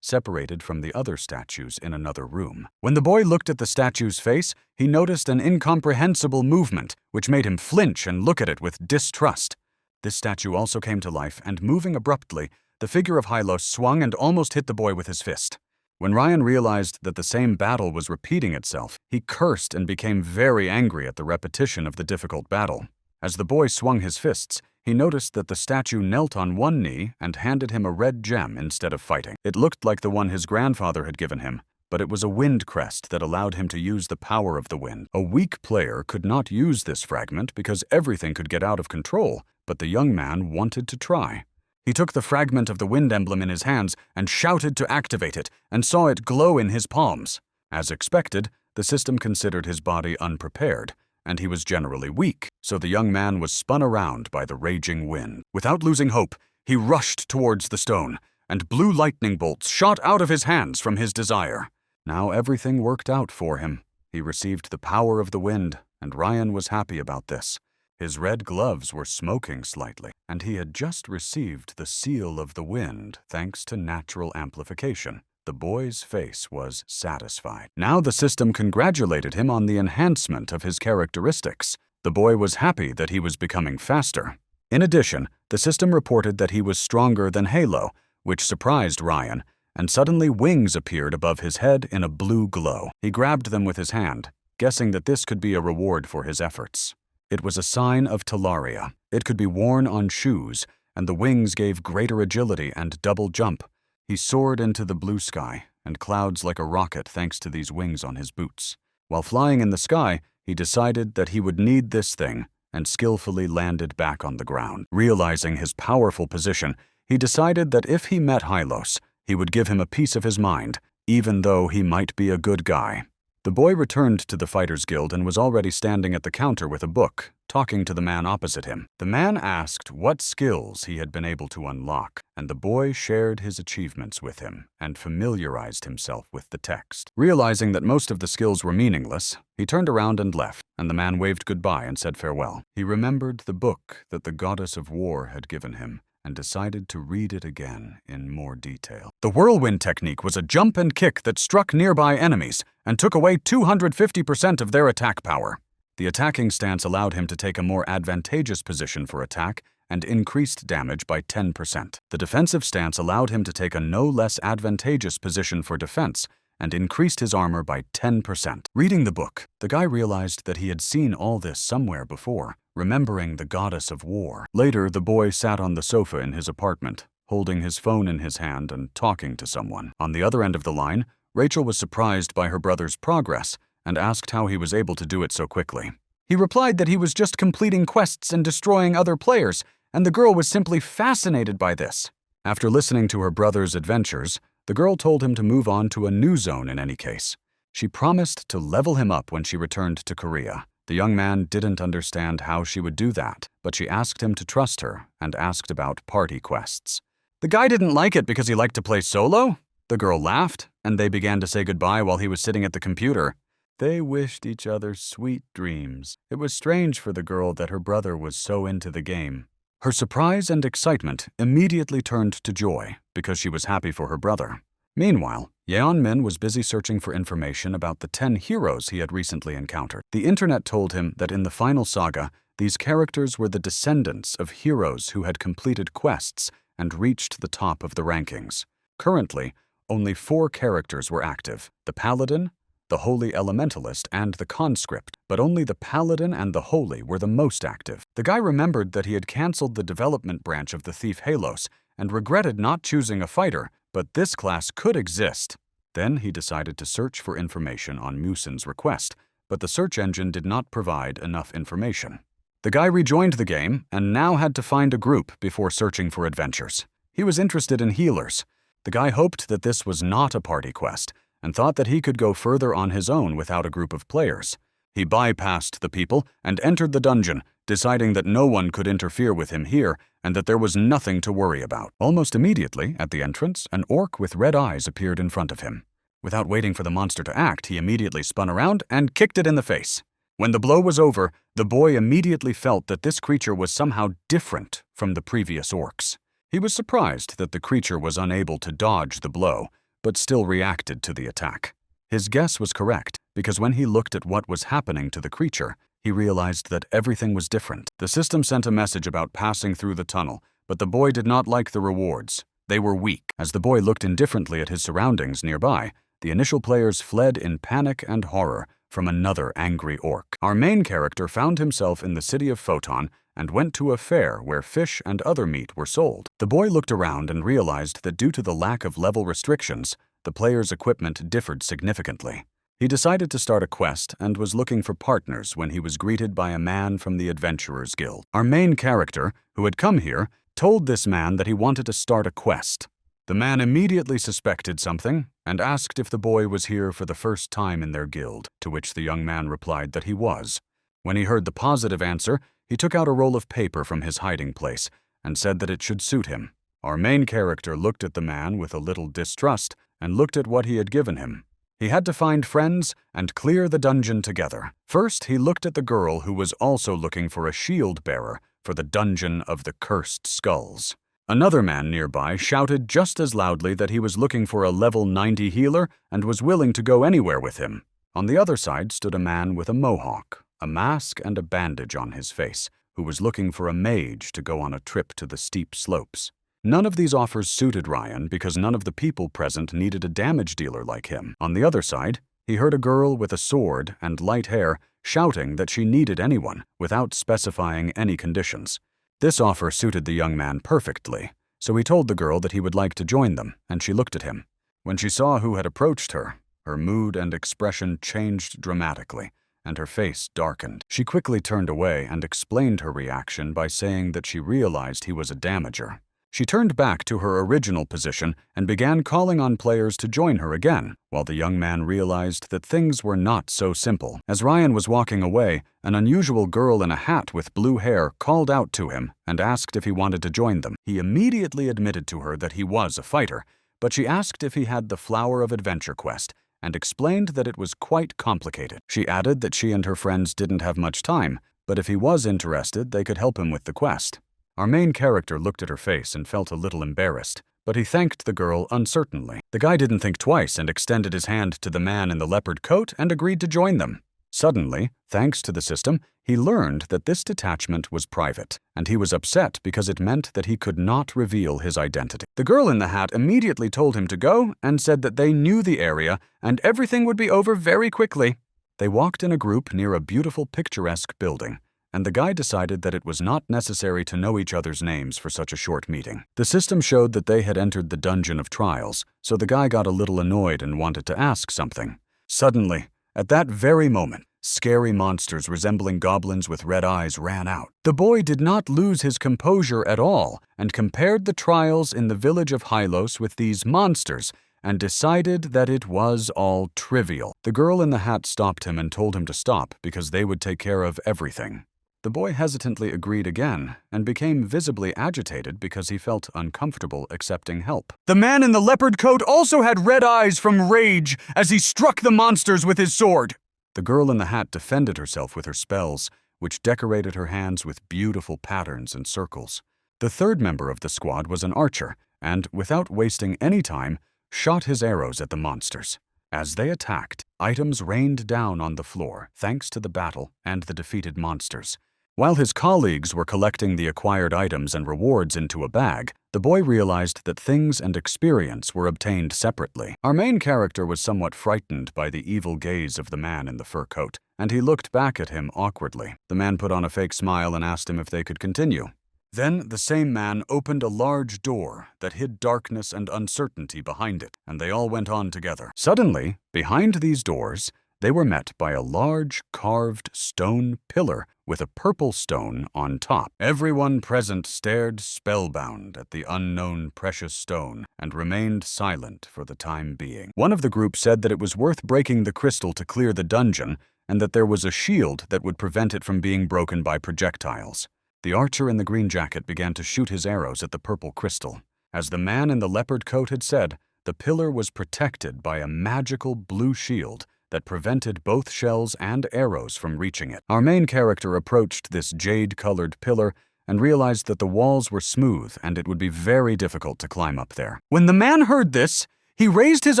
separated from the other statues in another room. When the boy looked at the statue's face, he noticed an incomprehensible movement, which made him flinch and look at it with distrust. This statue also came to life, and moving abruptly, the figure of Yahello swung and almost hit the boy with his fist. When Ryan realized that the same battle was repeating itself, he cursed and became very angry at the repetition of the difficult battle. As the boy swung his fists, he noticed that the statue knelt on one knee and handed him a red gem instead of fighting. It looked like the one his grandfather had given him, but it was a wind crest that allowed him to use the power of the wind. A weak player could not use this fragment because everything could get out of control, but the young man wanted to try. He took the fragment of the wind emblem in his hands and shouted to activate it, and saw it glow in his palms. As expected, the system considered his body unprepared, and he was generally weak, so the young man was spun around by the raging wind. Without losing hope, he rushed towards the stone, and blue lightning bolts shot out of his hands from his desire. Now everything worked out for him. He received the power of the wind, and Ryan was happy about this. His red gloves were smoking slightly, and he had just received the seal of the wind thanks to natural amplification. The boy's face was satisfied. Now the system congratulated him on the enhancement of his characteristics. The boy was happy that he was becoming faster. In addition, the system reported that he was stronger than Yahello, which surprised Ryan, and suddenly wings appeared above his head in a blue glow. He grabbed them with his hand, guessing that this could be a reward for his efforts. It was a sign of Talaria. It could be worn on shoes, and the wings gave greater agility and double jump. He soared into the blue sky and clouds like a rocket thanks to these wings on his boots. While flying in the sky, he decided that he would need this thing and skillfully landed back on the ground. Realizing his powerful position, he decided that if he met Hylos, he would give him a piece of his mind, even though he might be a good guy. The boy returned to the Fighters Guild and was already standing at the counter with a book, talking to the man opposite him. The man asked what skills he had been able to unlock, and the boy shared his achievements with him and familiarized himself with the text. Realizing that most of the skills were meaningless, he turned around and left, and the man waved goodbye and said farewell. He remembered the book that the goddess of war had given him, and decided to read it again in more detail. The whirlwind technique was a jump and kick that struck nearby enemies and took away 250% of their attack power. The attacking stance allowed him to take a more advantageous position for attack and increased damage by 10%. The defensive stance allowed him to take a no less advantageous position for defense and increased his armor by 10%. Reading the book, the guy realized that he had seen all this somewhere before, remembering the goddess of war. Later, the boy sat on the sofa in his apartment, holding his phone in his hand and talking to someone. On the other end of the line, Rachel was surprised by her brother's progress and asked how he was able to do it so quickly. He replied that he was just completing quests and destroying other players, and the girl was simply fascinated by this. After listening to her brother's adventures, the girl told him to move on to a new zone in any case. She promised to level him up when she returned to Korea. The young man didn't understand how she would do that, but she asked him to trust her and asked about party quests. The guy didn't like it because he liked to play solo? The girl laughed, and they began to say goodbye while he was sitting at the computer. They wished each other sweet dreams. It was strange for the girl that her brother was so into the game. Her surprise and excitement immediately turned to joy because she was happy for her brother. Meanwhile, Yeonmin was busy searching for information about the 10 heroes he had recently encountered. The internet told him that in the final saga, these characters were the descendants of heroes who had completed quests and reached the top of the rankings. Currently, only 4 characters were active: the Paladin, the Holy Elementalist, and the Conscript, but only the Paladin and the Holy were the most active. The guy remembered that he had cancelled the development branch of the thief Halos and regretted not choosing a fighter, but this class could exist. Then he decided to search for information on Musin's request, but the search engine did not provide enough information. The guy rejoined the game and now had to find a group before searching for adventures. He was interested in healers. The guy hoped that this was not a party quest and thought that he could go further on his own without a group of players. He bypassed the people and entered the dungeon, deciding that no one could interfere with him here and that there was nothing to worry about. Almost immediately, at the entrance, an orc with red eyes appeared in front of him. Without waiting for the monster to act, he immediately spun around and kicked it in the face. When the blow was over, the boy immediately felt that this creature was somehow different from the previous orcs. He was surprised that the creature was unable to dodge the blow, but still reacted to the attack. His guess was correct, because when he looked at what was happening to the creature, he realized that everything was different. The system sent a message about passing through the tunnel, but the boy did not like the rewards. They were weak. As the boy looked indifferently at his surroundings nearby, the initial players fled in panic and horror from another angry orc. Our main character found himself in the city of Photon and went to a fair where fish and other meat were sold. The boy looked around and realized that due to the lack of level restrictions, the players' equipment differed significantly. He decided to start a quest and was looking for partners when he was greeted by a man from the Adventurers Guild. Our main character, who had come here, told this man that he wanted to start a quest. The man immediately suspected something and asked if the boy was here for the first time in their guild, to which the young man replied that he was. When he heard the positive answer, he took out a roll of paper from his hiding place and said that it should suit him. Our main character looked at the man with a little distrust and looked at what he had given him. He had to find friends and clear the dungeon together. First, he looked at the girl who was also looking for a shield bearer for the Dungeon of the Cursed Skulls. Another man nearby shouted just as loudly that he was looking for a level 90 healer and was willing to go anywhere with him. On the other side stood a man with a mohawk, a mask and a bandage on his face, who was looking for a mage to go on a trip to the steep slopes. None of these offers suited Ryan because none of the people present needed a damage dealer like him. On the other side, he heard a girl with a sword and light hair shouting that she needed anyone without specifying any conditions. This offer suited the young man perfectly, so he told the girl that he would like to join them, and she looked at him. When she saw who had approached her, her mood and expression changed dramatically, and her face darkened. She quickly turned away and explained her reaction by saying that she realized he was a damager. She turned back to her original position and began calling on players to join her again, while the young man realized that things were not so simple. As Ryan was walking away, an unusual girl in a hat with blue hair called out to him and asked if he wanted to join them. He immediately admitted to her that he was a fighter, but she asked if he had the Flower of Adventure quest and explained that it was quite complicated. She added that she and her friends didn't have much time, but if he was interested, they could help him with the quest. Our main character looked at her face and felt a little embarrassed, but he thanked the girl uncertainly. The guy didn't think twice and extended his hand to the man in the leopard coat and agreed to join them. Suddenly, thanks to the system, he learned that this detachment was private, and he was upset because it meant that he could not reveal his identity. The girl in the hat immediately told him to go and said that they knew the area and everything would be over very quickly. They walked in a group near a beautiful picturesque building, and the guy decided that it was not necessary to know each other's names for such a short meeting. The system showed that they had entered the Dungeon of Trials, so the guy got a little annoyed and wanted to ask something. Suddenly, at that very moment, scary monsters resembling goblins with red eyes ran out. The boy did not lose his composure at all and compared the trials in the village of Hylos with these monsters and decided that it was all trivial. The girl in the hat stopped him and told him to stop because they would take care of everything. The boy hesitantly agreed again and became visibly agitated because he felt uncomfortable accepting help. The man in the leopard coat also had red eyes from rage as he struck the monsters with his sword. The girl in the hat defended herself with her spells, which decorated her hands with beautiful patterns and circles. The third member of the squad was an archer and, without wasting any time, shot his arrows at the monsters. As they attacked, items rained down on the floor thanks to the battle and the defeated monsters. While his colleagues were collecting the acquired items and rewards into a bag, the boy realized that things and experience were obtained separately. Our main character was somewhat frightened by the evil gaze of the man in the fur coat, and he looked back at him awkwardly. The man put on a fake smile and asked him if they could continue. Then the same man opened a large door that hid darkness and uncertainty behind it, and they all went on together. Suddenly, behind these doors, they were met by a large carved stone pillar with a purple stone on top. Everyone present stared spellbound at the unknown precious stone and remained silent for the time being. One of the group said that it was worth breaking the crystal to clear the dungeon and that there was a shield that would prevent it from being broken by projectiles. The archer in the green jacket began to shoot his arrows at the purple crystal. As the man in the leopard coat had said, the pillar was protected by a magical blue shield that prevented both shells and arrows from reaching it. Our main character approached this jade-colored pillar and realized that the walls were smooth and it would be very difficult to climb up there. When the man heard this, he raised his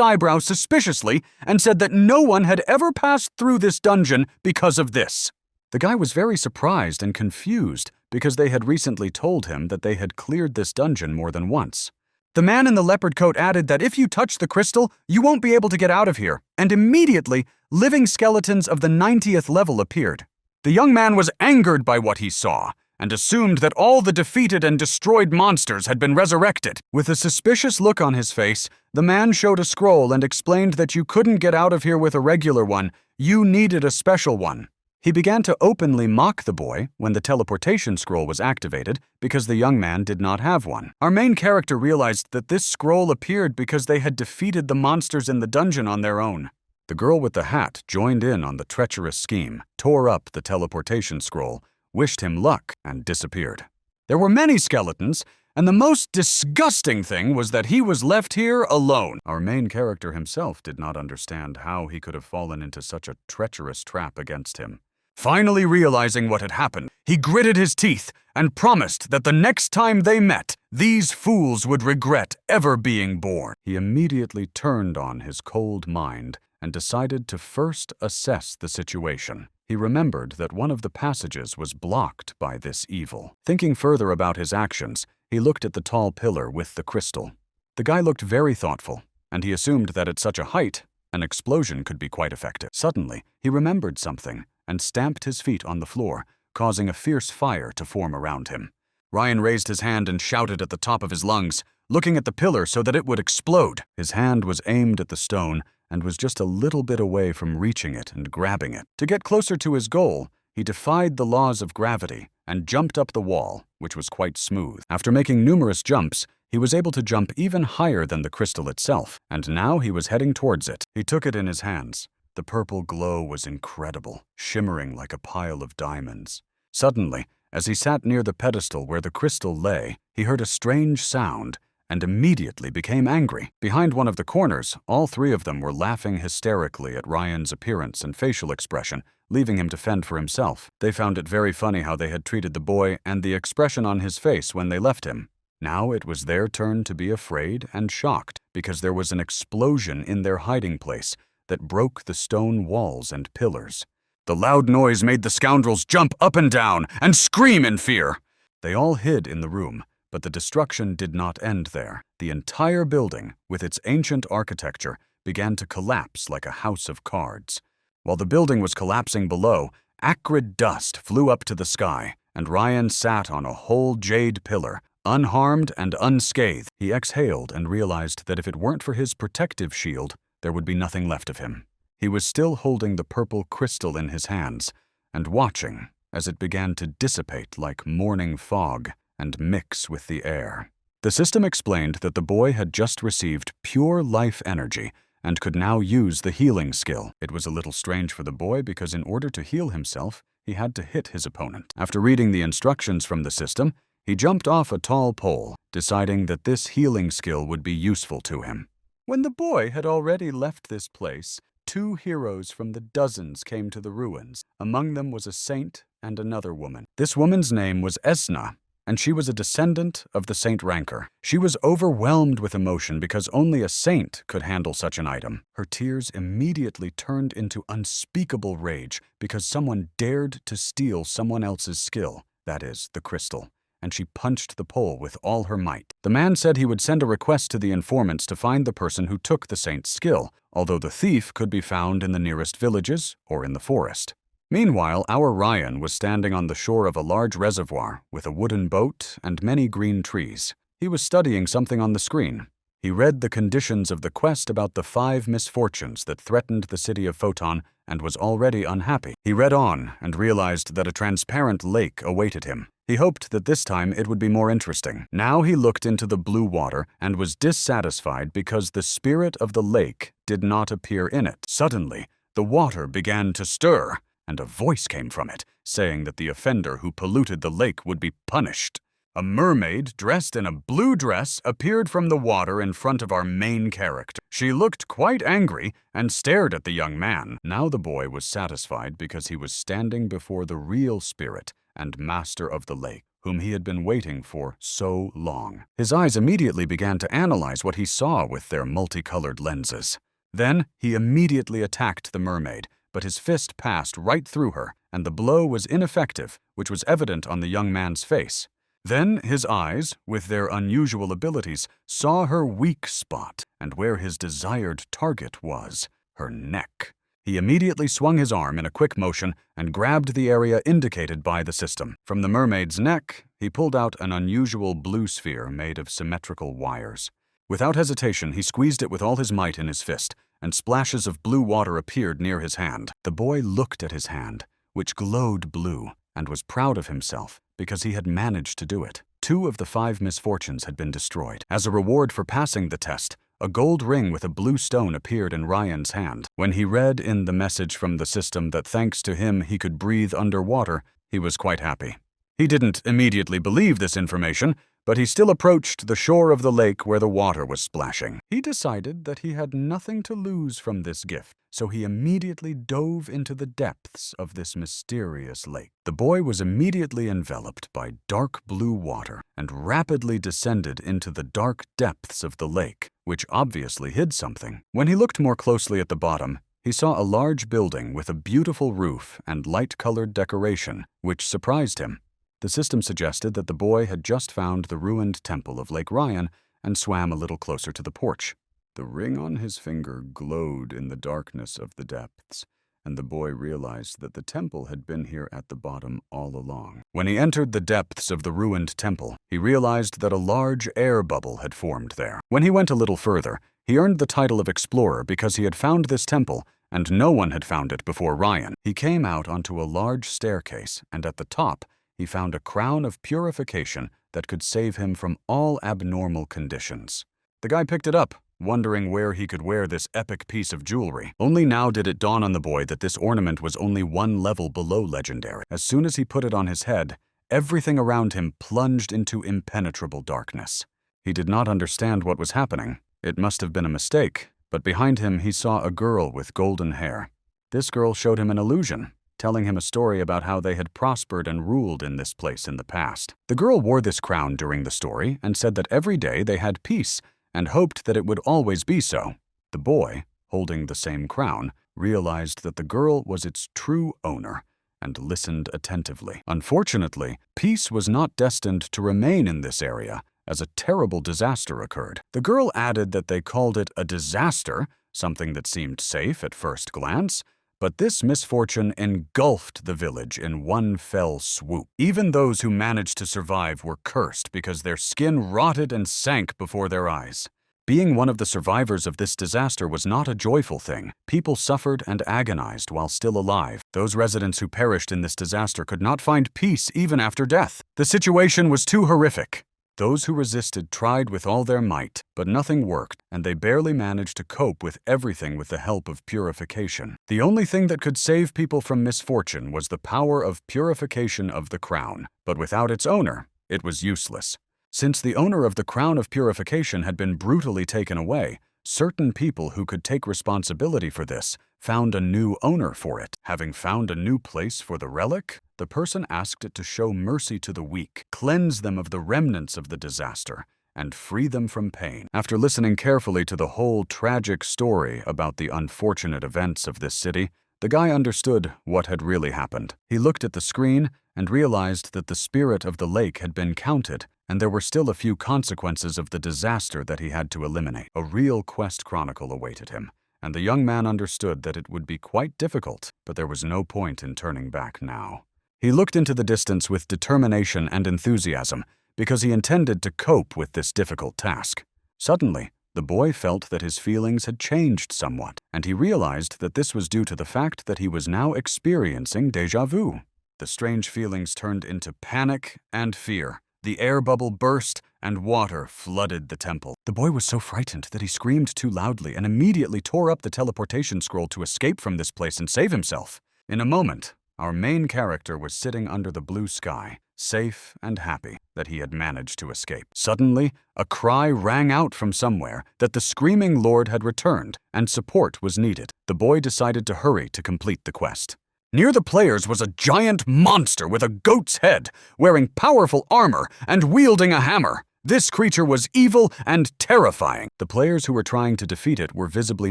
eyebrows suspiciously and said that no one had ever passed through this dungeon because of this. The guy was very surprised and confused because they had recently told him that they had cleared this dungeon more than once. The man in the leopard coat added that if you touch the crystal, you won't be able to get out of here, and immediately, living skeletons of the 90th level appeared. The young man was angered by what he saw, and assumed that all the defeated and destroyed monsters had been resurrected. With a suspicious look on his face, the man showed a scroll and explained that you couldn't get out of here with a regular one, you needed a special one. He began to openly mock the boy when the teleportation scroll was activated because the young man did not have one. Our main character realized that this scroll appeared because they had defeated the monsters in the dungeon on their own. The girl with the hat joined in on the treacherous scheme, tore up the teleportation scroll, wished him luck, and disappeared. There were many skeletons, and the most disgusting thing was that he was left here alone. Our main character himself did not understand how he could have fallen into such a treacherous trap against him. Finally realizing what had happened, he gritted his teeth and promised that the next time they met, these fools would regret ever being born. He immediately turned on his cold mind and decided to first assess the situation. He remembered that one of the passages was blocked by this evil. Thinking further about his actions, he looked at the tall pillar with the crystal. The guy looked very thoughtful, and he assumed that at such a height, an explosion could be quite effective. Suddenly, he remembered something and stamped his feet on the floor, causing a fierce fire to form around him. Ryan raised his hand and shouted at the top of his lungs, looking at the pillar so that it would explode. His hand was aimed at the stone and was just a little bit away from reaching it and grabbing it. To get closer to his goal, he defied the laws of gravity and jumped up the wall, which was quite smooth. After making numerous jumps, he was able to jump even higher than the crystal itself, and now he was heading towards it. He took it in his hands. The purple glow was incredible, shimmering like a pile of diamonds. Suddenly, as he sat near the pedestal where the crystal lay, he heard a strange sound and immediately became angry. Behind one of the corners, all three of them were laughing hysterically at Ryan's appearance and facial expression, leaving him to fend for himself. They found it very funny how they had treated the boy and the expression on his face when they left him. Now it was their turn to be afraid and shocked because there was an explosion in their hiding place that broke the stone walls and pillars. The loud noise made the scoundrels jump up and down and scream in fear. They all hid in the room, but the destruction did not end there. The entire building, with its ancient architecture, began to collapse like a house of cards. While the building was collapsing below, acrid dust flew up to the sky, and Ryan sat on a whole jade pillar, unharmed and unscathed. He exhaled and realized that if it weren't for his protective shield, there would be nothing left of him. He was still holding the purple crystal in his hands and watching as it began to dissipate like morning fog and mix with the air. The system explained that the boy had just received pure life energy and could now use the healing skill. It was a little strange for the boy because in order to heal himself, he had to hit his opponent. After reading the instructions from the system, he jumped off a tall pole, deciding that this healing skill would be useful to him. When the boy had already left this place, 2 heroes from the dozens came to the ruins. Among them was a saint and another woman. This woman's name was Esna, and she was a descendant of the Saint Rancor. She was overwhelmed with emotion because only a saint could handle such an item. Her tears immediately turned into unspeakable rage because someone dared to steal someone else's skill, that is, the crystal, and she punched the pole with all her might. The man said he would send a request to the informants to find the person who took the saint's skill, although the thief could be found in the nearest villages or in the forest. Meanwhile, our Ryan was standing on the shore of a large reservoir with a wooden boat and many green trees. He was studying something on the screen. He read the conditions of the quest about the 5 misfortunes that threatened the city of Photon and was already unhappy. He read on and realized that a transparent lake awaited him. He hoped that this time it would be more interesting. Now he looked into the blue water and was dissatisfied because the spirit of the lake did not appear in it. Suddenly, the water began to stir, and a voice came from it, saying that the offender who polluted the lake would be punished. A mermaid dressed in a blue dress appeared from the water in front of our main character. She looked quite angry and stared at the young man. Now the boy was satisfied because he was standing before the real spirit and master of the lake, whom he had been waiting for so long. His eyes immediately began to analyze what he saw with their multicolored lenses. Then he immediately attacked the mermaid, but his fist passed right through her, and the blow was ineffective, which was evident on the young man's face. Then his eyes, with their unusual abilities, saw her weak spot, and where his desired target was, her neck. He immediately swung his arm in a quick motion and grabbed the area indicated by the system. From the mermaid's neck, he pulled out an unusual blue sphere made of symmetrical wires. Without hesitation, he squeezed it with all his might in his fist, and splashes of blue water appeared near his hand. The boy looked at his hand, which glowed blue, and was proud of himself because he had managed to do it. 2 of the 5 misfortunes had been destroyed. As a reward for passing the test, a gold ring with a blue stone appeared in Ryan's hand. When he read in the message from the system that thanks to him he could breathe underwater, he was quite happy. He didn't immediately believe this information, but he still approached the shore of the lake where the water was splashing. He decided that he had nothing to lose from this gift, so he immediately dove into the depths of this mysterious lake. The boy was immediately enveloped by dark blue water and rapidly descended into the dark depths of the lake, which obviously hid something. When he looked more closely at the bottom, he saw a large building with a beautiful roof and light-colored decoration, which surprised him. The system suggested that the boy had just found the ruined temple of Lake Ryan and swam a little closer to the porch. The ring on his finger glowed in the darkness of the depths, and the boy realized that the temple had been here at the bottom all along. When he entered the depths of the ruined temple, he realized that a large air bubble had formed there. When he went a little further, he earned the title of explorer because he had found this temple, and no one had found it before Ryan. He came out onto a large staircase, and at the top, he found a crown of purification that could save him from all abnormal conditions. The guy picked it up, wondering where he could wear this epic piece of jewelry. Only now did it dawn on the boy that this ornament was only 1 level below legendary. As soon as he put it on his head, everything around him plunged into impenetrable darkness. He did not understand what was happening. It must have been a mistake, but behind him he saw a girl with golden hair. This girl showed him an illusion, telling him a story about how they had prospered and ruled in this place in the past. The girl wore this crown during the story and said that every day they had peace and hoped that it would always be so. The boy, holding the same crown, realized that the girl was its true owner and listened attentively. Unfortunately, peace was not destined to remain in this area, as a terrible disaster occurred. The girl added that they called it a disaster, something that seemed safe at first glance, but this misfortune engulfed the village in one fell swoop. Even those who managed to survive were cursed because their skin rotted and sank before their eyes. Being one of the survivors of this disaster was not a joyful thing. People suffered and agonized while still alive. Those residents who perished in this disaster could not find peace even after death. The situation was too horrific. Those who resisted tried with all their might, but nothing worked, and they barely managed to cope with everything with the help of purification. The only thing that could save people from misfortune was the power of purification of the crown, but without its owner, it was useless. Since the owner of the crown of purification had been brutally taken away, certain people who could take responsibility for this found a new owner for it. Having found a new place for the relic, the person asked it to show mercy to the weak, cleanse them of the remnants of the disaster, and free them from pain. After listening carefully to the whole tragic story about the unfortunate events of this city, the guy understood what had really happened. He looked at the screen and realized that the spirit of the lake had been counted, and there were still a few consequences of the disaster that he had to eliminate. A real quest chronicle awaited him, and the young man understood that it would be quite difficult, but there was no point in turning back now. He looked into the distance with determination and enthusiasm because he intended to cope with this difficult task. Suddenly, the boy felt that his feelings had changed somewhat, and he realized that this was due to the fact that he was now experiencing déjà vu. The strange feelings turned into panic and fear. The air bubble burst, and water flooded the temple. The boy was so frightened that he screamed too loudly and immediately tore up the teleportation scroll to escape from this place and save himself. In a moment, our main character was sitting under the blue sky, safe and happy that he had managed to escape. Suddenly, a cry rang out from somewhere that the screaming lord had returned and support was needed. The boy decided to hurry to complete the quest. Near the players was a giant monster with a goat's head, wearing powerful armor and wielding a hammer. This creature was evil and terrifying. The players who were trying to defeat it were visibly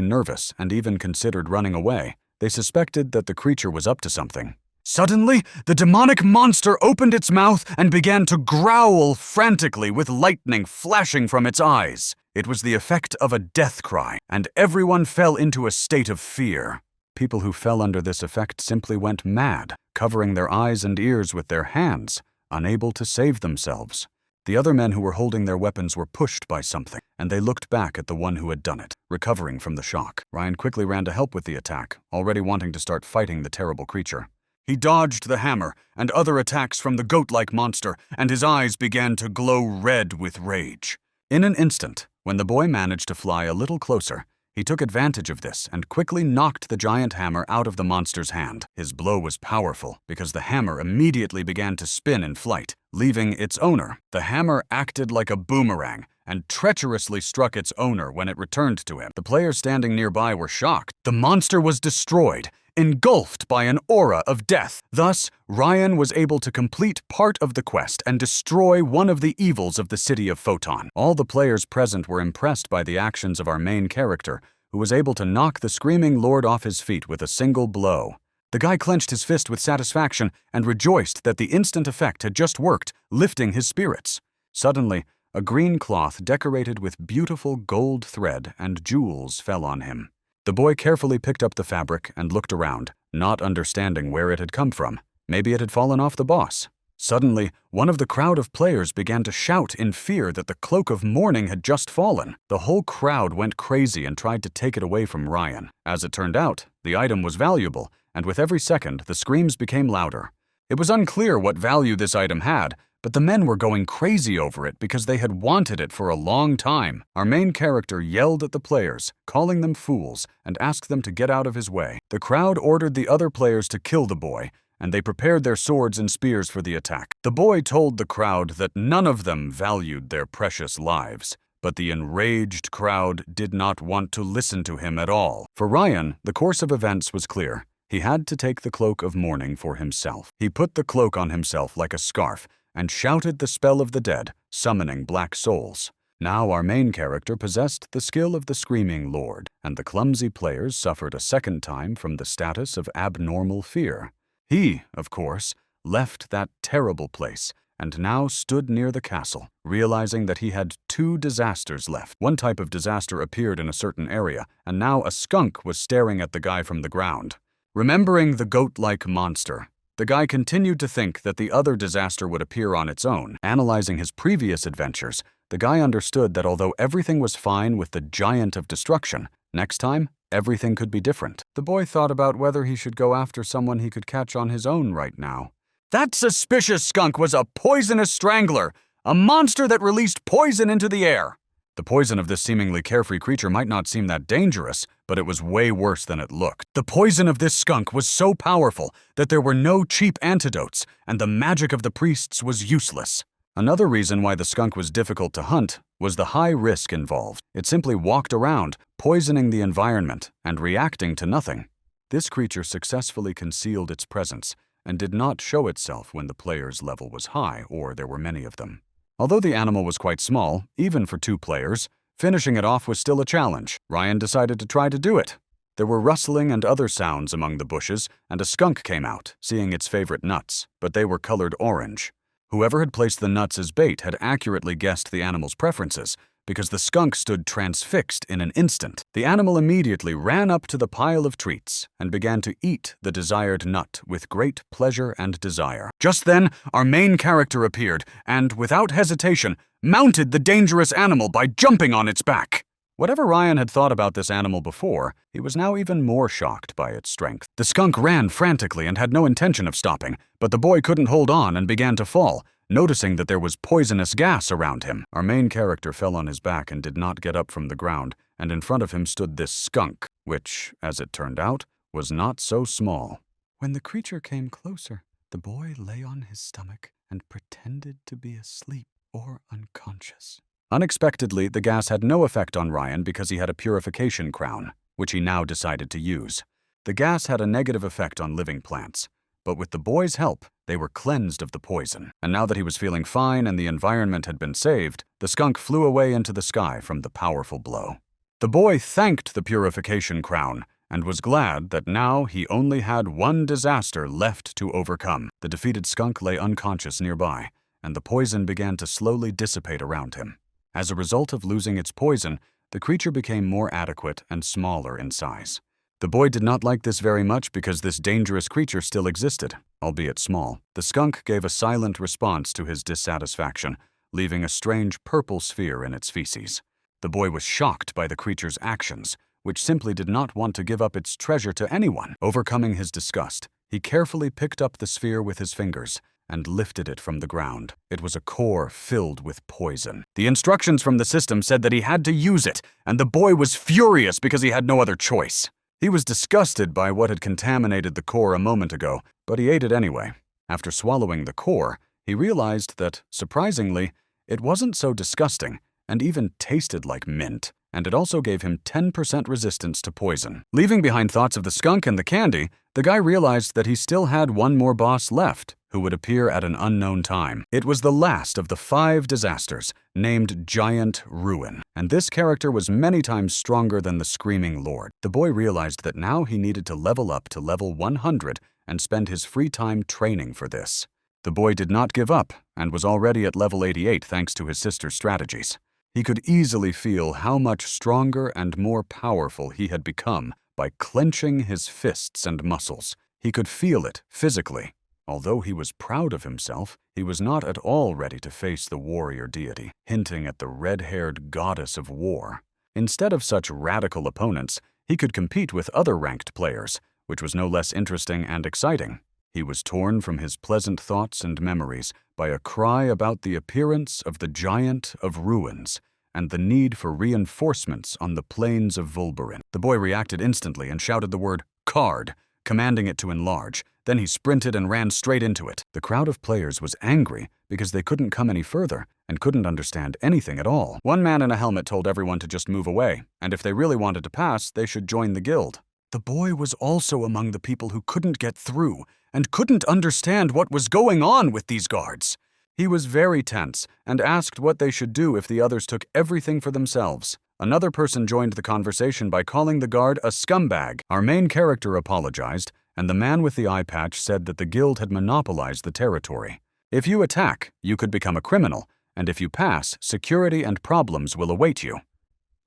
nervous and even considered running away. They suspected that the creature was up to something. Suddenly, the demonic monster opened its mouth and began to growl frantically with lightning flashing from its eyes. It was the effect of a death cry, and everyone fell into a state of fear. People who fell under this effect simply went mad, covering their eyes and ears with their hands, unable to save themselves. The other men who were holding their weapons were pushed by something, and they looked back at the one who had done it, recovering from the shock. Ryan quickly ran to help with the attack, already wanting to start fighting the terrible creature. He dodged the hammer and other attacks from the goat-like monster, and his eyes began to glow red with rage. In an instant, when the boy managed to fly a little closer, he took advantage of this and quickly knocked the giant hammer out of the monster's hand. His blow was powerful because the hammer immediately began to spin in flight, leaving its owner. The hammer acted like a boomerang and treacherously struck its owner when it returned to him. The players standing nearby were shocked. The monster was destroyed, engulfed by an aura of death. Thus, Ryan was able to complete part of the quest and destroy one of the evils of the city of Photon. All the players present were impressed by the actions of our main character, who was able to knock the screaming lord off his feet with a single blow. The guy clenched his fist with satisfaction and rejoiced that the instant effect had just worked, lifting his spirits. Suddenly, a green cloth decorated with beautiful gold thread and jewels fell on him. The boy carefully picked up the fabric and looked around, not understanding where it had come from. Maybe it had fallen off the boss. Suddenly, one of the crowd of players began to shout in fear that the cloak of mourning had just fallen. The whole crowd went crazy and tried to take it away from Ryan. As it turned out, the item was valuable, and with every second, the screams became louder. It was unclear what value this item had, but the men were going crazy over it because they had wanted it for a long time. Our main character yelled at the players, calling them fools, and asked them to get out of his way. The crowd ordered the other players to kill the boy, and they prepared their swords and spears for the attack. The boy told the crowd that none of them valued their precious lives, but the enraged crowd did not want to listen to him at all. For Ryan, the course of events was clear. He had to take the cloak of mourning for himself. He put the cloak on himself like a scarf, and shouted the spell of the dead, summoning black souls. Now our main character possessed the skill of the Screaming Lord, and the clumsy players suffered a second time from the status of abnormal fear. He, of course, left that terrible place, and now stood near the castle, realizing that he had 2 disasters left. One type of disaster appeared in a certain area, and now a skunk was staring at the guy from the ground. Remembering the goat-like monster, the guy continued to think that the other disaster would appear on its own. Analyzing his previous adventures, the guy understood that although everything was fine with the giant of destruction, next time, everything could be different. The boy thought about whether he should go after someone he could catch on his own right now. That suspicious skunk was a poisonous strangler, a monster that released poison into the air. The poison of this seemingly carefree creature might not seem that dangerous, but it was way worse than it looked. The poison of this skunk was so powerful that there were no cheap antidotes, and the magic of the priests was useless. Another reason why the skunk was difficult to hunt was the high risk involved. It simply walked around, poisoning the environment and reacting to nothing. This creature successfully concealed its presence and did not show itself when the player's level was high or there were many of them. Although the animal was quite small, even for 2 players, finishing it off was still a challenge. Ryan decided to try to do it. There were rustling and other sounds among the bushes, and a skunk came out, seeing its favorite nuts, but they were colored orange. Whoever had placed the nuts as bait had accurately guessed the animal's preferences, because the skunk stood transfixed in an instant. The animal immediately ran up to the pile of treats and began to eat the desired nut with great pleasure and desire. Just then, our main character appeared and, without hesitation, mounted the dangerous animal by jumping on its back. Whatever Ryan had thought about this animal before, he was now even more shocked by its strength. The skunk ran frantically and had no intention of stopping, but the boy couldn't hold on and began to fall, noticing that there was poisonous gas around him. Our main character fell on his back and did not get up from the ground, and in front of him stood this skunk, which, as it turned out, was not so small. When the creature came closer, the boy lay on his stomach and pretended to be asleep or unconscious. Unexpectedly, the gas had no effect on Ryan because he had a purification crown, which he now decided to use. The gas had a negative effect on living plants, but with the boy's help, they were cleansed of the poison. And now that he was feeling fine and the environment had been saved, the skunk flew away into the sky from the powerful blow. The boy thanked the purification crown and was glad that now he only had 1 disaster left to overcome. The defeated skunk lay unconscious nearby, and the poison began to slowly dissipate around him. As a result of losing its poison, the creature became more adequate and smaller in size. The boy did not like this very much because this dangerous creature still existed, albeit small. The skunk gave a silent response to his dissatisfaction, leaving a strange purple sphere in its feces. The boy was shocked by the creature's actions, which simply did not want to give up its treasure to anyone. Overcoming his disgust, He carefully picked up the sphere with his fingers and lifted it from the ground. It was a core filled with poison. The instructions from the system said that he had to use it, and the boy was furious because he had no other choice. He was disgusted by what had contaminated the core a moment ago, but he ate it anyway. After swallowing the core, he realized that, surprisingly, it wasn't so disgusting and even tasted like mint, and it also gave him 10% resistance to poison. Leaving behind thoughts of the skunk and the candy, the guy realized that he still had one more boss left, who would appear at an unknown time. It was the last of the 5 disasters, named Giant Ruin, and this character was many times stronger than the Screaming Lord. The boy realized that now he needed to level up to level 100 and spend his free time training for this. The boy did not give up and was already at level 88 thanks to his sister's strategies. He could easily feel how much stronger and more powerful he had become by clenching his fists and muscles. He could feel it physically. Although he was proud of himself, he was not at all ready to face the warrior deity, hinting at the red-haired goddess of war. Instead of such radical opponents, he could compete with other ranked players, which was no less interesting and exciting. He was torn from his pleasant thoughts and memories by a cry about the appearance of the Giant of Ruins and the need for reinforcements on the plains of Vulbarin. The boy reacted instantly and shouted the word "card," commanding it to enlarge. Then he sprinted and ran straight into it. The crowd of players was angry because they couldn't come any further and couldn't understand anything at all. One man in a helmet told everyone to just move away, and if they really wanted to pass, they should join the guild. The boy was also among the people who couldn't get through and couldn't understand what was going on with these guards. He was very tense and asked what they should do if the others took everything for themselves. Another person joined the conversation by calling the guard a scumbag. Our main character apologized, and the man with the eye patch said that the guild had monopolized the territory. If you attack, you could become a criminal, and if you pass, security and problems will await you.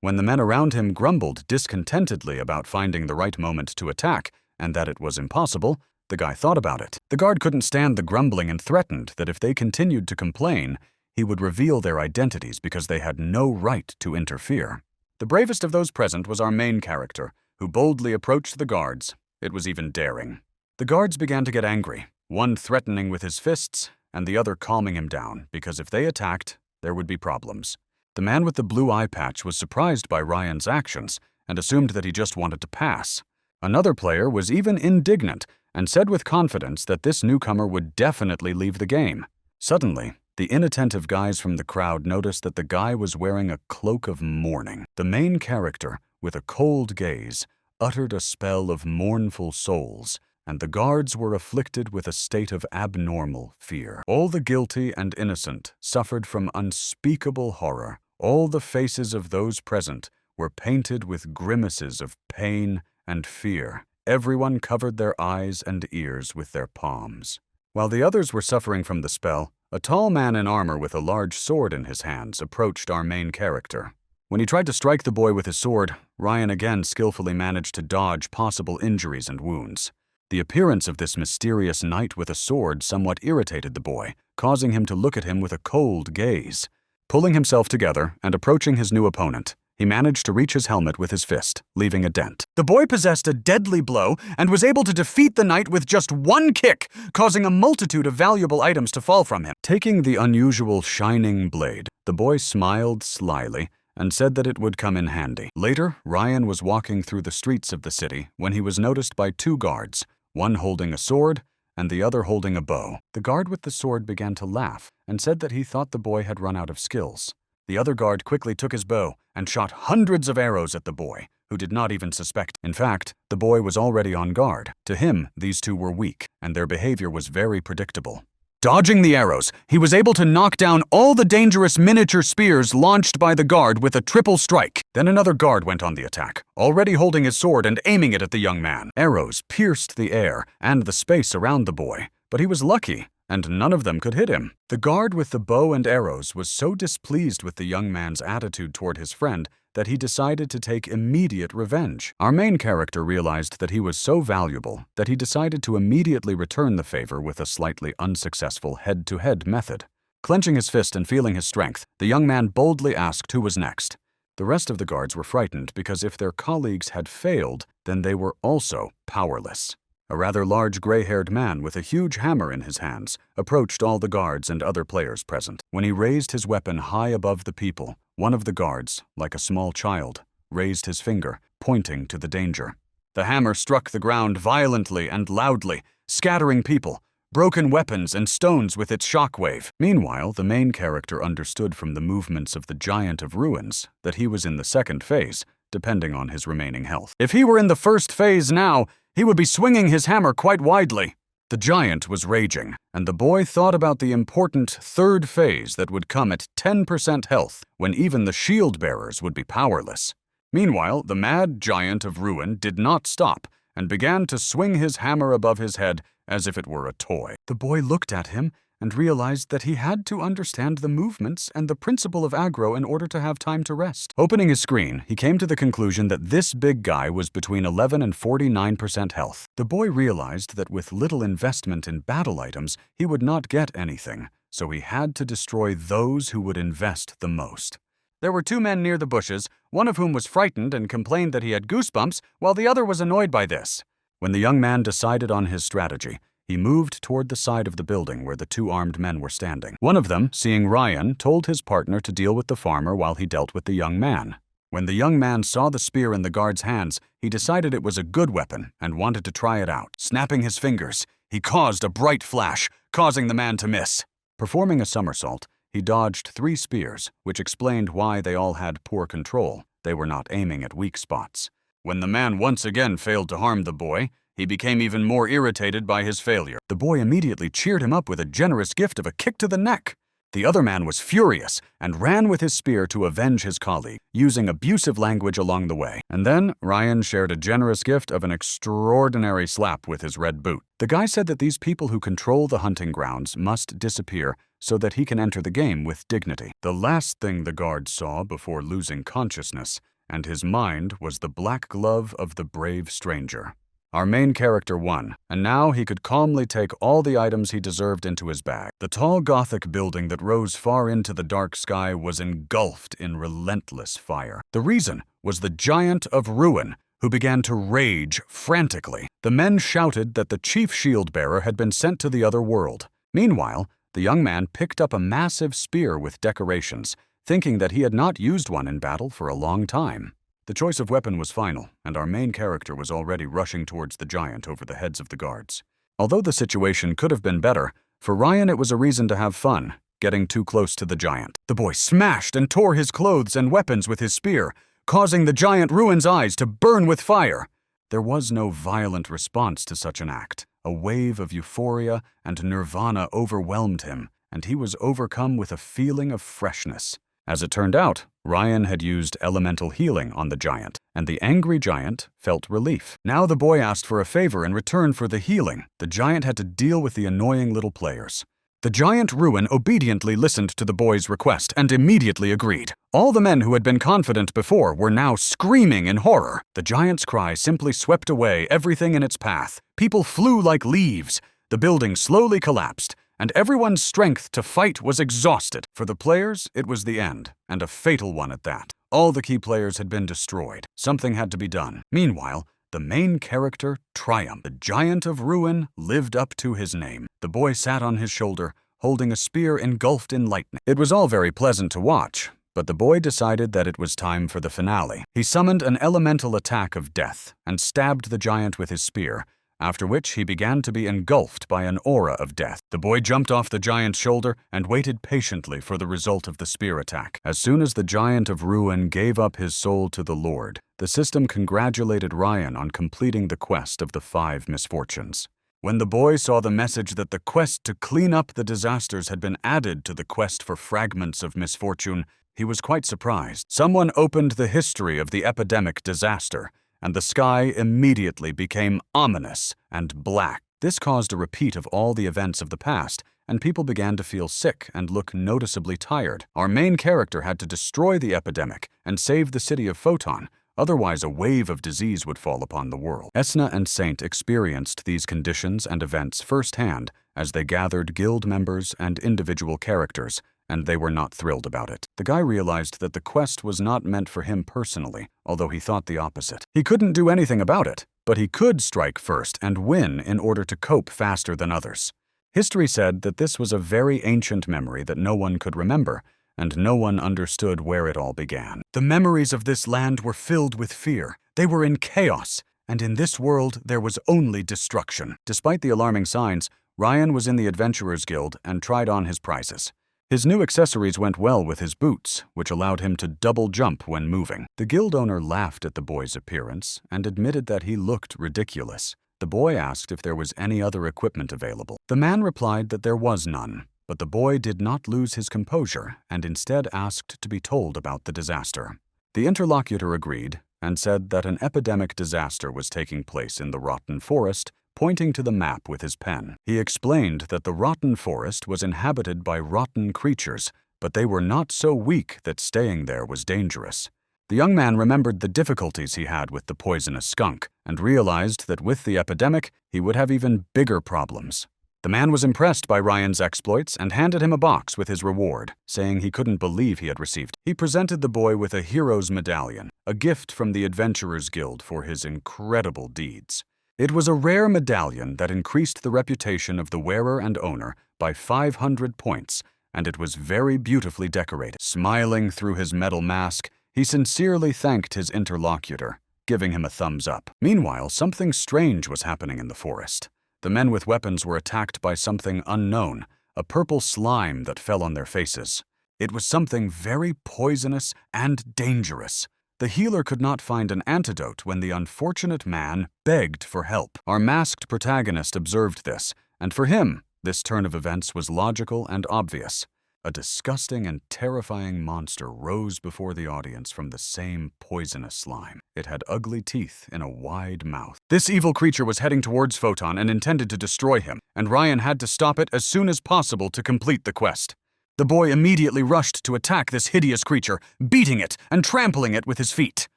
When the men around him grumbled discontentedly about finding the right moment to attack, and that it was impossible, the guy thought about it. The guard couldn't stand the grumbling and threatened that if they continued to complain, he would reveal their identities because they had no right to interfere. The bravest of those present was our main character, who boldly approached the guards. It was even daring. The guards began to get angry, one threatening with his fists and the other calming him down, because if they attacked, there would be problems. The man with the blue eye patch was surprised by Ryan's actions and assumed that he just wanted to pass. Another player was even indignant and said with confidence that this newcomer would definitely leave the game. Suddenly, the inattentive guys from the crowd noticed that the guy was wearing a cloak of mourning. The main character, with a cold gaze, uttered a spell of mournful souls, and the guards were afflicted with a state of abnormal fear. All the guilty and innocent suffered from unspeakable horror. All the faces of those present were painted with grimaces of pain and fear. Everyone covered their eyes and ears with their palms. While the others were suffering from the spell, a tall man in armor with a large sword in his hands approached our main character. When he tried to strike the boy with his sword, Ryan again skillfully managed to dodge possible injuries and wounds. The appearance of this mysterious knight with a sword somewhat irritated the boy, causing him to look at him with a cold gaze. Pulling himself together and approaching his new opponent, he managed to reach his helmet with his fist, leaving a dent. The boy possessed a deadly blow and was able to defeat the knight with just one kick, causing a multitude of valuable items to fall from him. Taking the unusual shining blade, the boy smiled slyly and said that it would come in handy. Later, Ryan was walking through the streets of the city when he was noticed by 2 guards, one holding a sword and the other holding a bow. The guard with the sword began to laugh and said that he thought the boy had run out of skills. The other guard quickly took his bow and shot hundreds of arrows at the boy, who did not even suspect. In fact, the boy was already on guard. To him, these 2 were weak, and their behavior was very predictable. Dodging the arrows, he was able to knock down all the dangerous miniature spears launched by the guard with a triple strike. Then another guard went on the attack, already holding his sword and aiming it at the young man. Arrows pierced the air and the space around the boy, but he was lucky, and none of them could hit him. The guard with the bow and arrows was so displeased with the young man's attitude toward his friend that he decided to take immediate revenge. Our main character realized that he was so valuable that he decided to immediately return the favor with a slightly unsuccessful head-to-head method. Clenching his fist and feeling his strength, the young man boldly asked who was next. The rest of the guards were frightened because if their colleagues had failed, then they were also powerless. A rather large gray-haired man with a huge hammer in his hands approached all the guards and other players present. When he raised his weapon high above the people, one of the guards, like a small child, raised his finger, pointing to the danger. The hammer struck the ground violently and loudly, scattering people, broken weapons and stones with its shockwave. Meanwhile, the main character understood from the movements of the Giant of Ruins that he was in the second phase, depending on his remaining health. If he were in the first phase now, he would be swinging his hammer quite widely. The giant was raging, and the boy thought about the important third phase that would come at 10% health, when even the shield bearers would be powerless. Meanwhile, the mad giant of ruin did not stop, and began to swing his hammer above his head as if it were a toy. The boy looked at him and realized that he had to understand the movements and the principle of aggro in order to have time to rest. Opening his screen, he came to the conclusion that this big guy was between 11 and 49% health. The boy realized that with little investment in battle items, he would not get anything, so he had to destroy those who would invest the most. There were two men near the bushes, one of whom was frightened and complained that he had goosebumps, while the other was annoyed by this. When the young man decided on his strategy, he moved toward the side of the building where the two armed men were standing. One of them, seeing Ryan, told his partner to deal with the farmer while he dealt with the young man. When the young man saw the spear in the guard's hands, he decided it was a good weapon and wanted to try it out. Snapping his fingers, he caused a bright flash, causing the man to miss. Performing a somersault, he dodged 3 spears, which explained why they all had poor control. They were not aiming at weak spots. When the man once again failed to harm the boy, he became even more irritated by his failure. The boy immediately cheered him up with a generous gift of a kick to the neck. The other man was furious and ran with his spear to avenge his colleague, using abusive language along the way. And then Ryan shared a generous gift of an extraordinary slap with his red boot. The guy said that these people who control the hunting grounds must disappear so that he can enter the game with dignity. The last thing the guard saw before losing consciousness and his mind was the black glove of the brave stranger. Our main character won, and now he could calmly take all the items he deserved into his bag. The tall Gothic building that rose far into the dark sky was engulfed in relentless fire. The reason was the Giant of Ruin, who began to rage frantically. The men shouted that the chief shield bearer had been sent to the other world. Meanwhile, the young man picked up a massive spear with decorations, thinking that he had not used one in battle for a long time. The choice of weapon was final, and our main character was already rushing towards the giant over the heads of the guards. Although the situation could have been better, for Ryan it was a reason to have fun, getting too close to the giant. The boy smashed and tore his clothes and weapons with his spear, causing the giant Ruin's eyes to burn with fire. There was no violent response to such an act. A wave of euphoria and nirvana overwhelmed him, and he was overcome with a feeling of freshness. As it turned out, Ryan had used elemental healing on the giant, and the angry giant felt relief. Now the boy asked for a favor in return for the healing. The giant had to deal with the annoying little players. The giant Ruin obediently listened to the boy's request and immediately agreed. All the men who had been confident before were now screaming in horror. The giant's cry simply swept away everything in its path. People flew like leaves. The building slowly collapsed, and everyone's strength to fight was exhausted. For the players, it was the end, and a fatal one at that. All the key players had been destroyed. Something had to be done. Meanwhile, the main character triumphed. The Giant of Ruin lived up to his name. The boy sat on his shoulder, holding a spear engulfed in lightning. It was all very pleasant to watch, but the boy decided that it was time for the finale. He summoned an elemental attack of death and stabbed the giant with his spear, after which he began to be engulfed by an aura of death. The boy jumped off the giant's shoulder and waited patiently for the result of the spear attack. As soon as the Giant of Ruin gave up his soul to the Lord, the system congratulated Ryan on completing the quest of the 5 misfortunes. When the boy saw the message that the quest to clean up the disasters had been added to the quest for fragments of misfortune, he was quite surprised. Someone opened the history of the epidemic disaster, and the sky immediately became ominous and black. This caused a repeat of all the events of the past, and people began to feel sick and look noticeably tired. Our main character had to destroy the epidemic and save the city of Photon, otherwise a wave of disease would fall upon the world. Esna and Saint experienced these conditions and events firsthand as they gathered guild members and individual characters, and they were not thrilled about it. The guy realized that the quest was not meant for him personally, although he thought the opposite. He couldn't do anything about it, but he could strike first and win in order to cope faster than others. History said that this was a very ancient memory that no one could remember, and no one understood where it all began. The memories of this land were filled with fear. They were in chaos, and in this world there was only destruction. Despite the alarming signs, Ryan was in the Adventurers Guild and tried on his prizes. His new accessories went well with his boots, which allowed him to double jump when moving. The guild owner laughed at the boy's appearance and admitted that he looked ridiculous. The boy asked if there was any other equipment available. The man replied that there was none, but the boy did not lose his composure and instead asked to be told about the disaster. The interlocutor agreed and said that an epidemic disaster was taking place in the rotten forest, pointing to the map with his pen. He explained that the rotten forest was inhabited by rotten creatures, but they were not so weak that staying there was dangerous. The young man remembered the difficulties he had with the poisonous skunk and realized that with the epidemic, he would have even bigger problems. The man was impressed by Ryan's exploits and handed him a box with his reward, saying he couldn't believe he had received it. He presented the boy with a hero's medallion, a gift from the Adventurers Guild for his incredible deeds. It was a rare medallion that increased the reputation of the wearer and owner by 500 points, and it was very beautifully decorated. Smiling through his metal mask, he sincerely thanked his interlocutor, giving him a thumbs up. Meanwhile, something strange was happening in the forest. The men with weapons were attacked by something unknown, a purple slime that fell on their faces. It was something very poisonous and dangerous. The healer could not find an antidote when the unfortunate man begged for help. Our masked protagonist observed this, and for him, this turn of events was logical and obvious. A disgusting and terrifying monster rose before the audience from the same poisonous slime. It had ugly teeth in a wide mouth. This evil creature was heading towards Photon and intended to destroy him, and Ryan had to stop it as soon as possible to complete the quest. The boy immediately rushed to attack this hideous creature, beating it and trampling it with his feet.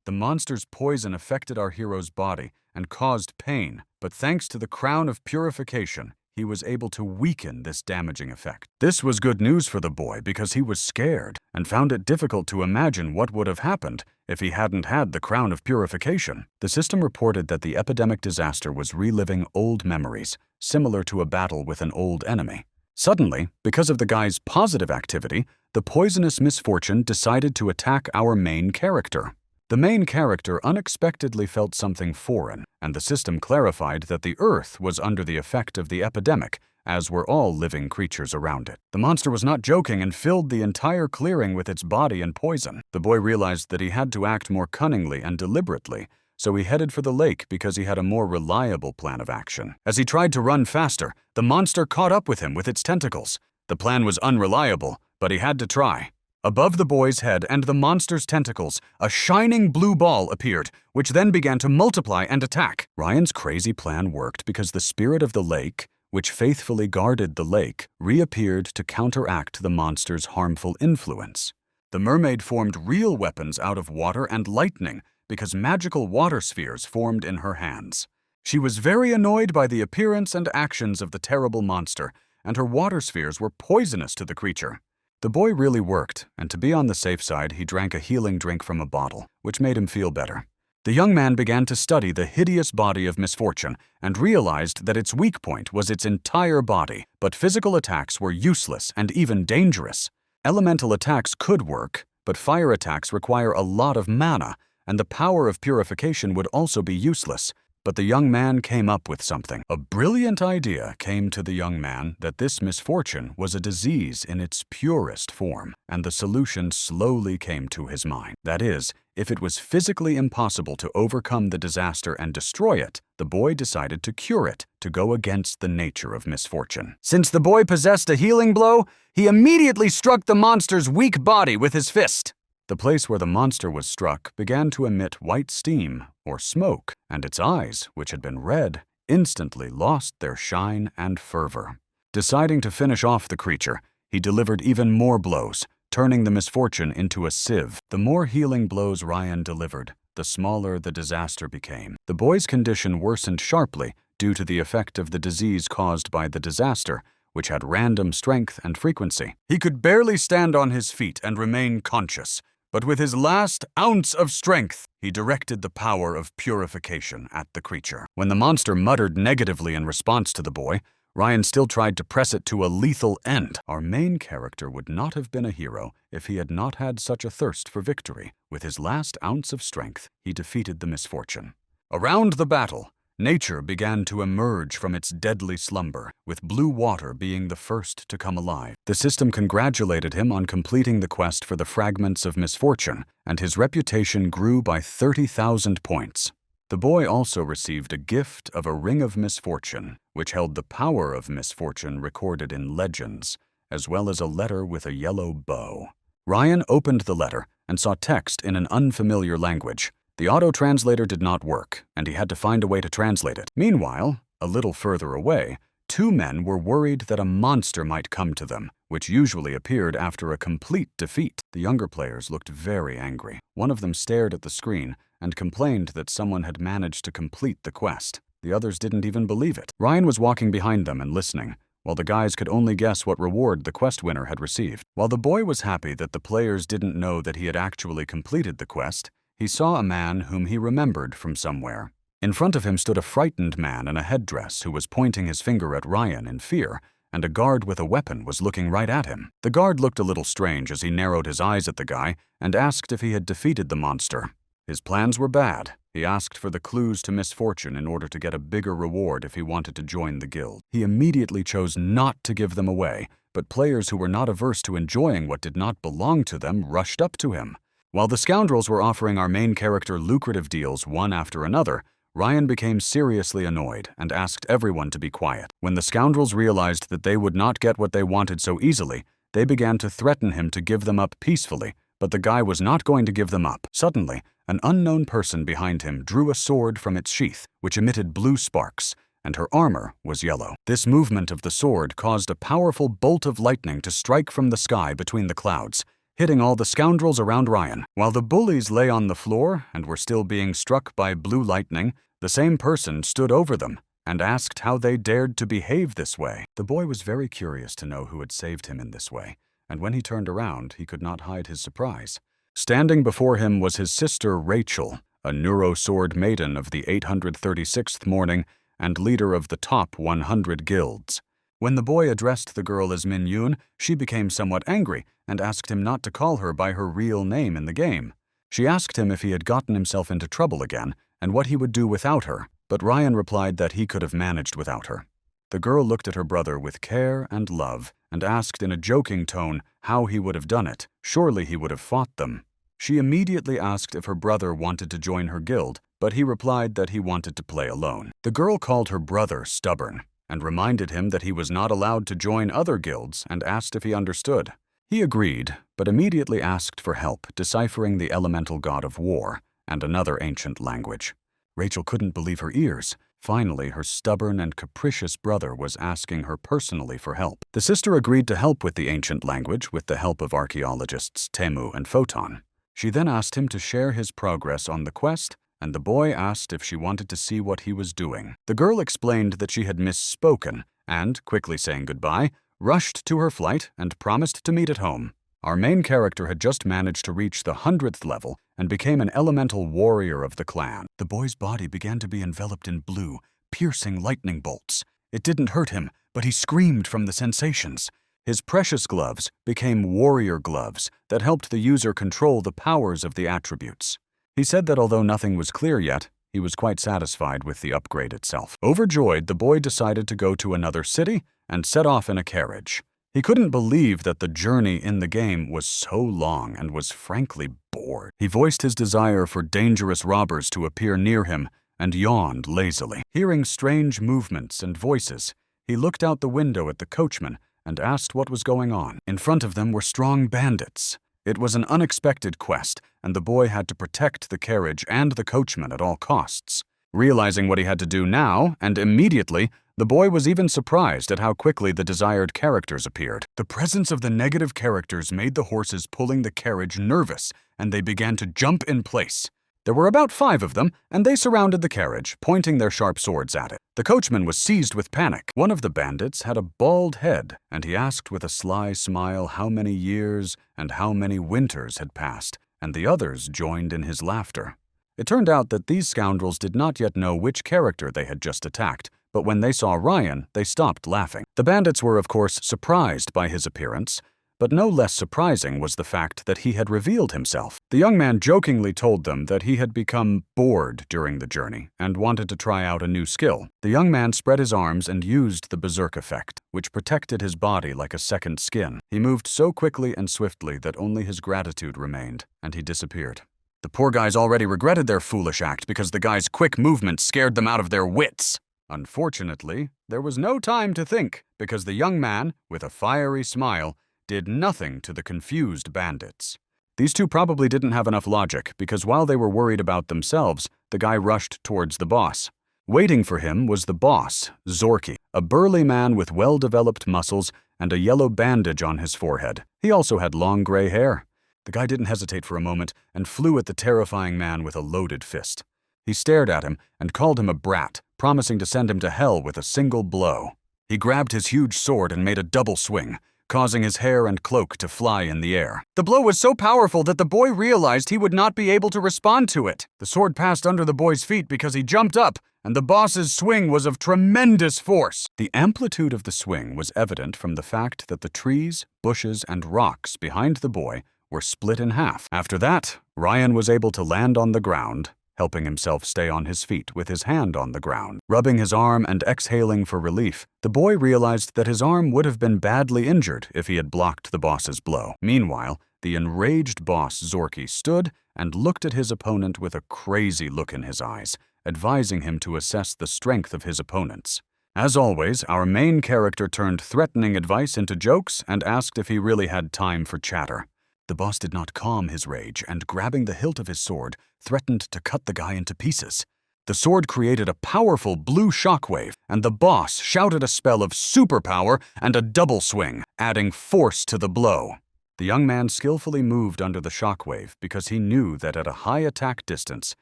The monster's poison affected our hero's body and caused pain, but thanks to the crown of purification, he was able to weaken this damaging effect. This was good news for the boy because he was scared and found it difficult to imagine what would have happened if he hadn't had the crown of purification. The system reported that the epidemic disaster was reliving old memories, similar to a battle with an old enemy. Suddenly, because of the guy's positive activity, the poisonous misfortune decided to attack our main character. The main character unexpectedly felt something foreign, and the system clarified that the Earth was under the effect of the epidemic, as were all living creatures around it. The monster was not joking and filled the entire clearing with its body and poison. The boy realized that he had to act more cunningly and deliberately, so he headed for the lake because he had a more reliable plan of action. As he tried to run faster, the monster caught up with him with its tentacles. The plan was unreliable, but he had to try. Above the boy's head and the monster's tentacles, a shining blue ball appeared, which then began to multiply and attack. Ryan's crazy plan worked because the spirit of the lake, which faithfully guarded the lake, reappeared to counteract the monster's harmful influence. The mermaid formed real weapons out of water and lightning because magical water spheres formed in her hands. She was very annoyed by the appearance and actions of the terrible monster, and her water spheres were poisonous to the creature. The boy really worked, and to be on the safe side, he drank a healing drink from a bottle, which made him feel better. The young man began to study the hideous body of misfortune and realized that its weak point was its entire body, but physical attacks were useless and even dangerous. Elemental attacks could work, but fire attacks require a lot of mana, and the power of purification would also be useless. But the young man came up with something. A brilliant idea came to the young man that this misfortune was a disease in its purest form, and the solution slowly came to his mind. That is, if it was physically impossible to overcome the disaster and destroy it, the boy decided to cure it, to go against the nature of misfortune. Since the boy possessed a healing blow, he immediately struck the monster's weak body with his fist. The place where the monster was struck began to emit white steam, or smoke, and its eyes, which had been red, instantly lost their shine and fervor. Deciding to finish off the creature, he delivered even more blows, turning the misfortune into a sieve. The more healing blows Ryan delivered, the smaller the disaster became. The boy's condition worsened sharply due to the effect of the disease caused by the disaster, which had random strength and frequency. He could barely stand on his feet and remain conscious. But with his last ounce of strength, he directed the power of purification at the creature. When the monster muttered negatively in response to the boy, Ryan still tried to press it to a lethal end. Our main character would not have been a hero if he had not had such a thirst for victory. With his last ounce of strength, he defeated the misfortune. Around the battle, nature began to emerge from its deadly slumber, with blue water being the first to come alive. The system congratulated him on completing the quest for the fragments of misfortune, and his reputation grew by 30,000 points. The boy also received a gift of a ring of misfortune, which held the power of misfortune recorded in legends, as well as a letter with a yellow bow. Ryan opened the letter and saw text in an unfamiliar language. The auto-translator did not work, and he had to find a way to translate it. Meanwhile, a little further away, two men were worried that a monster might come to them, which usually appeared after a complete defeat. The younger players looked very angry. One of them stared at the screen and complained that someone had managed to complete the quest. The others didn't even believe it. Ryan was walking behind them and listening, while the guys could only guess what reward the quest winner had received. While the boy was happy that the players didn't know that he had actually completed the quest, he saw a man whom he remembered from somewhere. In front of him stood a frightened man in a headdress who was pointing his finger at Ryan in fear, and a guard with a weapon was looking right at him. The guard looked a little strange as he narrowed his eyes at the guy and asked if he had defeated the monster. His plans were bad. He asked for the clues to misfortune in order to get a bigger reward if he wanted to join the guild. He immediately chose not to give them away, but players who were not averse to enjoying what did not belong to them rushed up to him. While the scoundrels were offering our main character lucrative deals one after another, Ryan became seriously annoyed and asked everyone to be quiet. When the scoundrels realized that they would not get what they wanted so easily, they began to threaten him to give them up peacefully, but the guy was not going to give them up. Suddenly, an unknown person behind him drew a sword from its sheath, which emitted blue sparks, and her armor was yellow. This movement of the sword caused a powerful bolt of lightning to strike from the sky between the clouds, hitting all the scoundrels around Ryan. While the bullies lay on the floor and were still being struck by blue lightning, the same person stood over them and asked how they dared to behave this way. The boy was very curious to know who had saved him in this way, and when he turned around, he could not hide his surprise. Standing before him was his sister Rachel, a neuro-sword maiden of the 836th morning and leader of the top 100 guilds. When the boy addressed the girl as Min Yoon, she became somewhat angry and asked him not to call her by her real name in the game. She asked him if he had gotten himself into trouble again and what he would do without her, but Ryan replied that he could have managed without her. The girl looked at her brother with care and love and asked in a joking tone how he would have done it. Surely he would have fought them. She immediately asked if her brother wanted to join her guild, but he replied that he wanted to play alone. The girl called her brother stubborn and reminded him that he was not allowed to join other guilds and asked if he understood. He agreed, but immediately asked for help deciphering the elemental god of war and another ancient language. Rachel couldn't believe her ears. Finally, her stubborn and capricious brother was asking her personally for help. The sister agreed to help with the ancient language with the help of archaeologists Temu and Photon. She then asked him to share his progress on the quest, and the boy asked if she wanted to see what he was doing. The girl explained that she had misspoken and, quickly saying goodbye, rushed to her flight and promised to meet at home. Our main character had just managed to reach the 100th level and became an elemental warrior of the clan. The boy's body began to be enveloped in blue, piercing lightning bolts. It didn't hurt him, but he screamed from the sensations. His precious gloves became warrior gloves that helped the user control the powers of the attributes. He said that although nothing was clear yet, he was quite satisfied with the upgrade itself. Overjoyed, the boy decided to go to another city and set off in a carriage. He couldn't believe that the journey in the game was so long and was frankly bored. He voiced his desire for dangerous robbers to appear near him and yawned lazily. Hearing strange movements and voices, he looked out the window at the coachman and asked what was going on. In front of them were strong bandits. It was an unexpected quest, and the boy had to protect the carriage and the coachman at all costs. Realizing what he had to do now, and immediately, the boy was even surprised at how quickly the desired characters appeared. The presence of the negative characters made the horses pulling the carriage nervous, and they began to jump in place. There were about 5 of them, and they surrounded the carriage, pointing their sharp swords at it. The coachman was seized with panic. One of the bandits had a bald head, and he asked with a sly smile how many years and how many winters had passed, and the others joined in his laughter. It turned out that these scoundrels did not yet know which character they had just attacked, but when they saw Ryan, they stopped laughing. The bandits were, of course, surprised by his appearance, but no less surprising was the fact that he had revealed himself. The young man jokingly told them that he had become bored during the journey and wanted to try out a new skill. The young man spread his arms and used the berserk effect, which protected his body like a second skin. He moved so quickly and swiftly that only his gratitude remained, and he disappeared. The poor guys already regretted their foolish act because the guy's quick movement scared them out of their wits. Unfortunately, there was no time to think because the young man, with a fiery smile, did nothing to the confused bandits. These two probably didn't have enough logic because while they were worried about themselves, the guy rushed towards the boss. Waiting for him was the boss, Zorky, a burly man with well-developed muscles and a yellow bandage on his forehead. He also had long gray hair. The guy didn't hesitate for a moment and flew at the terrifying man with a loaded fist. He stared at him and called him a brat, promising to send him to hell with a single blow. He grabbed his huge sword and made a double swing, causing his hair and cloak to fly in the air. The blow was so powerful that the boy realized he would not be able to respond to it. The sword passed under the boy's feet because he jumped up, and the boss's swing was of tremendous force. The amplitude of the swing was evident from the fact that the trees, bushes, and rocks behind the boy were split in half. After that, Ryan was able to land on the ground, helping himself stay on his feet with his hand on the ground. Rubbing his arm and exhaling for relief, the boy realized that his arm would have been badly injured if he had blocked the boss's blow. Meanwhile, the enraged boss Zorky stood and looked at his opponent with a crazy look in his eyes, advising him to assess the strength of his opponents. As always, our main character turned threatening advice into jokes and asked if he really had time for chatter. The boss did not calm his rage and, grabbing the hilt of his sword, threatened to cut the guy into pieces. The sword created a powerful blue shockwave, and the boss shouted a spell of superpower and a double swing, adding force to the blow. The young man skillfully moved under the shockwave because he knew that at a high attack distance,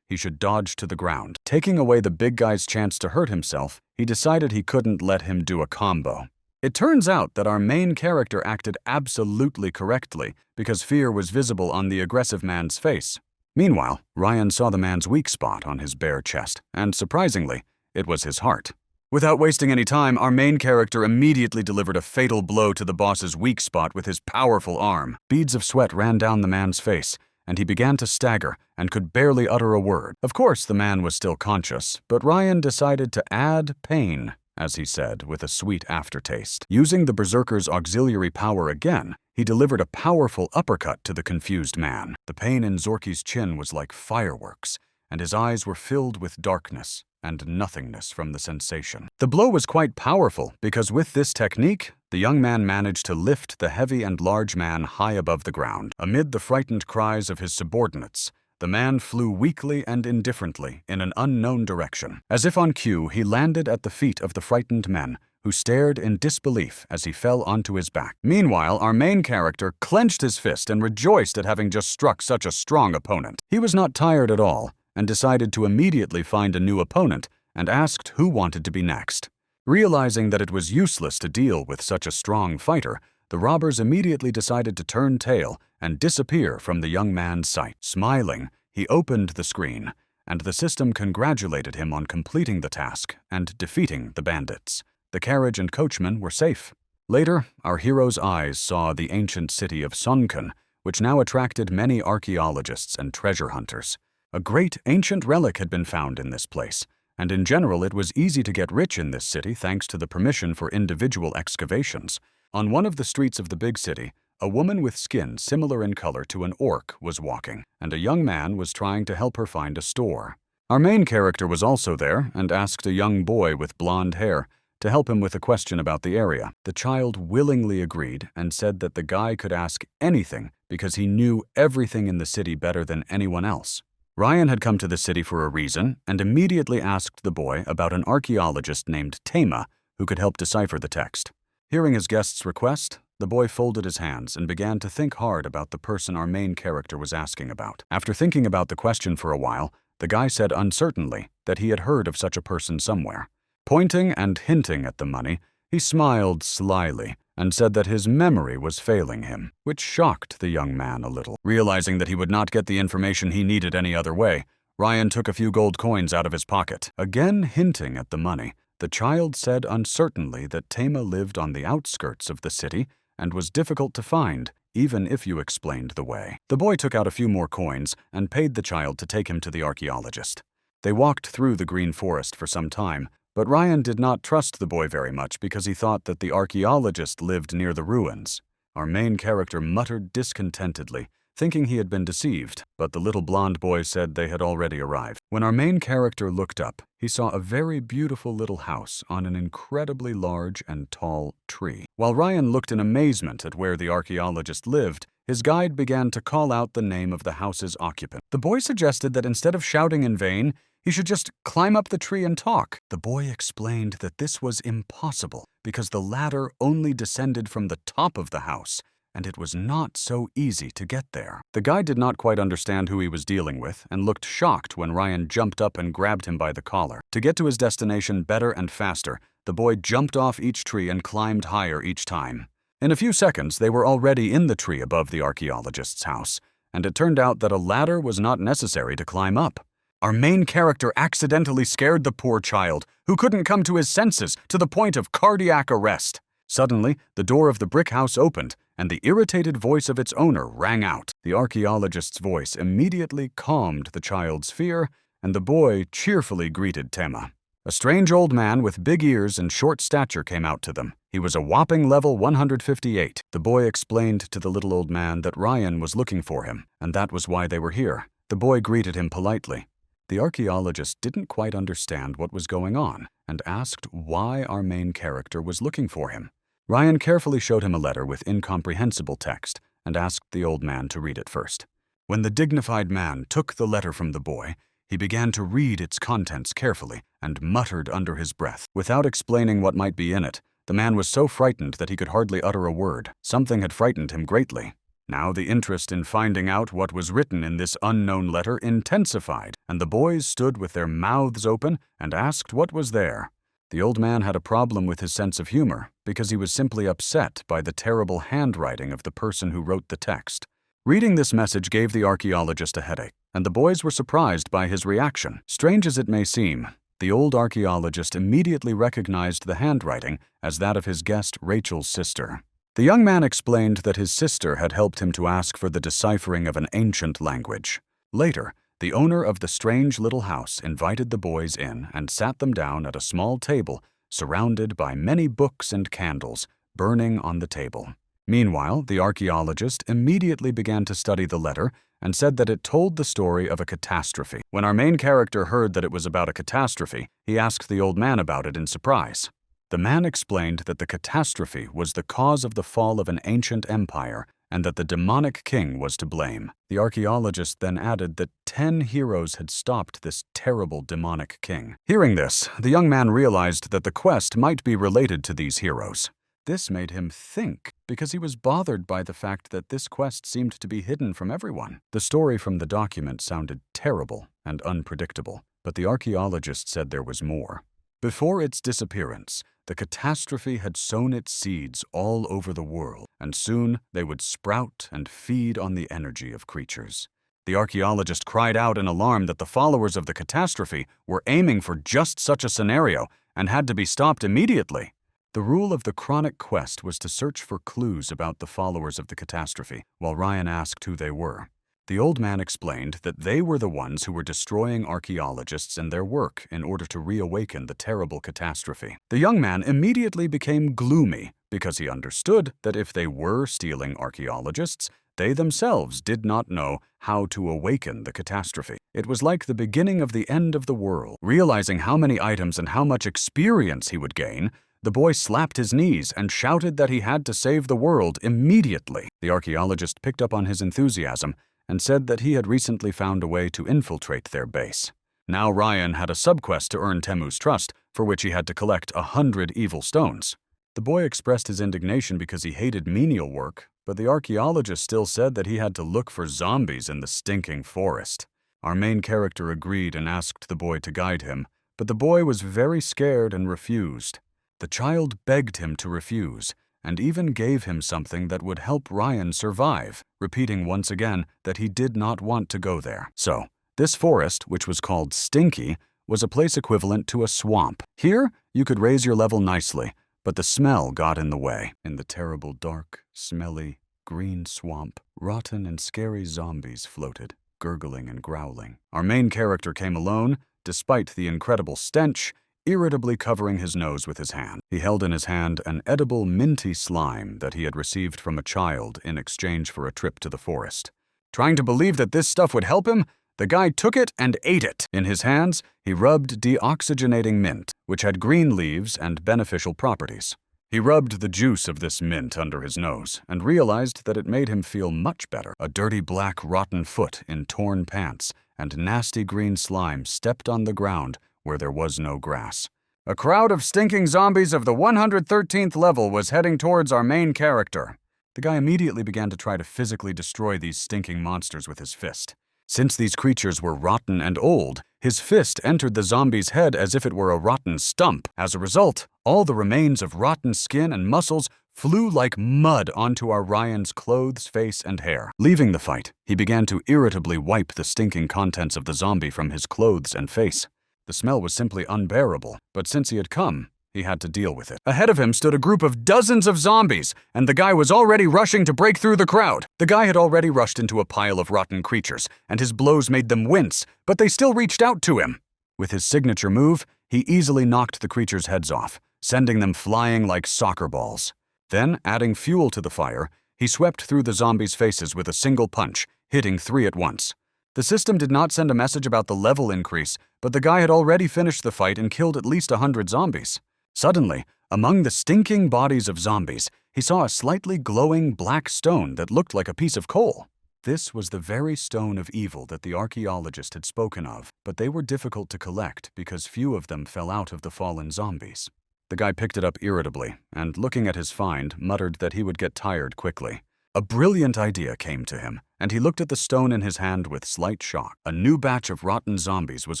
he should dodge to the ground. Taking away the big guy's chance to hurt himself, he decided he couldn't let him do a combo. It turns out that our main character acted absolutely correctly because fear was visible on the aggressive man's face. Meanwhile, Ryan saw the man's weak spot on his bare chest, and surprisingly, it was his heart. Without wasting any time, our main character immediately delivered a fatal blow to the boss's weak spot with his powerful arm. Beads of sweat ran down the man's face, and he began to stagger and could barely utter a word. Of course, the man was still conscious, but Ryan decided to add pain, as he said, with a sweet aftertaste. Using the berserker's auxiliary power again, he delivered a powerful uppercut to the confused man. The pain in Zorky's chin was like fireworks, and his eyes were filled with darkness and nothingness from the sensation. The blow was quite powerful because with this technique, the young man managed to lift the heavy and large man high above the ground. Amid the frightened cries of his subordinates, the man flew weakly and indifferently in an unknown direction. As if on cue, he landed at the feet of the frightened men, who stared in disbelief as he fell onto his back. Meanwhile, our main character clenched his fist and rejoiced at having just struck such a strong opponent. He was not tired at all, and decided to immediately find a new opponent and asked who wanted to be next. Realizing that it was useless to deal with such a strong fighter, the robbers immediately decided to turn tail and disappear from the young man's sight. Smiling, he opened the screen, and the system congratulated him on completing the task and defeating the bandits. The carriage and coachman were safe. Later, our hero's eyes saw the ancient city of Sunken, which now attracted many archaeologists and treasure hunters. A great ancient relic had been found in this place, and in general it was easy to get rich in this city thanks to the permission for individual excavations. On one of the streets of the big city, a woman with skin similar in color to an orc was walking, and a young man was trying to help her find a store. Our main character was also there and asked a young boy with blonde hair to help him with a question about the area. The child willingly agreed and said that the guy could ask anything because he knew everything in the city better than anyone else. Ryan had come to the city for a reason and immediately asked the boy about an archaeologist named Tama who could help decipher the text. Hearing his guest's request, the boy folded his hands and began to think hard about the person our main character was asking about. After thinking about the question for a while, the guy said uncertainly that he had heard of such a person somewhere. Pointing and hinting at the money, he smiled slyly and said that his memory was failing him, which shocked the young man a little. Realizing that he would not get the information he needed any other way, Ryan took a few gold coins out of his pocket. Again hinting at the money, the child said uncertainly that Tema lived on the outskirts of the city and was difficult to find, even if you explained the way. The boy took out a few more coins and paid the child to take him to the archaeologist. They walked through the green forest for some time, but Ryan did not trust the boy very much because he thought that the archaeologist lived near the ruins. Our main character muttered discontentedly, thinking he had been deceived, but the little blonde boy said they had already arrived. When our main character looked up, he saw a very beautiful little house on an incredibly large and tall tree. While Ryan looked in amazement at where the archaeologist lived, his guide began to call out the name of the house's occupant. The boy suggested that instead of shouting in vain, he should just climb up the tree and talk. The boy explained that this was impossible because the ladder only descended from the top of the house, and it was not so easy to get there. The guide did not quite understand who he was dealing with and looked shocked when Ryan jumped up and grabbed him by the collar. To get to his destination better and faster, the boy jumped off each tree and climbed higher each time. In a few seconds, they were already in the tree above the archaeologist's house, and it turned out that a ladder was not necessary to climb up. Our main character accidentally scared the poor child, who couldn't come to his senses, to the point of cardiac arrest. Suddenly, the door of the brick house opened, and the irritated voice of its owner rang out. The archaeologist's voice immediately calmed the child's fear, and the boy cheerfully greeted Tema. A strange old man with big ears and short stature came out to them. He was a whopping level 158. The boy explained to the little old man that Ryan was looking for him, and that was why they were here. The boy greeted him politely. The archaeologist didn't quite understand what was going on and asked why our main character was looking for him. Ryan carefully showed him a letter with incomprehensible text and asked the old man to read it first. When the dignified man took the letter from the boy, he began to read its contents carefully and muttered under his breath. Without explaining what might be in it, the man was so frightened that he could hardly utter a word. Something had frightened him greatly. Now the interest in finding out what was written in this unknown letter intensified, and the boys stood with their mouths open and asked what was there. The old man had a problem with his sense of humor because he was simply upset by the terrible handwriting of the person who wrote the text. Reading this message gave the archaeologist a headache, and the boys were surprised by his reaction. Strange as it may seem, the old archaeologist immediately recognized the handwriting as that of his guest Rachel's sister. The young man explained that his sister had helped him to ask for the deciphering of an ancient language. Later, the owner of the strange little house invited the boys in and sat them down at a small table surrounded by many books and candles burning on the table. Meanwhile, the archaeologist immediately began to study the letter and said that it told the story of a catastrophe. When our main character heard that it was about a catastrophe, he asked the old man about it in surprise. The man explained that the catastrophe was the cause of the fall of an ancient empire and that the demonic king was to blame. The archaeologist then added that 10 heroes had stopped this terrible demonic king. Hearing this, the young man realized that the quest might be related to these heroes. This made him think because he was bothered by the fact that this quest seemed to be hidden from everyone. The story from the document sounded terrible and unpredictable, but the archaeologist said there was more. Before its disappearance, the catastrophe had sown its seeds all over the world, and soon they would sprout and feed on the energy of creatures. The archaeologist cried out in alarm that the followers of the catastrophe were aiming for just such a scenario and had to be stopped immediately. The rule of the chronic quest was to search for clues about the followers of the catastrophe, while Ryan asked who they were. The old man explained that they were the ones who were destroying archaeologists and their work in order to reawaken the terrible catastrophe. The young man immediately became gloomy because he understood that if they were stealing archaeologists, they themselves did not know how to awaken the catastrophe. It was like the beginning of the end of the world. Realizing how many items and how much experience he would gain, the boy slapped his knees and shouted that he had to save the world immediately. The archaeologist picked up on his enthusiasm and said that he had recently found a way to infiltrate their base. Now Ryan had a subquest to earn Temu's trust, for which he had to collect 100 evil stones. The boy expressed his indignation because he hated menial work, but the archaeologist still said that he had to look for zombies in the stinking forest. Our main character agreed and asked the boy to guide him, but the boy was very scared and refused. The child begged him to refuse, and even gave him something that would help Ryan survive, repeating once again that he did not want to go there. So, this forest, which was called Stinky, was a place equivalent to a swamp. Here, you could raise your level nicely, but the smell got in the way. In the terrible, dark, smelly, green swamp, rotten and scary zombies floated, gurgling and growling. Our main character came alone, despite the incredible stench, irritably covering his nose with his hand. He held in his hand an edible minty slime that he had received from a child in exchange for a trip to the forest. Trying to believe that this stuff would help him, the guy took it and ate it. In his hands, he rubbed deoxygenating mint, which had green leaves and beneficial properties. He rubbed the juice of this mint under his nose and realized that it made him feel much better. A dirty black rotten foot in torn pants and nasty green slime stepped on the ground where there was no grass. A crowd of stinking zombies of the 113th level was heading towards our main character. The guy immediately began to try to physically destroy these stinking monsters with his fist. Since these creatures were rotten and old, his fist entered the zombie's head as if it were a rotten stump. As a result, all the remains of rotten skin and muscles flew like mud onto our Ryan's clothes, face, and hair. Leaving the fight, he began to irritably wipe the stinking contents of the zombie from his clothes and face. The smell was simply unbearable, but since he had come, he had to deal with it. Ahead of him stood a group of dozens of zombies, and the guy was already rushing to break through the crowd. The guy had already rushed into a pile of rotten creatures, and his blows made them wince, but they still reached out to him. With his signature move, he easily knocked the creatures' heads off, sending them flying like soccer balls. Then, adding fuel to the fire, he swept through the zombies' faces with a single punch, hitting 3 at once. The system did not send a message about the level increase, but the guy had already finished the fight and killed at least 100 zombies. Suddenly, among the stinking bodies of zombies, he saw a slightly glowing black stone that looked like a piece of coal. This was the very stone of evil that the archaeologist had spoken of, but they were difficult to collect because few of them fell out of the fallen zombies. The guy picked it up irritably, and looking at his find, muttered that he would get tired quickly. A brilliant idea came to him, and he looked at the stone in his hand with slight shock. A new batch of rotten zombies was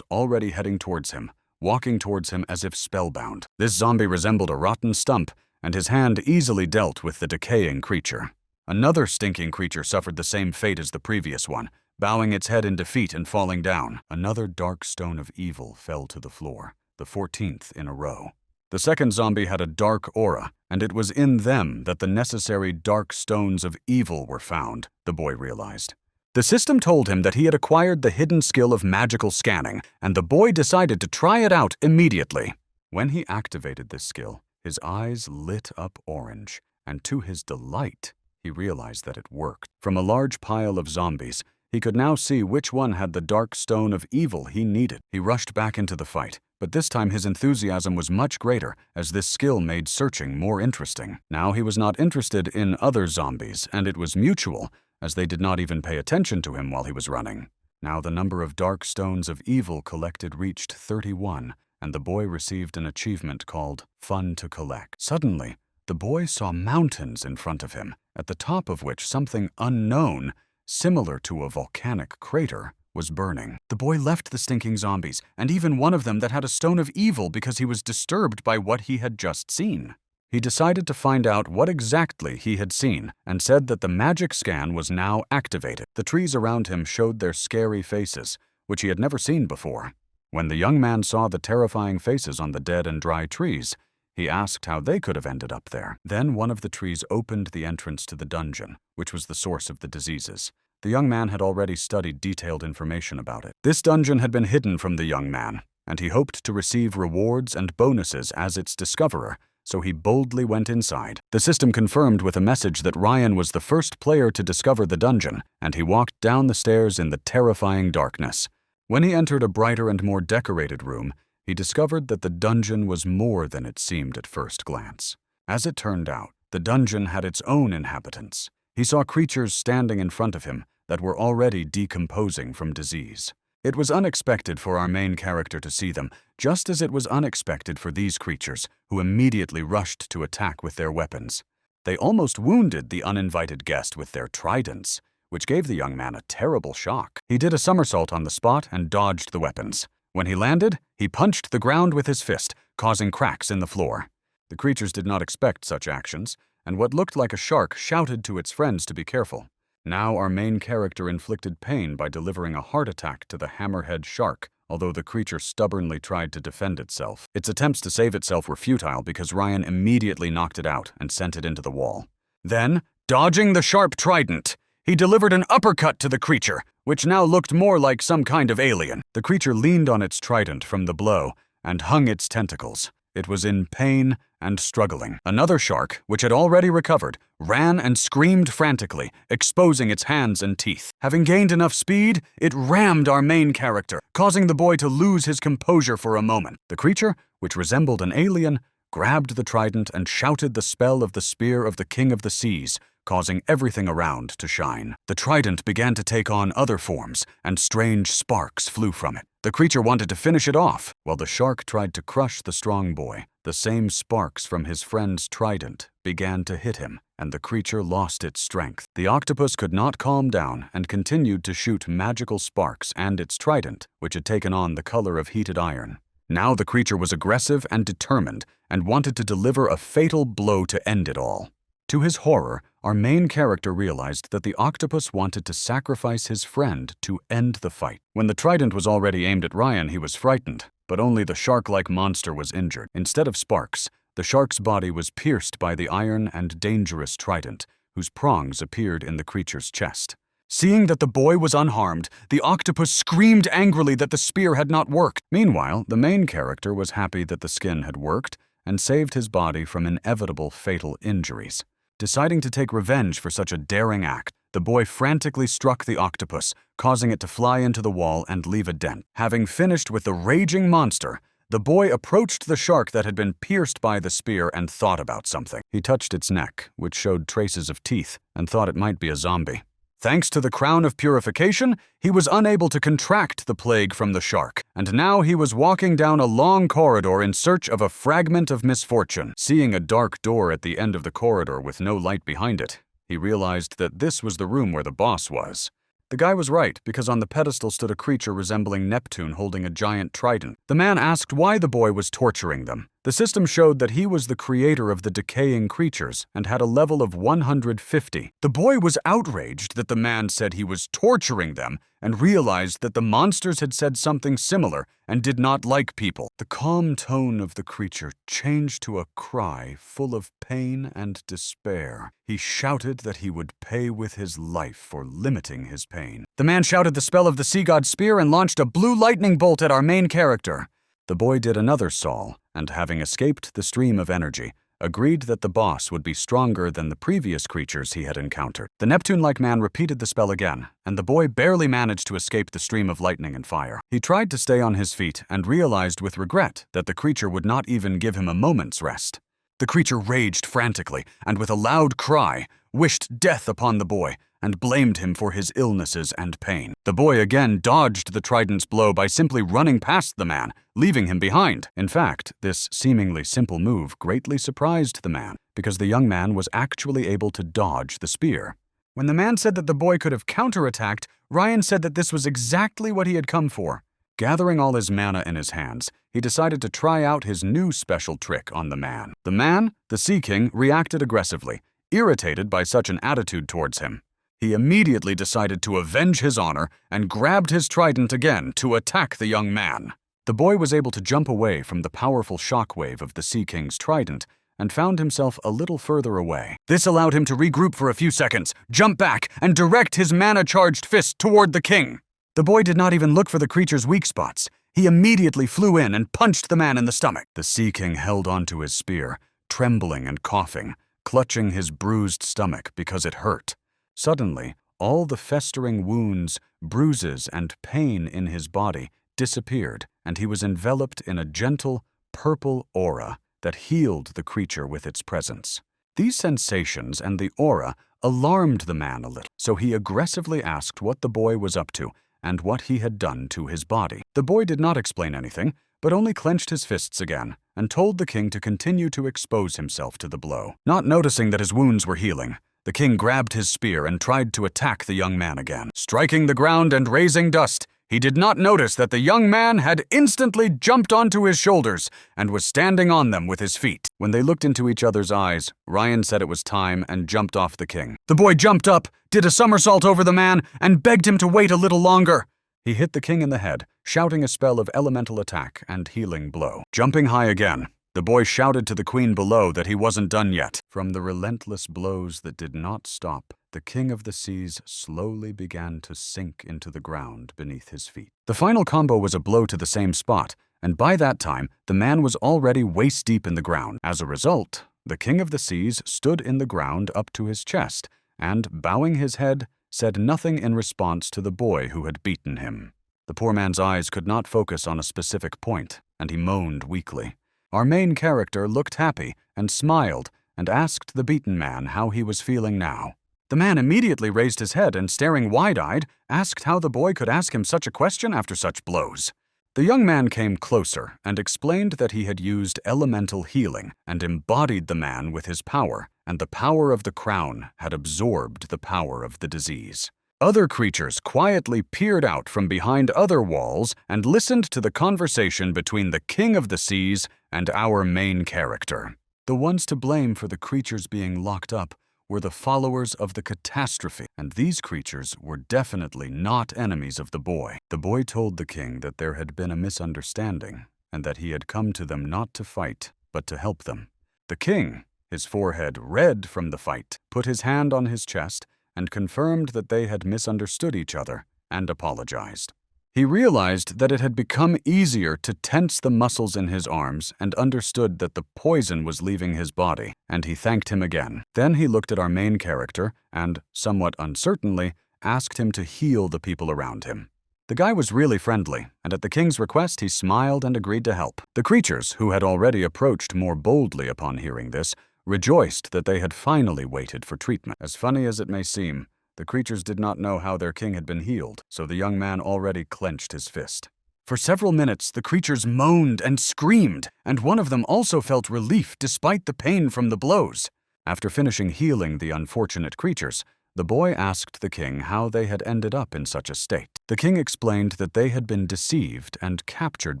already heading towards him, walking towards him as if spellbound. This zombie resembled a rotten stump, and his hand easily dealt with the decaying creature. Another stinking creature suffered the same fate as the previous one, bowing its head in defeat and falling down. Another dark stone of evil fell to the floor, the 14th in a row. The second zombie had a dark aura, and it was in them that the necessary dark stones of evil were found, the boy realized. The system told him that he had acquired the hidden skill of magical scanning, and the boy decided to try it out immediately. When he activated this skill, his eyes lit up orange, and to his delight, he realized that it worked. From a large pile of zombies, he could now see which one had the dark stone of evil he needed. He rushed back into the fight, but this time his enthusiasm was much greater as this skill made searching more interesting. Now he was not interested in other zombies, and it was mutual, as they did not even pay attention to him while he was running. Now the number of dark stones of evil collected reached 31, and the boy received an achievement called Fun to Collect. Suddenly, the boy saw mountains in front of him, at the top of which something unknown, similar to a volcanic crater, was burning. The boy left the stinking zombies, and even one of them that had a stone of evil because he was disturbed by what he had just seen. He decided to find out what exactly he had seen, and said that the magic scan was now activated. The trees around him showed their scary faces, which he had never seen before. When the young man saw the terrifying faces on the dead and dry trees, he asked how they could have ended up there. Then one of the trees opened the entrance to the dungeon, which was the source of the diseases. The young man had already studied detailed information about it. This dungeon had been hidden from the young man, and he hoped to receive rewards and bonuses as its discoverer, so he boldly went inside. The system confirmed with a message that Ryan was the first player to discover the dungeon, and he walked down the stairs in the terrifying darkness. When he entered a brighter and more decorated room, he discovered that the dungeon was more than it seemed at first glance. As it turned out, the dungeon had its own inhabitants. He saw creatures standing in front of him that were already decomposing from disease. It was unexpected for our main character to see them, just as it was unexpected for these creatures, who immediately rushed to attack with their weapons. They almost wounded the uninvited guest with their tridents, which gave the young man a terrible shock. He did a somersault on the spot and dodged the weapons. When he landed, he punched the ground with his fist, causing cracks in the floor. The creatures did not expect such actions, and what looked like a shark shouted to its friends to be careful. Now our main character inflicted pain by delivering a heart attack to the hammerhead shark, although the creature stubbornly tried to defend itself. Its attempts to save itself were futile because Ryan immediately knocked it out and sent it into the wall. Then, dodging the sharp trident, he delivered an uppercut to the creature, which now looked more like some kind of alien. The creature leaned on its trident from the blow and hung its tentacles. It was in pain and struggling. Another shark, which had already recovered, ran and screamed frantically, exposing its hands and teeth. Having gained enough speed, it rammed our main character, causing the boy to lose his composure for a moment. The creature, which resembled an alien, grabbed the trident and shouted the spell of the spear of the King of the Seas, causing everything around to shine. The trident began to take on other forms, and strange sparks flew from it. The creature wanted to finish it off, while the shark tried to crush the strong boy. The same sparks from his friend's trident began to hit him, and the creature lost its strength. The octopus could not calm down and continued to shoot magical sparks and its trident, which had taken on the color of heated iron. Now the creature was aggressive and determined, and wanted to deliver a fatal blow to end it all. To his horror, our main character realized that the octopus wanted to sacrifice his friend to end the fight. When the trident was already aimed at Ryan, he was frightened, but only the shark-like monster was injured. Instead of sparks, the shark's body was pierced by the iron and dangerous trident, whose prongs appeared in the creature's chest. Seeing that the boy was unharmed, the octopus screamed angrily that the spear had not worked. Meanwhile, the main character was happy that the skin had worked and saved his body from inevitable fatal injuries. Deciding to take revenge for such a daring act, the boy frantically struck the octopus, causing it to fly into the wall and leave a dent. Having finished with the raging monster, the boy approached the shark that had been pierced by the spear and thought about something. He touched its neck, which showed traces of teeth, and thought it might be a zombie. Thanks to the crown of purification, he was unable to contract the plague from the shark, and now he was walking down a long corridor in search of a fragment of misfortune. Seeing a dark door at the end of the corridor with no light behind it, he realized that this was the room where the boss was. The guy was right, because on the pedestal stood a creature resembling Neptune holding a giant trident. The man asked why the boy was torturing them. The system showed that he was the creator of the decaying creatures and had a level of 150. The boy was outraged that the man said he was torturing them and realized that the monsters had said something similar and did not like people. The calm tone of the creature changed to a cry full of pain and despair. He shouted that he would pay with his life for limiting his pain. The man shouted the spell of the sea god spear and launched a blue lightning bolt at our main character. The boy did another sol, and having escaped the stream of energy, agreed that the boss would be stronger than the previous creatures he had encountered. The Neptune-like man repeated the spell again, and the boy barely managed to escape the stream of lightning and fire. He tried to stay on his feet and realized with regret that the creature would not even give him a moment's rest. The creature raged frantically, and with a loud cry, wished death upon the boy, and blamed him for his illnesses and pain. The boy again dodged the trident's blow by simply running past the man, leaving him behind. In fact, this seemingly simple move greatly surprised the man, because the young man was actually able to dodge the spear. When the man said that the boy could have counterattacked, Ryan said that this was exactly what he had come for. Gathering all his mana in his hands, he decided to try out his new special trick on the man. The man, the Sea King, reacted aggressively, irritated by such an attitude towards him. He immediately decided to avenge his honor and grabbed his trident again to attack the young man. The boy was able to jump away from the powerful shockwave of the Sea King's trident and found himself a little further away. This allowed him to regroup for a few seconds, jump back, and direct his mana-charged fist toward the king. The boy did not even look for the creature's weak spots. He immediately flew in and punched the man in the stomach. The Sea King held onto his spear, trembling and coughing, clutching his bruised stomach because it hurt. Suddenly, all the festering wounds, bruises, and pain in his body disappeared, and he was enveloped in a gentle, purple aura that healed the creature with its presence. These sensations and the aura alarmed the man a little, so he aggressively asked what the boy was up to and what he had done to his body. The boy did not explain anything, but only clenched his fists again and told the king to continue to expose himself to the blow. Not noticing that his wounds were healing, the king grabbed his spear and tried to attack the young man again. Striking the ground and raising dust, He did not notice that the young man had instantly jumped onto his shoulders and was standing on them with his feet. When they looked into each other's eyes, Ryan said it was time and jumped off the king. The boy jumped up, did a somersault over the man, and begged him to wait a little longer. He hit the king in the head, shouting a spell of elemental attack and healing blow. Jumping high again, the boy shouted to the queen below that he wasn't done yet. From the relentless blows that did not stop, the king of the seas slowly began to sink into the ground beneath his feet. The final combo was a blow to the same spot, and by that time, the man was already waist-deep in the ground. As a result, the king of the seas stood in the ground up to his chest, and, bowing his head, said nothing in response to the boy who had beaten him. The poor man's eyes could not focus on a specific point, and he moaned weakly. Our main character looked happy and smiled and asked the beaten man how he was feeling now. The man immediately raised his head and, staring wide-eyed, asked how the boy could ask him such a question after such blows. The young man came closer and explained that he had used elemental healing and embodied the man with his power, and the power of the crown had absorbed the power of the disease. Other creatures quietly peered out from behind other walls and listened to the conversation between the king of the seas and our main character. The ones to blame for the creatures being locked up were the followers of the catastrophe, and these creatures were definitely not enemies of the boy. The boy told the king that there had been a misunderstanding, and that he had come to them not to fight, but to help them. The king, his forehead red from the fight, put his hand on his chest and confirmed that they had misunderstood each other and apologized. He realized that it had become easier to tense the muscles in his arms and understood that the poison was leaving his body, and he thanked him again. Then he looked at our main character and, somewhat uncertainly, asked him to heal the people around him. The guy was really friendly, and at the king's request he smiled and agreed to help. The creatures, who had already approached more boldly upon hearing this, rejoiced that they had finally waited for treatment. As funny as it may seem, the creatures did not know how their king had been healed, so the young man already clenched his fist. For several minutes, the creatures moaned and screamed, and one of them also felt relief despite the pain from the blows. After finishing healing the unfortunate creatures, the boy asked the king how they had ended up in such a state. The king explained that they had been deceived and captured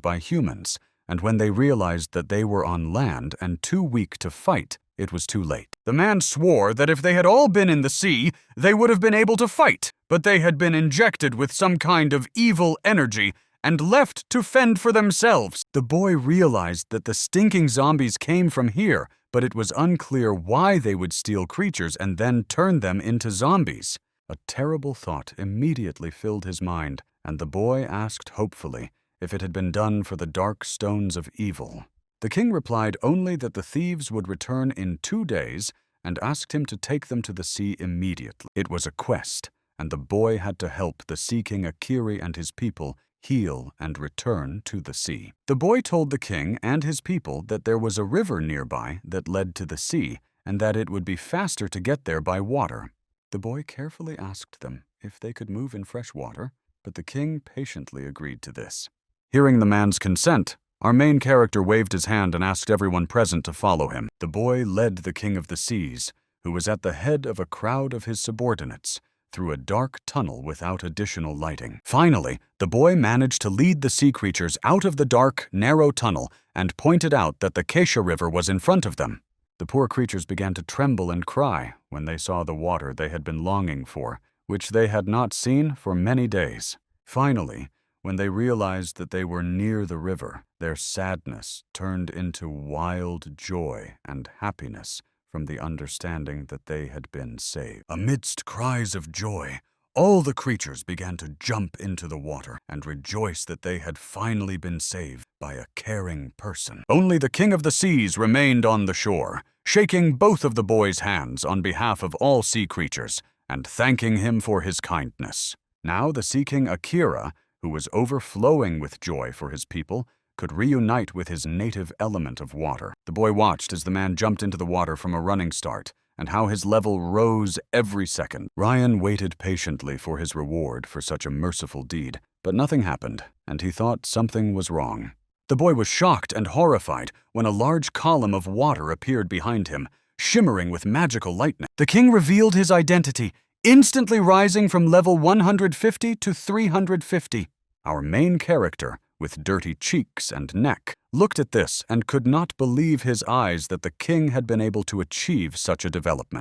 by humans, and when they realized that they were on land and too weak to fight, it was too late. The man swore that if they had all been in the sea, they would have been able to fight, but they had been injected with some kind of evil energy and left to fend for themselves. The boy realized that the stinking zombies came from here, but it was unclear why they would steal creatures and then turn them into zombies. A terrible thought immediately filled his mind, and the boy asked hopefully if it had been done for the dark stones of evil. The king replied only that the thieves would return in 2 days and asked him to take them to the sea immediately. It was a quest, and the boy had to help the Sea King Akiri and his people heal and return to the sea. The boy told the king and his people that there was a river nearby that led to the sea, and that it would be faster to get there by water. The boy carefully asked them if they could move in fresh water, but the king patiently agreed to this. Hearing the man's consent, our main character waved his hand and asked everyone present to follow him. The boy led the king of the seas, who was at the head of a crowd of his subordinates, through a dark tunnel without additional lighting. Finally, the boy managed to lead the sea creatures out of the dark, narrow tunnel and pointed out that the Keisha River was in front of them. The poor creatures began to tremble and cry when they saw the water they had been longing for, which they had not seen for many days. Finally, when they realized that they were near the river, their sadness turned into wild joy and happiness from the understanding that they had been saved. Amidst cries of joy, all the creatures began to jump into the water and rejoice that they had finally been saved by a caring person. Only the king of the seas remained on the shore, shaking both of the boy's hands on behalf of all sea creatures and thanking him for his kindness. Now the Sea King Akira, who was overflowing with joy for his people, could reunite with his native element of water. The boy watched as the man jumped into the water from a running start, and how his level rose every second. Ryan waited patiently for his reward for such a merciful deed, but nothing happened, and he thought something was wrong. The boy was shocked and horrified when a large column of water appeared behind him, shimmering with magical lightning. The king revealed his identity, instantly rising from level 150 to 350. Our main character, with dirty cheeks and neck, looked at this and could not believe his eyes that the king had been able to achieve such a development.